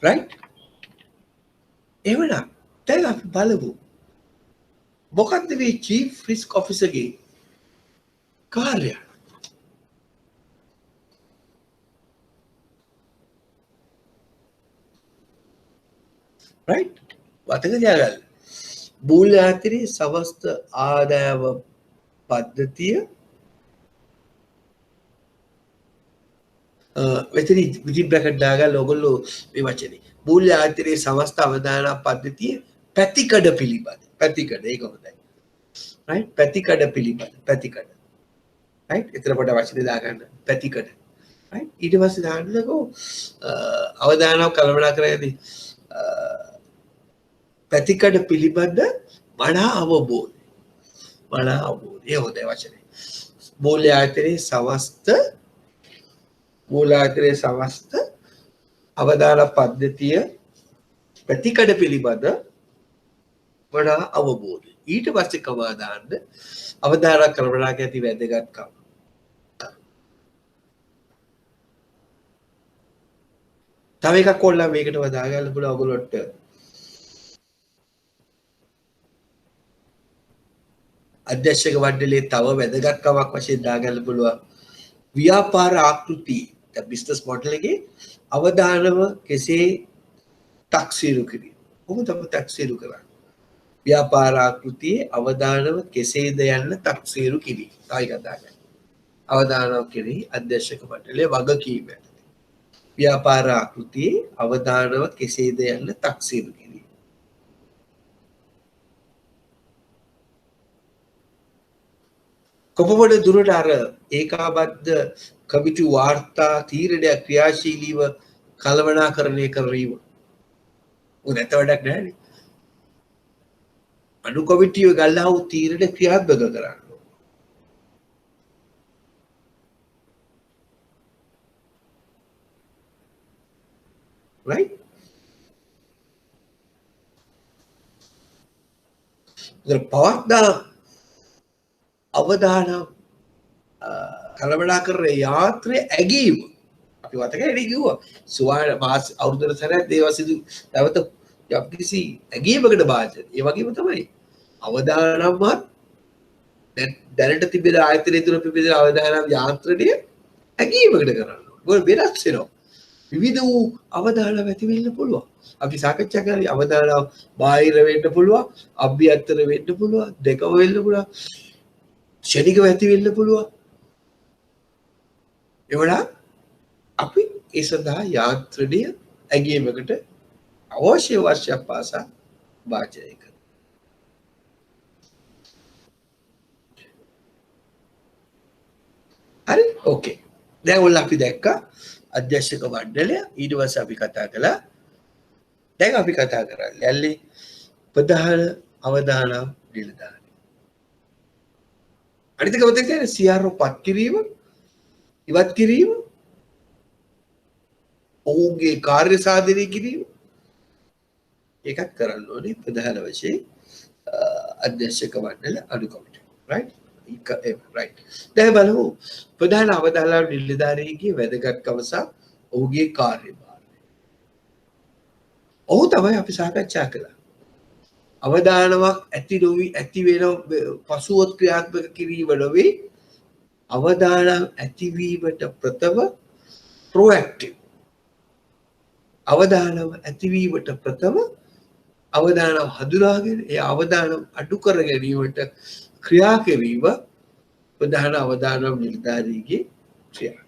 right? එවනම් දැන් අපි බලමු මොකක්ද මේ Chief Risk Officerගේ කාර්යය? right? මතක තියාගන්න. මූල්‍ය ආයතනයේ සමස්ත ආදායම පද්ධතිය මෙතන විදි බ්‍රැකට් දාගන්න ඔයගොල්ලෝ මේ වචනේ. මූල්‍ය ආයතනයේ සමස්ත අවදාන පද්ධතිය පැතිකඩ පිළිබඳ. පැතිකඩ ඒක හොඳයි. right? පැතිකඩ පිළිබඳ. පැතිකඩ. right? එතන පොඩ වචනේ දාගන්න. පැතිකඩ. right? ඊට පස්සේ දාන්නකෝ අවදානව කළමනාකරණයේදී පැතිකඩ පිළිබඳ වඩා අවබෝධය. වඩා අවබෝධය. ඒ හොඳයි වචනේ. මූල්‍ය ආයතනයේ සමස්ත අවදාන පද්ධතිය පැතිකඩ පිළිබඳ වඩා අවබෝධය. ඊට පස්සේ කවා දාන්න අවදාන කළමනාක ඇති වැදගත්කම. තව එකක් කොල්ලා මේකට වදා ගන්න පුළුවන් ඔයගොල්ලොට. අධ්‍යක්ෂක මණ්ඩලයේ තව වැදගත්කමක් වශයෙන් දාගන්න පුළුවන් ව්‍යාපාර ආකෘති බිස්නස් මොඩල් එකේ අවදානම කෙසේ තක්සේරු කිරීම. කොහොමද අපි තක්සේරු කරන්නේ? ව්‍යාපාර ආකෘතියේ අවදානම කෙසේද යන්න තක්සේරු කිරීම. තායි කතා කරන්නේ. අවදානම කෙරෙහි අධ්‍යක්ෂක මණ්ඩලයේ වගකීම. ව්‍යාපාර ආකෘතියේ අවදානම කෙසේද යන්න තක්සේරු කිරීම. කොපමණ දුරට අර ඒකාබද්ධ කමිටු වාර්තා තීරණයක් ක්‍රියාශීලීව කළමනාකරණය කිරීම උන් නැත වැඩක් නැහැ. අනු කමිටිය ගල්ලා වූ තීරණ ක්‍රියාත්මක කරන්න. right? පවත්නා අවදානම් කළමනාකරන යාත්‍රය ඇගීම අපි මතක එඩි කිව්වා සුවාන මාස අවුරුද්දකට සැරයක් දේවසිදු නැවත යම්කිසි ඇගීමකට භාජනය. ඒ වගේම තමයි අවදානම්වත් දැනට තිබෙන ආයතනය තුළ තිබෙන අවදානම් යාන්ත්‍රණය ඇගීමකට කරන්න. මොකද වෙනස් වෙනවා. විවිධ වූ අවදානම් ඇති වෙන්න පුළුවන්. අපි සාකච්ඡා කරේ අවදානම් බාහිර වෙන්න පුළුවන්, අභ්‍යන්තර වෙන්න පුළුවන්, දෙකම වෙන්න පුළුවන්. ශනිකව ඇති වෙන්න පුළුවන්. එවලා අපි ඒ සඳහා යාන්ත්‍රණය ඇගීමකට අවශ්‍ය වර්ෂයක් පාසා වාචනය කරනවා. හරි? ඕකේ. දැන් ඔන්න අපි දැක්කා අධ්‍යක්ෂක මණ්ඩලය. ඊට පස්සේ අපි කතා කළා. දැන් අපි කතා කරන්නේ යල්ලි ප්‍රධාන අවදානම් නිලධාරී. අනිත් එක මතක තියාගන්න CRO පත් කිරීම, ඉවත් කිරීම, ඔවුන්ගේ කාර්ය සාධනය කිරීම ඒකත් කරන්න ඕනේ ප්‍රධාන වශයෙන් අධ්‍යක්ෂක මණ්ඩල අනු කමිටුව. right? right. දැන් බලමු ප්‍රධාන අවදානම් නිලධාරියගේ වැදගත්කම සහ ඔහුගේ කාර්යභාරය. ඔහු තමයි අපි සාකච්ඡා කළා. අවදානමක් ඇති නොවි ඇති වෙන පසුව ක්‍රියාත්මක කිරීම නොවේ. අවදානම් ඇතිවීමට ප්‍රථම ප්‍රොඇක්ටිව්. අවදානම් ඇතිවීමට ප්‍රථම අවදානම් හඳුනාගෙන ඒ අවදානම් අඩු කර ගැනීමට ක්‍රියා කිරීම ප්‍රධාන අවදානම් නිලධාරියගේ ක්‍රියාව.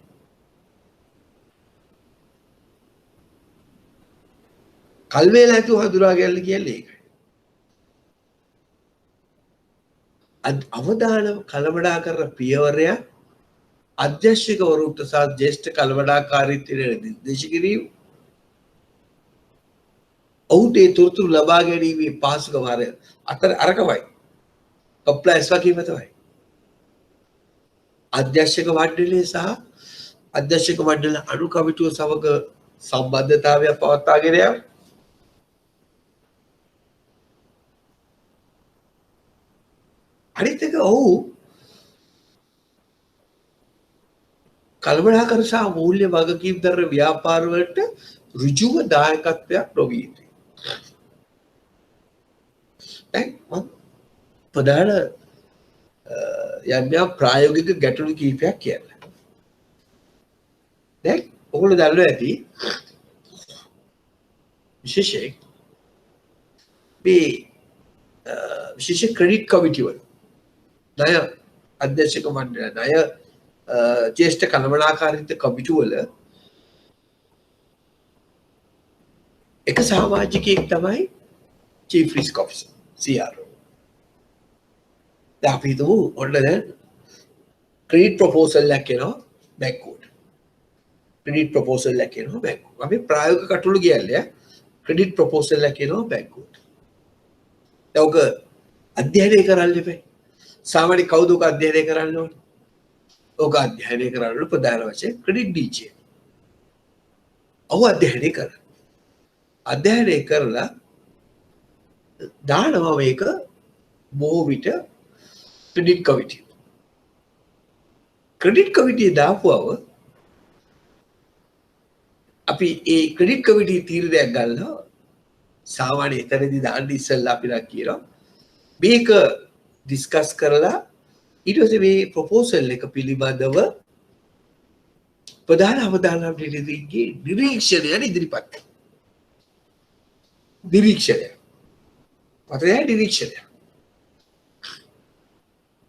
කල් වේලා ඇතුව හඳුනා ගැනීම කියන්නේ ඒකයි. අවදානම් කළමනාකරන පියවරය අධ්‍යක්ෂකවරුන්ට සහ ජ්‍යෙෂ්ඨ කළමනාකාරීත්වයට නිර්දේශ කිරීම, ඔහුට ඒ තොරතුරු ලබා ගැනීමේ පහසුකම අතර අරකමයි. කම්ප්ලයන්ස් වගේම තමයි. අධ්‍යක්ෂක මණ්ඩලය සහ අධ්‍යක්ෂක මණ්ඩල අනු කමිටුව සමග සම්බන්ධතාවයක් පවත්වාගෙන යාම. අනිත් එක ඔහු කළමනාකරන සහ මූල්‍ය වගකීම් දරන ව්‍යාපාර වලට ඍජුව දායකත්වයක් නොවිය යුතුයි. දැන් ප්‍රධාන යම් ප්‍රායෝගික ගැටලු කීපයක් කියන්න. දැන් ඔයගොල්ලෝ දන්නවා ඇති විශේෂයෙන් මේ විශේෂ ක්‍රෙඩිට් කමිටු වල ණය අධ්‍යක්ෂක මණ්ඩල ණය ජ්‍යෙෂ්ඨ කළමනාකාරීත්ව කමිටු වල එක සමාජිකයෙක් තමයි චීෆ් රිස්ක් ඔෆිසර් CRO. දැන් අපි හිතමු ඔන්න දැන් ක්‍රෙඩිට් ප්‍රොපෝසල් එකක් එනවා බැංකුවට. ක්‍රෙඩිට් ප්‍රොපෝසල් එකක් එනවා බැංකුවට. අපි ප්‍රායෝගික කටයුතු කියන්නේ ක්‍රෙඩිට් ප්‍රොපෝසල් එකක් එනවා බැංකුවට. දැන් ඔක අධ්‍යයනය කරන්න එපා. සාමාන්‍ය කවුද ඔක අධ්‍යයනය කරන්න ඕනේ? ඔක අධ්‍යයනය කරන්න ප්‍රධාන වශයෙන් ක්‍රෙඩිට් DG. ඔහු අධ්‍යයනය කරනවා. අධ්‍යයනය කරලා දානවා මේක බොහෝ විට ක්‍රෙඩිට් කමිටිය. ක්‍රෙඩිට් කමිටිය දාපුවව අපි ඒ ක්‍රෙඩිට් කමිටිය තීරණයක් ගන්නවා. සාමාන්‍ය එතනදී දාන්න ඉස්සෙල්ලා අපි කියනවා මේක ඩිස්කස් කරලා ඊට පස්සේ මේ ප්‍රොපෝසල් එක පිළිබඳව ප්‍රධාන අවදානම් නිලධාරියගේ නිරීක්ෂණය ඉදිරිපත්. නිරීක්ෂණය. මතකයි නිරීක්ෂණය.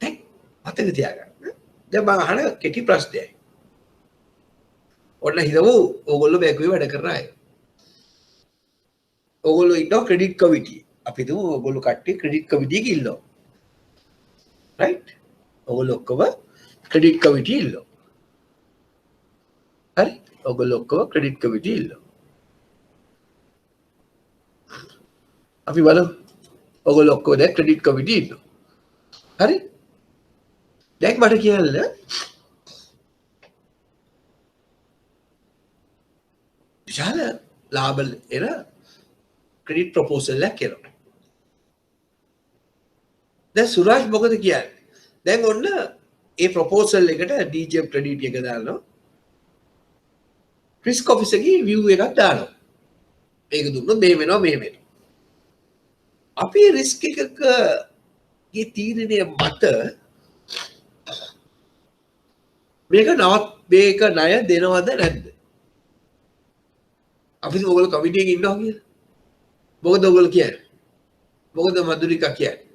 දැන් මතක තියාගන්න. දැන් මම අහන කෙටි ප්‍රශ්නයයි. ඔන්න හිතමු ඕගොල්ලෝ බැංකුවේ වැඩ කරන අය. ඕගොල්ලෝ ඉන්නවා ක්‍රෙඩිට් කමිටියේ. අපි හිතමු ඕගොල්ලෝ කට්ටිය ක්‍රෙඩිට් කමිටියක ඉන්නවා. right? ඕගොල්ලෝ ඔක්කොම ක්‍රෙඩිට් කමිටියේ ඉන්නවා. හරි? ඕගොල්ලෝ ඔක්කොම ක්‍රෙඩිට් කමිටියේ ඉන්නවා. අපි බලමු ඔයගොල්ලෝ ඔක්කොම දැන් ක්‍රෙඩිට් කමිටි ඉන්නවා. හරි? දැන් මට කියන්න විශාල ලාභ එන ක්‍රෙඩිට් ප්‍රොපෝසල් එකක් එනවා. දැන් සුරාජ් මොකද කියන්නේ? දැන් ඔන්න ඒ ප්‍රොපෝසල් එකට DJM ක්‍රෙඩිට් එක දානවා. රිස්ක් ඔෆිසර්ගේ view එකක් දානවා. මේක දුන්නොත් මේ වෙනවා මේ වෙනවා. අපි රිස්ක් එකක ගේ තීරණය මත මේක ණය දෙනවද නැද්ද? අපි ඔයගොල්ලෝ කමිටි එකේ ඉන්නවා කියලා. මොකද ඔයගොල්ලෝ කියන්නේ? මොකද මధుරිකා කියන්නේ?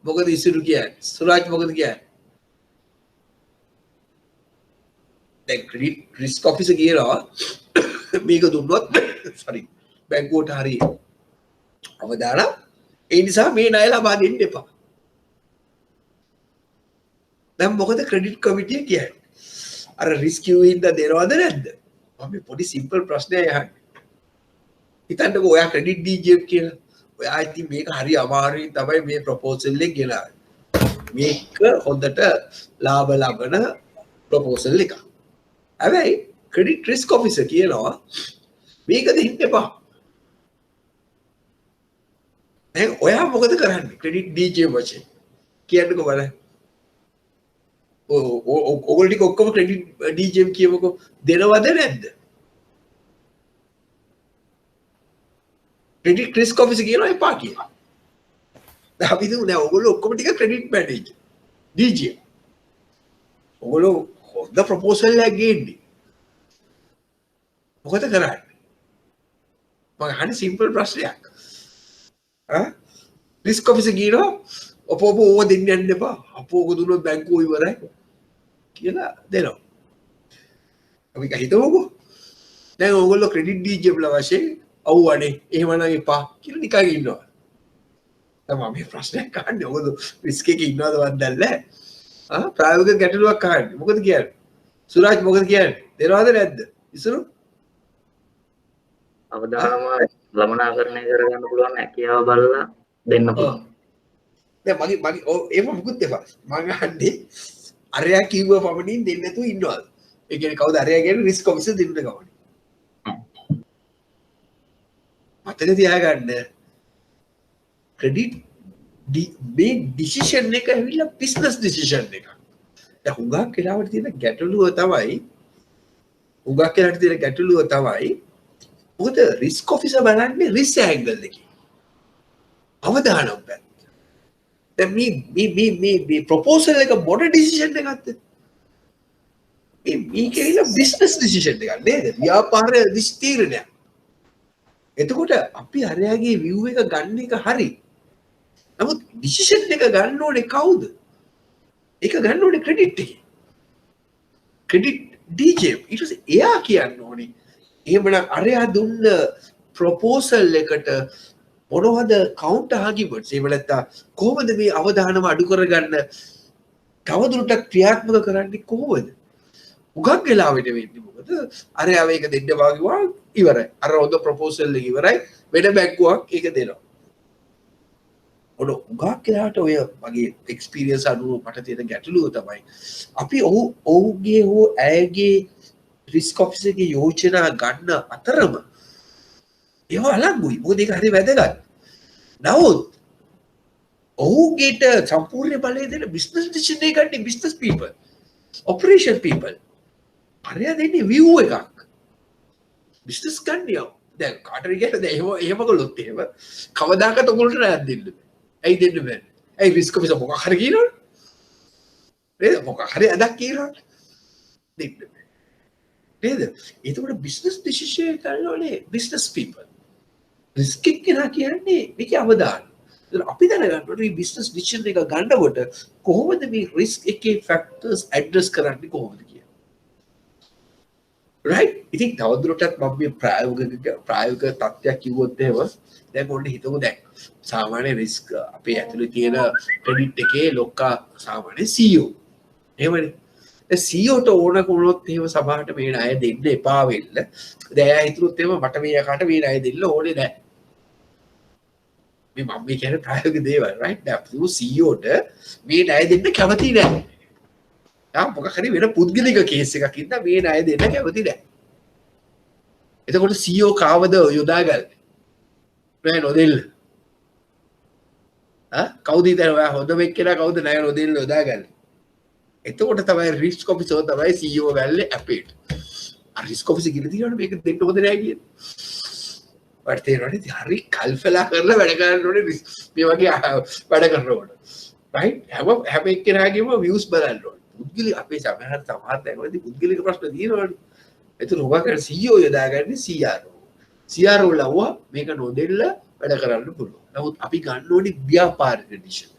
මොකද ඉසිරු කියන්නේ? සුරාජ් මොකද කියන්නේ? දැන් ක්‍රෙඩිට් රිස්ක් ඔෆිසර් කියනවා මේක දුන්නොත් sorry බැංකුවට හරි අවදානම් ඒ නිසා මේ ණය ලබා දෙන්න එපා. දැන් මොකද ක්‍රෙඩිට් කමිටිය කියන්නේ? අර රිස්ක් යූ හින්දා දෙනවද නැද්ද? මම පොඩි සිම්පල් ප්‍රශ්නයක් අහන්නේ. හිතන්නකෝ ඔයා ක්‍රෙඩිට් DJM කියලා. ඔයා ඉතින් මේක හරි අමාරුයි තමයි මේ ප්‍රොපෝසල් එක ගෙනාවේ. මේක හොඳට ලාභ ලබන ප්‍රොපෝසල් එකක්. හැබැයි ක්‍රෙඩිට් රිස්ක් ඔෆිසර් කියනවා මේක දෙන්න එපා. දැන් ඔයා මොකද කරන්නේ? ක්‍රෙඩිට් DJM වශයෙන් කියන්නකෝ බලන්න. ඔයගොල්ලෝ ටික ඔක්කොම ක්‍රෙඩිට් DJM කියමුකෝ දෙනවද නැද්ද? ක්‍රෙඩිට් රිස්ක් ඔෆිසර් කියනවා එපා කියලා. දැන් අපි දුන්නේ ඔයගොල්ලෝ ඔක්කොම ටික ක්‍රෙඩිට් මැනේජර් DJM. ඔයගොල්ලෝ හොඳ ප්‍රොපෝසල් එකක් ගේන්නේ. මොකද කරන්නේ? මම අහන්නේ සිම්පල් ප්‍රශ්නයක්. රිස්ක් ඔෆිසර් කියනවා ඔප ඕව දෙන්න යන්න එපා. අපෝ ඔක දුන්නොත් බැංකුව ඉවරයි කියලා දෙනවා. අපි හිතමුකෝ. දැන් ඔයගොල්ලෝ ක්‍රෙඩිට් DJM ලා වශයෙන් ඔව් අනේ එහෙමනම් එපා කියලා නිකන් ඉන්නවා. දැන් මම මේ ප්‍රශ්නයක් අහන්නේ ඔයගොල්ලෝ රිස්ක් එකේ ඉන්නවද වන්දන්නේ නැහැ. ප්‍රායෝගික ගැටලුවක් අහන්නේ. මොකද කියන්නේ? සුරාජ් මොකද කියන්නේ? දෙනවද නැද්ද? ඉසුරු අවදානම ළමනාකරණය කරගන්න පුළුවන් හැකියාව බලලා දෙන්න පුළුවන්. දැන් මගේ ඒව මුකුත් එපා. මම අහන්නේ අරයා කිව්ව පමණින් දෙන්න නැතුව ඉන්නවද? ඒ කියන්නේ කවුද අරයා කියන්නේ රිස්ක් ඔෆිසර් දෙන්න ගමනේ. මතක තියාගන්න ක්‍රෙඩිට් මේ ඩිසිෂන් එක ඇවිල්ලා බිස්නස් ඩිසිෂන් එකක්. දැන් හුඟක් වෙලාවට තියෙන ගැටලුව තමයි මොකද රිස්ක් ඔෆිසර් බලන්නේ රිස්ක් ඇන්ගල් එකේ. අවදානම් පැත්ත. දැන් මේ ප්‍රොපෝසල් එක මොන ඩිසිෂන් එකක්ද? මේ කියලා බිස්නස් ඩිසිෂන් එකක් නේද? ව්‍යාපාර දිස්තීරණයක්. එතකොට අපි අරයාගේ view එක ගන්න එක හරි. නමුත් ඩිසිෂන් එක ගන්න ඕනේ කවුද? ඒක ගන්න ඕනේ ක්‍රෙඩිට් එකේ. ක්‍රෙඩිට් DJM ඊට පස්සේ එයා කියන්න ඕනේ. එහෙමනම් අරයා දුන්න ප්‍රොපෝසල් එකට මොනවද කවුන්ටර් ආගියුමන්ට්ස්? එහෙම නැත්නම් කොහොමද මේ අවදානම අඩු කරගන්න තවදුරටත් ක්‍රියාත්මක කරන්නේ කොහොමද? උගක් වෙලාවෙට වෙන්නේ මොකද? අරයා මේක දෙන්න වාගිවා ඉවරයි. අර හොඳ ප්‍රොපෝසල් එක ඉවරයි. වෙන බැංකුවක් ඒක දෙනවා. ඔන්න උගක් වෙලාවට ඔය මගේ එක්ස්පීරියන්ස් අනුව මට තියෙන ගැටලුව තමයි අපි ඔහුගේ හෝ ඇයගේ රිස්ක් ඔෆිසර්ගේ යෝජනා ගන්න අතරම ඒවා අලංගුයි. මොකද ඒක හරි වැදගත්. නමුත් ඔහුගේට සම්පූර්ණ බලය දෙන බිස්නස් ඩිසිෂන් එක ගන්න බිස්නස් පීපල්, ඔපරේෂන් පීපල්. අරයා දෙන්නේ view එකක්. බිස්නස් ගන්නියෝ. දැන් කාටරි කියලා දැන් එහෙම කළොත් එහෙම කවදාකවත් ඔයගොල්ලන්ට නෑ දෙන්න බෑ. ඇයි දෙන්න බෑ? ඇයි රිස්ක් ඔෆිසර් මොකක් හරි කියනවනේ. නේද? මොකක් හරි අදක් කියනවනේ. දෙන්න බෑ. නේද? ඒතකොට බිස්නස් ඩිසිෂන් ගන්නෝනේ බිස්නස් පීපල්. රිස්ක් එක කියන්නේ මේක අවදාන. අපි දැනගන්න ඕනේ මේ බිස්නස් ඩිසිෂන් එක ගන්නකොට කොහොමද මේ රිස්ක් එකේ ෆැක්ටර්ස් ඇඩ්‍රස් කරන්නේ කොහොමද කියලා. රයිට්? ඉතින් තවදුරටත් මම මේ ප්‍රායෝගික තත්ත්වයක් කිව්වොත් එහෙම දැන් ඔන්න හිතමු දැන් සාමාන්‍ය රිස්ක් අපේ ඇතුලේ තියෙන ක්‍රෙඩිට් එකේ ලොක්කා සාමාන්‍ය CEO. එහෙමනේ. CEO ට ඕන වුණොත් එහෙම සභාවට මේ ණය දෙන්න එපා වෙන්න. දැන් එයා හිතුනොත් එහෙම මට මේ යකාට මේ ණය දෙන්න ඕනේ නැහැ. මේ මම මේ කියන්නේ ප්‍රායෝගික දේවල් right දැන් CEO ට මේ ණය දෙන්න කැමති නැහැ. මොකක් හරි වෙන පුද්ගලික කේස් එකක් ඉඳලා මේ ණය දෙන්න කැමති නැහැ. එතකොට CEO කාවද යොදාගන්නේ? ණය නොදෙන්න. කවුද ඉතින් ඔයා හොඳම එක්කෙනා කවුද ණය නොදෙන්න යොදාගන්නේ? එතකොට තමයි රිස්ක් ඔෆිසර් තමයි CEO ගල්ලේ අපේට. අර රිස්ක් ඔෆිසර් කියලා තියෙනවනේ මේක දෙන්න හොඳ නැහැ කියන්නේ. වට තේරෙනවනේ හරි කල්පලා කරලා වැඩ කරන්න ඕනේ මේ වගේ වැඩ කරනකොට. right හැම එක්කෙනාගේම views බලන්න ඕනේ. පුද්ගලික අපේ සමහර තැන්වලදී පුද්ගලික ප්‍රශ්න තියෙනවනේ. එතන ඔබ කරන CEO යොදාගන්නේ CRO. CRO ලව්වා මේක නොදෙන්න වැඩ කරන්න පුළුවන්. නමුත් අපි ගන්න ඕනේ ව්‍යාපාරික ඩිසිෂන්.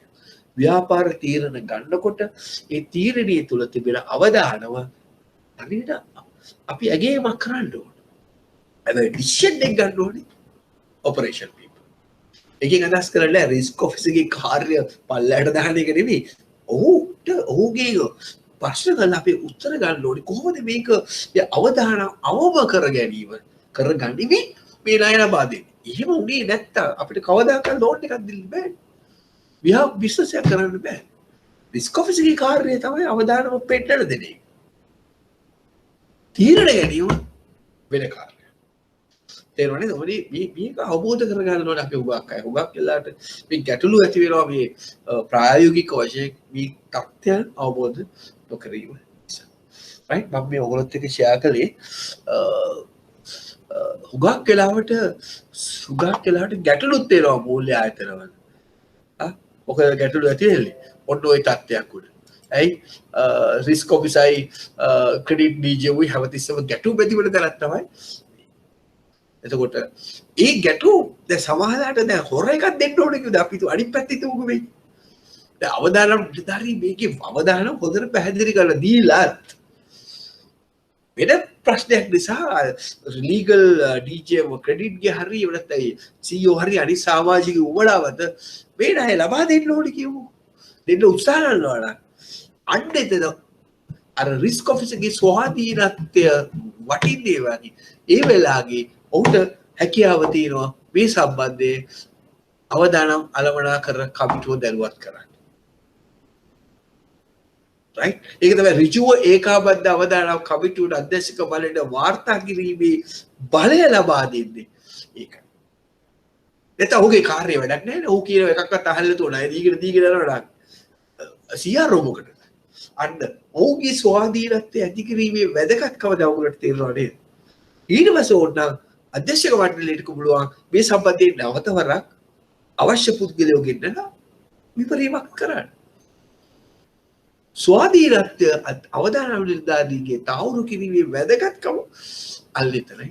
ව්‍යාපාර තීරණ ගන්නකොට ඒ තීරණයේ තුල තිබෙන අවදානම හරියට අපි ඇගේමක් කරන්න ඕනේ. හැබැයි ඩිසිෂන් එක ගන්න ඕනේ ඔපරේෂන් people. එකකින් අදහස් කරන්නේ රිස්ක් ඔෆිසර්ගේ කාර්ය පල්ලයට දාන එක නෙවෙයි. ඔහුගේ ප්‍රශ්න ගන්න අපි උත්තර ගන්න ඕනේ කොහොමද මේක අවදානම් අවම කර ගැනීම කරගන්නේ මේ ණය ලබා දෙන්නේ. එහෙම උනේ නැත්තම් අපිට කවදාකවත් ලෝන් එකක් දෙන්න බෑ. විහා බිස්නස් එක කරන්න බෑ. රිස්ක් ඔෆිසර්ගේ කාර්යය තමයි අවදානම පෙන්නන දෙන එක. තීරණ ගැනීම වෙන කාර්යයක්. තේරුණාද? මේක අවබෝධ කරගන්න ඕනේ අපි හුඟක් වෙලාවට මේ ගැටලු ඇති වෙනවා මේ ප්‍රායෝගික වශයෙන් මේ තත්ත්වයන් අවබෝධ නොකිරීම නිසා. right මම මේ ඔයගොල්ලොත් එක්ක ෂෙයා කළේ හුඟක් වෙලාවට ගැටලුත් වෙනවා මූල්‍ය ආයතනවල. මොකද ගැටලු ඇති වෙන්නේ ඔන්න ওই තත්ත්වයක් උඩ. ඇයි රිස්ක් ඔෆිසර්යි ක්‍රෙඩිට් ඩීජේ හැමතිස්සම ගැටු බෙදිවල දැනක් තමයි. එතකොට ඒ ගැටු දැන් සමහරවිට දැන් හොර එකක් දෙන්න ඕනේ කිව්ද අපි අනිත් පැත්තේ තුමුකෝ මේ. දැන් අවදානම් නිලධාරී මේකේ අවදානම් හොඳට පැහැදිලි කරලා දීලා වෙන ප්‍රශ්නයක් නිසා ලීගල් ඩීජේ ක්‍රෙඩිට් ගේ හරි නැත්නම් CEO හරි අනිත් සමාජික උවඩාවත මේ ණය ලබා දෙන්න ඕනේ කියමු. දෙන්න උත්සාහ කරනවා නම් අන්න එතන අර රිස්ක් ඔෆිසර්ගේ ස්වාධීනත්වය වටින්නේ වගේ ඒ වෙලාවේ ඔහුට හැකියාව තියෙනවා මේ සම්බන්ධයේ අවදානම් අලමනා කර කමිටුව දැනුවත් කරන්න. right ඒක තමයි ඍජුව ඒකාබද්ධ අවදානම් කමිටුවට අධ්‍යක්ෂක බලයට වාර්තා කිරීමේ බලය ලබා දෙන්නේ ඒක. නැත්නම් ඔහුගේ කාර්යය වැඩක් නැහැ නේ. ඔහු කියන එකක්වත් අහන්න තුනයි දීගෙන යනවා. CRO මොකටද? අන්න ඔහුගේ ස්වාධීනත්වය ඇති කිරීමේ වැදගත්කම දවුලට තේරෙනවා නේද? ඊට පස්සේ ඕනනම් අධ්‍යක්ෂක මණ්ඩලයට පුළුවන් මේ සම්බන්ධයෙන් නැවත වරක් අවශ්‍ය පුද්ගලයෝ ගෙන්නලා විපරීමක් කරන්න. ස්වාධීනත්වය අවදානම් නිලධාරීගේ තහවුරු කිරීමේ වැදගත්කම අල්ලෙතනයි.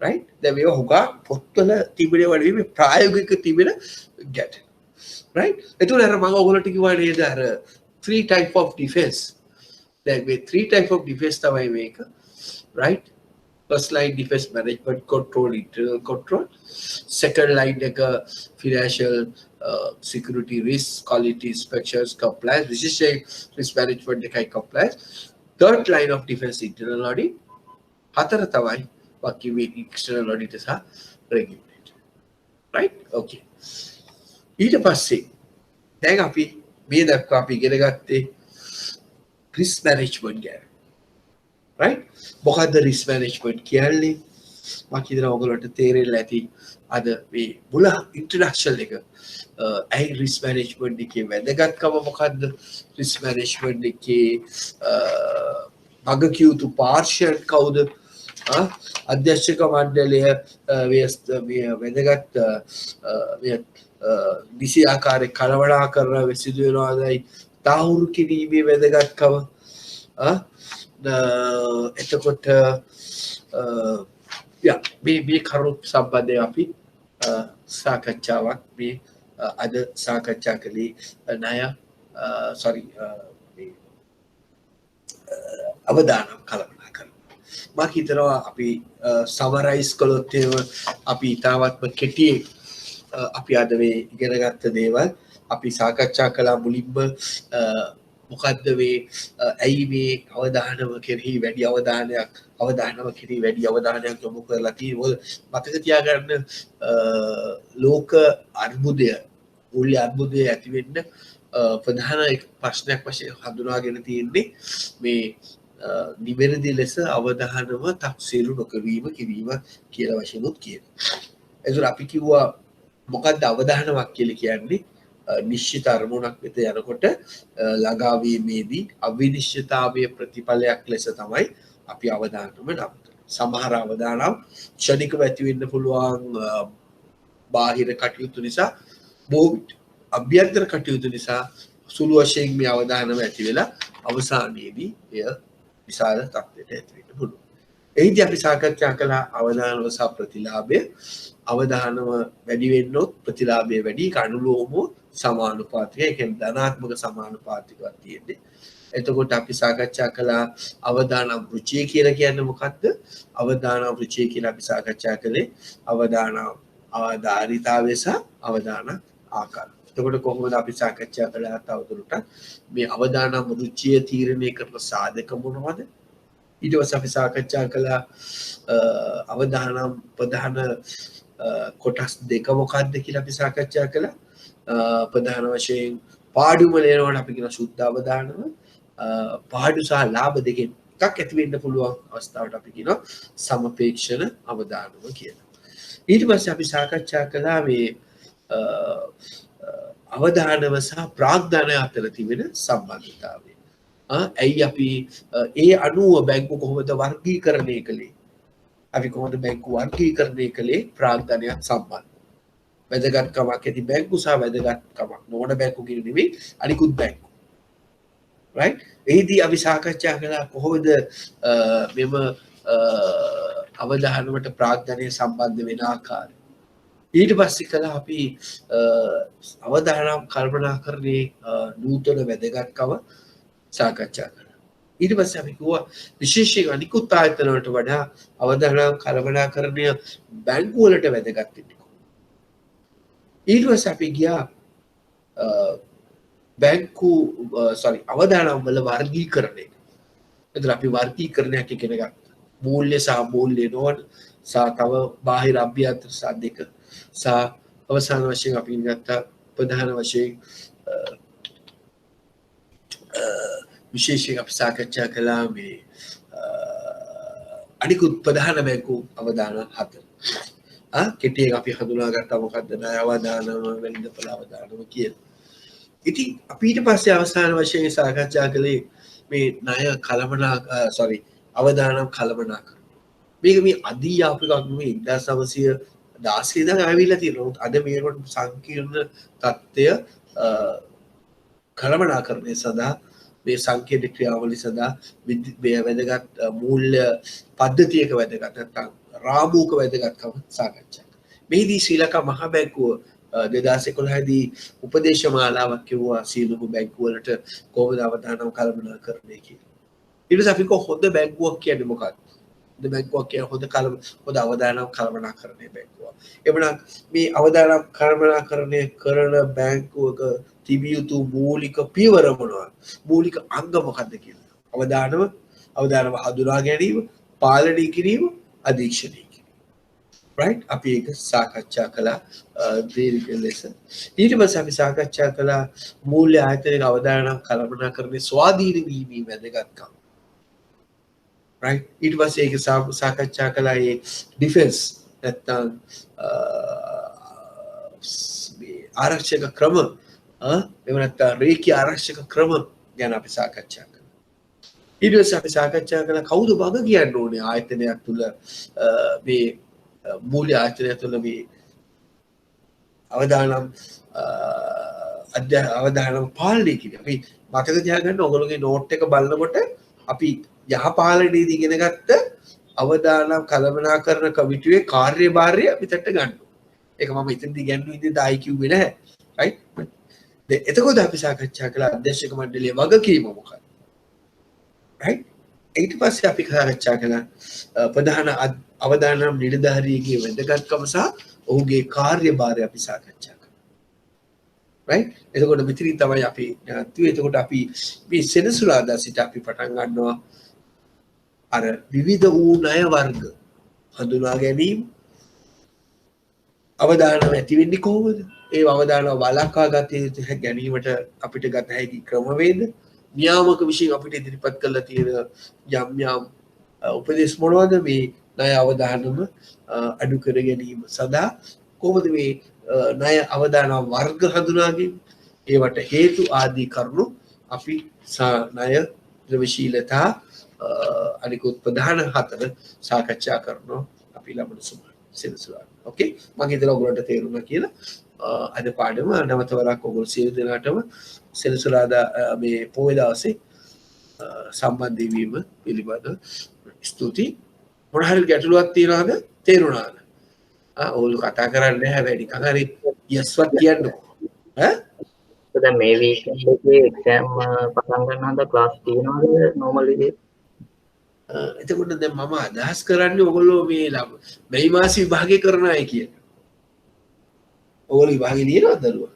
right දැන් මේක හුඟක් පොත්වල තිබෙන වගේ මේ ප්‍රායෝගික තිබෙන ගැටලු. right එතකොට අර මම ඔයගොල්ලන්ට කිව්වා නේද අර 3 type of defense. දැන් මේ 3 type of defense තමයි මේක. right first line defense management control internal control. second line එක financial security risk quality inspections compliance විශේෂයෙන් risk management එකයි compliance. third line of defense internal audit. හතර තමයි වකිවේ external audit සහ regulatory. right okay ඊට පස්සේ දැන් අපි මේ දක්වා අපි ඉගෙන ගත්තේ risk management ගැන. right මොකද්ද risk management කියන්නේ? මම හිතනවා ඔයගොල්ලන්ට තේරෙන්න ඇති අද මේ මුල ඉන්ට්‍රොඩක්ෂන් එක. ඇයි risk management එකේ වැදගත්කම මොකද්ද? risk management එකේ වගකිව යුතු පාර්ශ්වයන් කවුද? අධ්‍යක්ෂක මණ්ඩලය මේ වැදගත් නිසි ආකාරයේ කළමනාකරන සිදු වෙනවාදයි තහවුරු කිරීමේ වැදගත්කම. එතකොට මේ කරුණු සම්බන්ධයෙන් අපි සාකච්ඡාවක් මේ අද සාකච්ඡා කළේ ණය අවදානම් කළමනාකරන. මම හිතනවා අපි සමරයිස් කළොත් අපි තාමත්ම කෙටියෙන් අපි අද මේ ඉගෙන ගත්ත දේවල් අපි සාකච්ඡා කළා. මුලින්ම මොකද්ද මේ ඇයි මේ අවධානම කෙරෙහි වැඩි අවධානම කෙරෙහි වැඩි අවධානයක් යොමු කරලා තියෙන්නේ මතක තියාගන්න ලෝක අර්බුදය මූල්‍ය අර්බුදය ඇති වෙන්න ප්‍රධාන ප්‍රශ්නයක් වශයෙන් හඳුනාගෙන තියෙන්නේ මේ නිවැරදි ලෙස අවධානම තක්සේරු නොකිරීම කියලා වශයෙන්ුත් කියනවා. ඒසර අපි කිව්වා මොකක්ද අවධානමක් කියලා කියන්නේ නිශ්චිත අරමුණක් වෙත යනකොට ළඟාවීමේදී අවිනිශ්චිතතාවයේ ප්‍රතිඵලයක් ලෙස තමයි අපි අවධානම නම්කරන්නේ. සමහර අවධානම් ක්ෂණිකව ඇති වෙන්න පුළුවන් බාහිර කටයුතු නිසා බොහෝ අභ්‍යන්තර කටයුතු නිසා සුළු වශයෙන් මේ අවධානම ඇති වෙලා අවසානයේදී එය විශාල තත්ත්වයට ඇති වෙන්න පුළුවන්. එහිදී අපි සාකච්ඡා කළ අවධානම සහ ප්‍රතිලාභය අවධානම වැඩි වෙන්නොත් ප්‍රතිලාභය වැඩි අනුලෝමව සමානුපාතිකයි. ඒ කියන්නේ ධනාත්මක සමානුපාතිකයක් තියෙන්නේ. එතකොට අපි සාකච්ඡා කළා අවධානම් රුචිය කියලා කියන්නේ මොකක්ද? අවධානම් රුචිය කියලා අපි සාකච්ඡා කළේ අවධානම් අවධාරිතාවය සහ අවධාන ආකාරය. එතකොට කොහොමද අපි සාකච්ඡා කළා තවදුරටත් මේ අවධානම් රුචිය තීරණය කරන සාධක මොනවද? ඊට පස්සේ අපි සාකච්ඡා කළා අවධානම් ප්‍රධාන කොටස් දෙක මොකක්ද කියලා අපි සාකච්ඡා කළා. ප්‍රධාන වශයෙන් පාඩුම ලේනවට අපි කියන සුද්ධ අවධානම පාඩු සහ ලාභ දෙකෙන් එකක් ඇති වෙන්න පුළුවන් අවස්ථාවට අපි කියනවා සමපේක්ෂණ අවධානම කියලා. ඊට පස්සේ අපි සාකච්ඡා කළා මේ අවධානම සහ ප්‍රාග්ධානය අතර තිබෙන සම්බන්ධතාවය. ඇයි අපි ඒ අනුව බැංකු කොහොමද වර්ගීකරණය කළේ? අපි කොහොමද බැංකු වර්ගීකරණය කළේ ප්‍රාග්ධානයත් සම්බන්ධ. වැදගත්කමක් ඇති බැංකු සහ වැදගත්කමක් නොවන බැංකු කියන නෙවෙයි අනිකුත් බැංකු. right? එහිදී අපි සාකච්ඡා කළා කොහොමද මෙම අවධානමට ප්‍රාග්ධනය සම්බන්ධ වෙන ආකාරය. ඊට පස්සේ කළා අපි අවධානම් කල්පනාකරණයේ නූතන වැදගත්කම සාකච්ඡා කළා. ඊට පස්සේ අපි කිව්වා විශේෂයෙන් අනිකුත් ආයතන වලට වඩා අවධානම් කල්පනාකරණය බැංකු වලට වැදගත් වෙන්නේ. ඊට පස්සේ අපි ගියා බැංකු අවධානම් වල වර්ගීකරණය. එතන අපි වර්ගීකරණයක් ඉගෙන ගත්තා. මූල්‍ය සහ මූල්‍ය නොවන සහ තව බාහිර අභ්‍යන්තර සහ දෙක සහ අවසාන වශයෙන් අපි ඉගෙන ගත්තා ප්‍රධාන වශයෙන් විශේෂයෙන් අපි සාකච්ඡා කළා මේ අනිකුත් ප්‍රධාන බැංකු අවධාන හතර. කෙටියෙන් අපි හඳුනාගත්තා මොකක්ද ණය අවධානම වෙළඳපොළ අවධානම කියලා. ඉතින් අපි ඊට පස්සේ අවසාන වශයෙන් සාකච්ඡා කළේ මේ ණය අවධානම් කළමනාකරණය. මේක මේ අදී ආපු එකක් නෙමෙයි 1916 ඉඳන් ආවිල්ලා තියෙනවා. අද මේකට සංකීර්ණ தත්ත්වය කළමනාකරණය සඳහා මේ සංකේත ක්‍රියාවලිය සඳහා වැදගත් මූල්‍ය පද්ධතියක වැදගත් නැත්නම් රාමුවක වැදගත්කම සාකච්ඡා කළා. මෙහිදී ශ්‍රී ලංකා මහ බැංකුව 2011 දී උපදේශමාලාවක් කිව්වා සියලුම බැංකු වලට කොහොමද අවධානම කළමනාකරණය කියලා. ඊට පස්සේ අපි හොඳ බැංකුවක් කියන්නේ මොකක්ද? හොඳ බැංකුවක් කියන්නේ හොඳ අවධානම කළමනාකරණය බැංකුවක්. එබනම් මේ අවධානම කළමනාකරණය කරන බැංකුවක තිබිය යුතු මූලික පියවර මොනවාද? මූලික අංග මොකක්ද කියලා. අවධානම හඳුනා ගැනීම, පාලනය කිරීම, අධීක්ෂණය කිරීම. right? අපි ඒක සාකච්ඡා කළා දීර්ඝ ලෙස. ඊට පස්සේ අපි සාකච්ඡා කළා මූල්‍ය ආයතනයක අවධානම කළමනාකරණය ස්වාධීන වීමේ වැදගත්කම. right? ඊට පස්සේ ඒක සාකච්ඡා කළා ඒ ඩිෆෙන්ස් නැත්නම් ආරක්ෂක ක්‍රම එහෙම නැත්නම් රේඛීය ආරක්ෂක ක්‍රම ගැන අපි සාකච්ඡා කළා. ඊට පස්සේ අපි සාකච්ඡා කළා කවුද වග කියන්න ඕනේ ආයතනයක් තුල මේ මූල්‍ය ආයතනය තුල මේ අවධානම පාලනය කිරීම. අපි මතක තියාගන්න ඔයගොල්ලෝගේ නෝට් එක බලනකොට අපි යහපාලනයේදී ඉගෙන ගත්ත අවධානම් කළමනාකරණ කමිටුවේ කාර්යභාරය අපිට ගන්න. ඒක මම ඉතින්දී ගැන්නුවේ ඉතින් ආයි කිව්වේ නැහැ. right? එතකොට අපි සාකච්ඡා කළා අධ්‍යක්ෂක මණ්ඩලයේ වගකීම මොකක්ද? right? ඊට පස්සේ අපි සාකච්ඡා කළා ප්‍රධාන අවධානම් නිලධාරියගේ වැදගත්කම සහ ඔහුගේ කාර්යභාරය අපි සාකච්ඡා කළා. right එතකොට මෙතනින් තමයි අපි නැත්නම් එතකොට අපි මේ සෙනසුරාදා සිට අපි පටන් ගන්නවා අර විවිධ වූ ණය වර්ග හඳුනා ගැනීම අවදානම ඇති වෙන්නේ කොහොමද? ඒ අවදානම වළක්වා ගත යුතු ගැනීමට අපිට ගත හැකි ක්‍රමවේද නියාමක විශ්ින් අපිට ඉදිරිපත් කරලා තියෙන යම් යම් උපදේශ මොනවද මේ ණය අවදානම අඩු කර ගැනීම සඳහා කොහොමද මේ ණය අවදාන වර්ග හඳුනාගන්නේ? ඒවට හේතු ආදී කරුණු අපි ණය ද්‍රවශීලතා අනිකුත් ප්‍රධාන හතර සාකච්ඡා කරනවා අපි ලබන සෙනසුරාදා. ඕකේ මම හිතනවා ඔයගොල්ලන්ට තේරුණා කියලා. අද පාඩම නැවත වරක් ඔයගොල්ලෝ සියලු දෙනාටම සෙනසුරාදා මේ පොය දවසේ සම්බන්ධ වීම පිළිබඳව ස්තුතියි. මොන හරි ගැටලුවක් තියනවද? තේරුණාද? ඔයගොල්ලෝ කතා කරන්නේ නැහැ වැඩි. කතරි යස්වත් කියන්නකෝ. ඈ? දැන් මේ වීකෙන්ඩ් එකේ එක්සෑම් පටන් ගන්නවද ක්ලාස් තියෙනවද නෝමල් එකේ? එතකොට දැන් මම අදහස් කරන්නේ ඔයගොල්ලෝ මේ මාස විභාගය කරන අය කියන. ඔයගොල්ලෝ විභාගෙ ලියනවද දරුවා?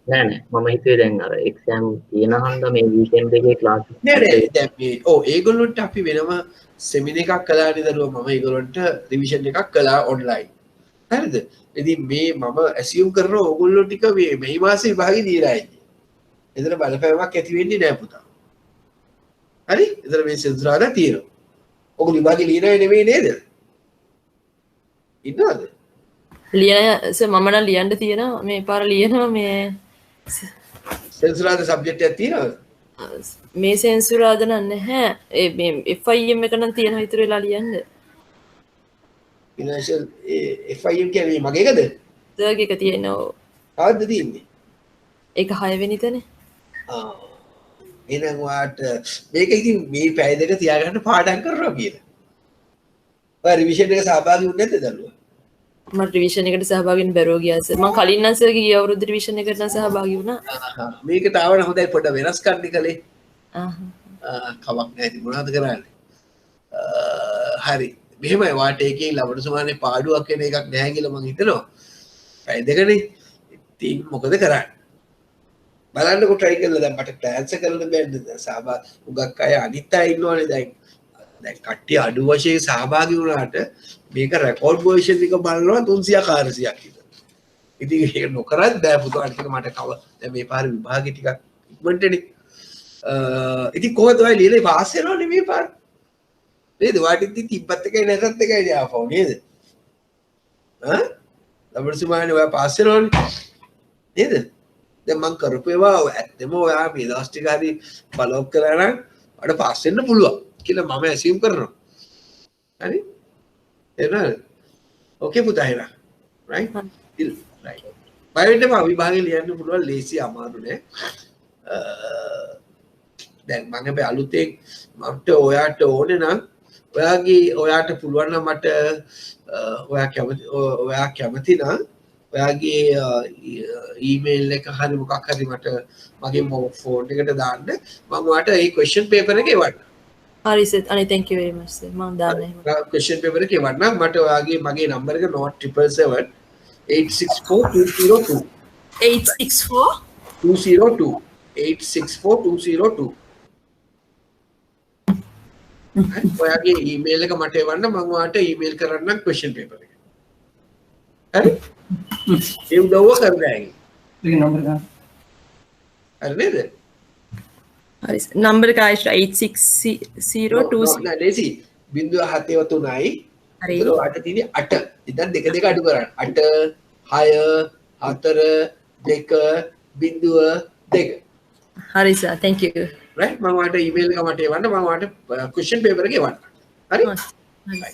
නෑ මම හිතුවේ දැන් අර එක්සෑම් තියෙන හන්ද මේ වීකෙන්ඩ් එකේ ක්ලාස් නෑ දැන් මේ ඒගොල්ලොන්ට අපි වෙනම සෙමිනාර් එකක් කළානේ දරුවා. මම ඒගොල්ලොන්ට රිවිෂන් එකක් කළා ඔන්ලයින්. හරිද? ඉතින් මේ මම ඇසියුම් කරනවා ඔයගොල්ලෝ ටික මේ මාස විභාගෙ ලියලා ඉන්නේ. එතන බලපෑමක් ඇති වෙන්නේ නෑ පුතා. හරි? එතන මේ සෙන්සුරාදා තියෙනවා. ඔගොල්ලෝ විභාගෙ ලියනව නෙමෙයි නේද? ඉන්නවද? මම නම් ලියන්න තියෙනවා මේ පාර ලියනවා මේ සෙන්සුරාදා සබ්ජෙක්ට් එකක් තියෙනවද? මේ සෙන්සුරාදා නම් නැහැ. මේ FIM එක නම් තියෙනවා ඉතුරු වෙලා ලියන්න. ෆිනෑන්ෂල් FIM කියන්නේ මගේ එකද? සර්ග් එක තියෙනවා. කාවද්ද තියෙන්නේ? ඒක 6 වෙනි තැනේ. එහෙනම් වාට මේක ඉතින් මේ පැය දෙක තියාගන්න පාඩම් කරනවා කියලා. ඔය රිවිෂන් එක සහභාගී වුනේ නැද්ද දරුවා? මම රිවිෂන් එකට සහභාගී වෙන්න බැරුව ගියා සර්. මම කලින් නම් සර් ගිය අවුරුදු රිවිෂන් එකට නම් සහභාගී වුණා. මේක තාවන හොඳයි පොඩ වෙනස් කරන්න කලේ. කමක් නැහැ ඉතින් මොනවද කරන්නේ? හරි. මෙහෙමයි වාට එකේ ලබන සමානේ පාඩුවක් වෙන එකක් නැහැ කියලා මම හිතනවා. පැය දෙකනේ. ඉතින් මොකද කරන්නේ? බලන්නකො try කරලා දැන් මට ට්‍රාන්ස්ෆර් කරන්න බැරිද? උගක් අය අනිත් අය ඉන්නවනේ දැන් කට්ටිය අඩු වශයෙන් සහභාගී වුණාට මේක රෙකෝඩ් වර්ෂන් එක බලනවා 300 400ක් විතර. ඉතින් ඒක නොකරත් බෑ පුතා ටික මට කව දැන් මේ පාර විභාගෙ ටිකක් ඉක්මනටනේ. ඉතින් කොහොමද ඔය ලියලා පාස් වෙනවනේ මේ පාර? නේද? වාටිත් තිබ්බත් එකයි නැතත් එකයි ඩාෆෝ නේද? ලබන සමානේ ඔය පාස් වෙනවනේ. නේද? දැන් මම කරපු ඒවා ඇත්තම ඔයා මේ දවස් ටික හරි ෆලෝ අප් කරා නම් ඔයාලට පාස් වෙන්න පුළුවන් කියලා මම ඇසියුම් කරනවා. හරි? එහෙනම් ඕකේ පුතා එහෙනම්. රයිට්? රයිට්. බයවෙන්නම විභාගේ ලියන්න පුළුවන් ලේසි අමාරු නෑ. දැන් මම හැබැයි අලුතෙන් මට ඔයාට ඕනේ නම් ඔයාට පුළුවන් නම් මට ඔයා කැමති නම් ඔයාගේ ඊමේල් එක හරි මොකක් හරි මට මගේ ෆෝන් එකට දාන්න මම ඔයාට ඒ ක්වෙස්චන් පේපර් එක එවන්න. හරි සර්. අනේ thank you very much sir. මම දාන්න එහෙම. ක්වෙස්චන් පේපර් එක එවන්න මට ඔයාගේ මගේ නම්බර් එක 077 864 202 864 202 864 202 ඔයාගේ ඊමේල් එක මට එවන්න මම ඔයාට ඊමේල් කරන්නම් ක්වෙස්චන් පේපර් එක. හරි? ඒ උදව්ව කරන්න. ඒක නම්බර ගන්න. හරි නේද? හරි සර්. නම්බර එක 860 නෑ ලේසි 073යි හරි. ඒක අට තියෙන්නේ 8. ඉතින් දෙක දෙක අඩු කරන්න. 8 6 4 2 0 2. හරි සර්. thank you. right මම ඔයාට ඊමේල් එක මට එවන්න මම ඔයාට ක්වෙස්චන් පේපර් එක එවන්න. හරි? හරි.